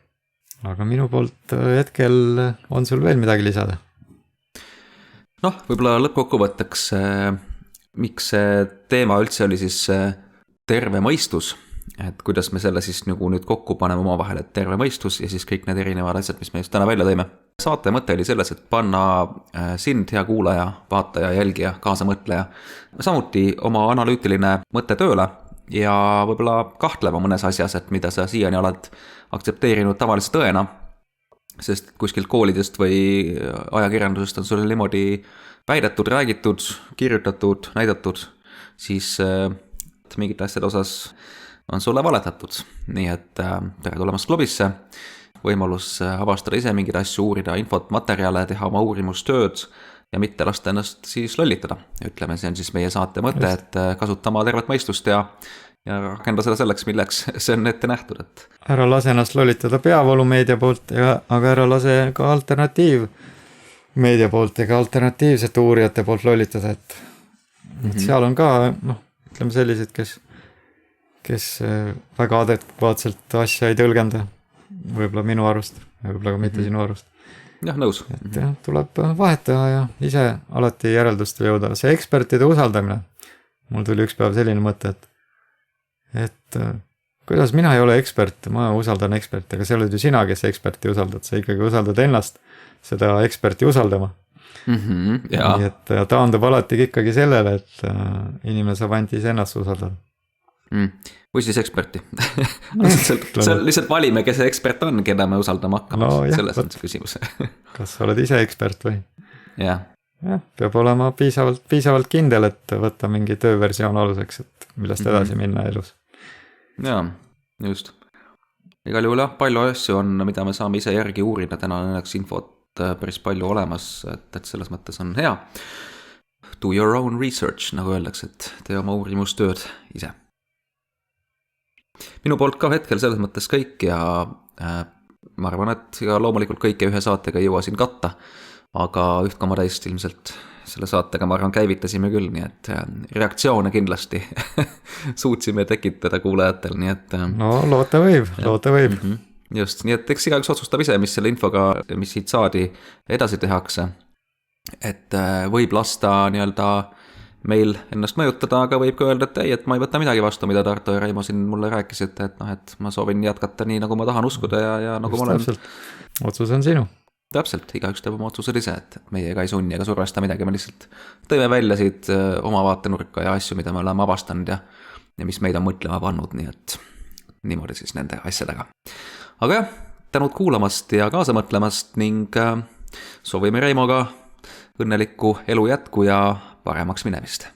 Aga minu poolt hetkel on sul veel midagi lisada? Võib-olla lõppkokkuvõtteks miks see teema üldse oli siis terve mõistus, et kuidas me selle siis nagu nüüd kokku paneme oma vahel, et terve mõistus ja siis kõik need erinevad asjad, mis me just täna välja tõime. Saate mõte oli selles, et panna sind, hea kuulaja, vaataja, jälgija, kaasamõtleja, samuti oma analüütiline mõte tööle ja võib-olla kahtlema mõnes asjas, et mida sa siiani oled aktsepteerinud tavalise tõena, sest kuskilt koolidest või ajakirjandusest on sulle niimoodi väidetud, räägitud, kirjutatud, näidatud, siis mingite asjade osas on sulle valetatud. Nii et tere tulemast klubisse, võimalus avastada ise mingeid asju, uurida infot, materjale, teha oma uurimustööd ja mitte lasta ennast siis lollitada. Ütleme, see on siis meie saate mõte, et kasutama tervet mõistust ja rakenda seda selleks, milleks see on ette nähtud. Et... Ära lase ennast lollitada peavoolumeedia poolt, aga ära lase ka alternatiivmeedia poolt ega alternatiivsete uurijate poolt lollitada, et seal on ka, ütleme sellised, kes väga adekvaatselt asja ei tõlgenda, võib-olla minu arust, võib-olla ka mitte sinu arust. Jah, nõus. Et tuleb vahetada ja ise alati järeldustele jõuda. See ekspertide usaldamine. Mul tuli üks päev selline mõte, et kuidas mina ei ole ekspert, ma usaldan eksperti, aga see oled ju sina, kes eksperti usaldad, sa ikkagi usaldad ennast seda eksperti usaldama. Nii et taandub alati ikkagi sellele, et inimene saab ainult ise ennast usaldada. Või siis eksperti. Lihtsalt valime, kes see ekspert on, keda me usaldama hakkame. Selles on see küsimus. Kas sa oled ise ekspert või? Jah. Peab olema piisavalt kindel, et võtta mingi tööversioon aluseks, et millest edasi minna elus. Jaa, just. Igal juhul palju asju on, mida me saame ise järgi uurida. Täna on õnneks infot päris palju olemas, et selles mõttes on hea. Do your own research, nagu öeldakse, et tee oma uurimustööd ise. Minu poolt ka hetkel selles mõttes kõik ja ma arvan, et loomulikult kõike ühe saatega ei jõua siin katta, aga 1,2 ilmselt selle saatega ma arvan käivitasime küll, nii et reaktsioone kindlasti suutsime tekitada kuulajatel, nii et... No loota võib. Just, nii et eks igaüks otsustab ise, mis selle infoga, mis siit saadi edasi tehakse, et võib lasta nii-öelda meil ennast mõjutada, aga võib ka öelda, et ei, et ma ei võta midagi vastu, mida Tarto ja Raimo siin mulle rääkisid, et ma soovin jätkata nii, nagu ma tahan uskuda ja nagu ma olen. Otsus on sinu. Täpselt, igaüks teeb oma otsused ise, et meie ega ei sunni ega survesta midagi, me lihtsalt tõime välja siit oma vaatenurka ja asju, mida me oleme avastanud ja mis meid on mõtlema pannud, nii et niimoodi siis nende asjadega. Aga jah, tänud kuulamast ja kaasa mõtlemast ning soovime Reimoga õnnelikku elu jätku ja paremaks minemist.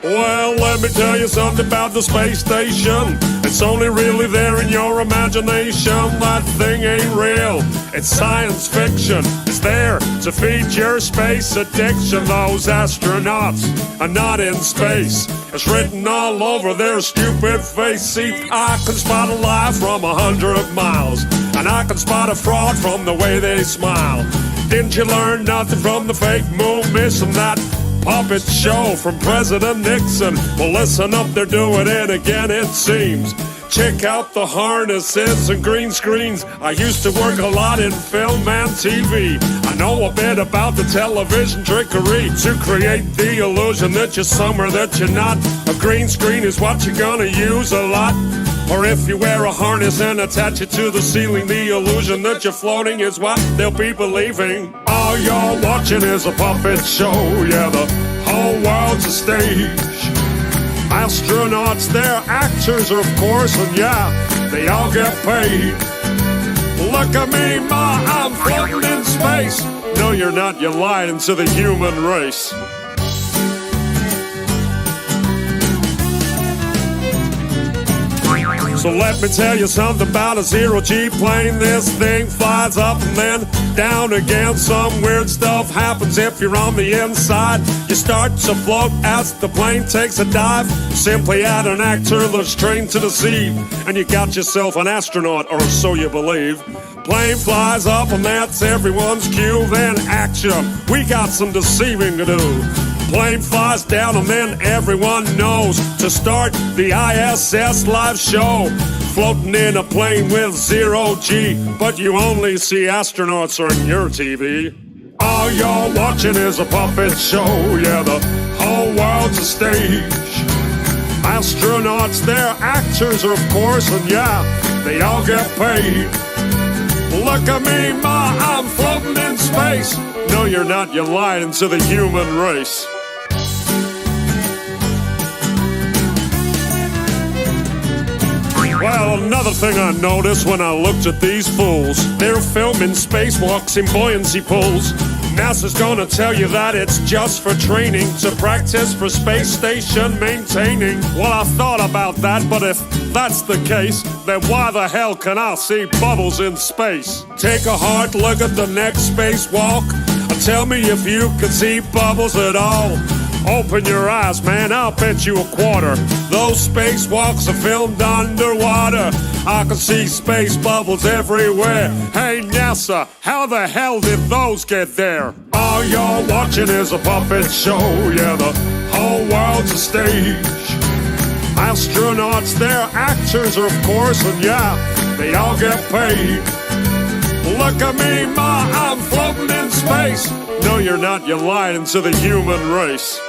Well, let me tell you something about the space station. It's only really there in your imagination. That thing ain't real, it's science fiction. It's there to feed your space addiction. Those astronauts are not in space. It's written all over their stupid face. See, I can spot a lie from 100 miles, and I can spot a fraud from the way they smile. Didn't you learn nothing from the fake moon mission? That puppet show from President Nixon. Well, listen up, they're doing it again, it seems. Check out the harnesses and green screens. I used to work a lot in film and TV. I know a bit about the television trickery to create the illusion that you're somewhere that you're not. A green screen is what you're gonna use a lot. Or if you wear a harness and attach it to the ceiling, the illusion that you're floating is what they'll be believing. All you're watching is a puppet show. Yeah, the whole world's a stage. Astronauts, they're actors, of course, and yeah, they all get paid. Look at me, Ma, I'm floating in space. No, you're not, you're lying to the human race. So let me tell you something about a zero-G plane. This thing flies up and then down again. Some weird stuff happens if you're on the inside. You start to float as the plane takes a dive. Simply add an actor that's trained to deceive, and you got yourself an astronaut, or so you believe. Plane flies up and that's everyone's cue. Then action, we got some deceiving to do. Plane flies down and then everyone knows to start the ISS live show. Floating in a plane with zero-G, but you only see astronauts on your TV. All you're watching is a puppet show. Yeah, the whole world's a stage. Astronauts, they're actors, of course, and yeah, they all get paid. Look at me, ma, I'm floating in space. No, you're not, you're lying to the human race. Well, another thing I noticed when I looked at these fools, they're filming spacewalks in buoyancy pools. NASA's gonna tell you that it's just for training, to practice for space station maintaining. Well, I thought about that, but if that's the case, then why the hell can I see bubbles in space? Take a hard look at the next spacewalk. Tell me if you can see bubbles at all. Open your eyes, man, I'll bet you a quarter. Those spacewalks are filmed underwater. I can see space bubbles everywhere. Hey, NASA, how the hell did those get there? All you're watching is a puppet show. Yeah, the whole world's a stage. Astronauts, they're actors, of course, and yeah, they all get paid. Look at me, ma, I'm floating in space. No, you're not, you're lying to the human race.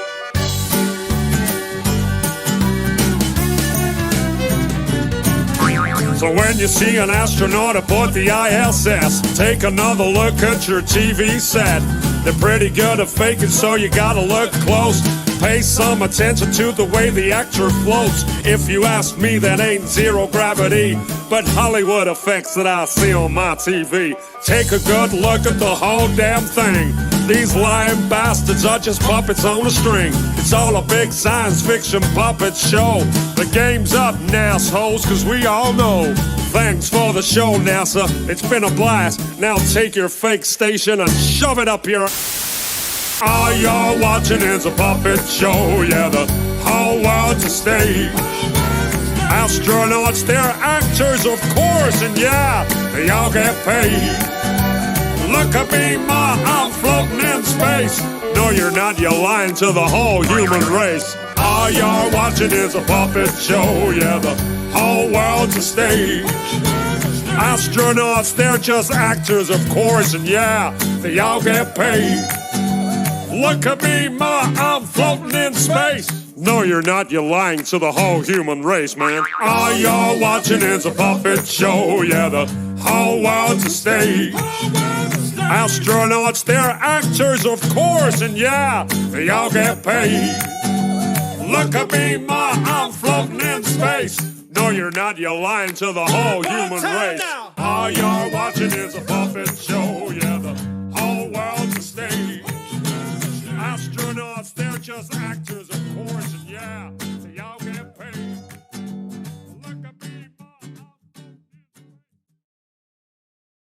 So when you see an astronaut aboard the ISS, take another look at your TV set. They're pretty good at faking, so you gotta look close. Pay some attention to the way the actor floats. If you ask me, that ain't zero gravity, but Hollywood effects that I see on my TV. Take a good look at the whole damn thing. These lying bastards are just puppets on a string. It's all a big science fiction puppet show. The game's up, nassholes, cause we all know. Thanks for the show, NASA. It's been a blast. Now take your fake station and shove it up your... All you're watching is a puppet show. Yeah, the whole world's a stage. Astronauts, they're actors, of course, and yeah, they all get paid. Look at me, ma, I'm floating in space. No, you're not, you're lying to the whole human race. All you're watching is a puppet show. Yeah, the whole world's a stage. Astronauts, they're just actors, of course, and yeah, they all get paid. Look at me, ma, I'm floating in space. No, you're not, you're lying to the whole human race, man. All you're watching is a puppet show. Yeah, the whole world's a stage. Astronauts, they're actors, of course, and yeah, they all get paid. Look at me, ma, I'm floating in space. No, you're not, you're lying to the whole human race. All you're watching is a puppet show.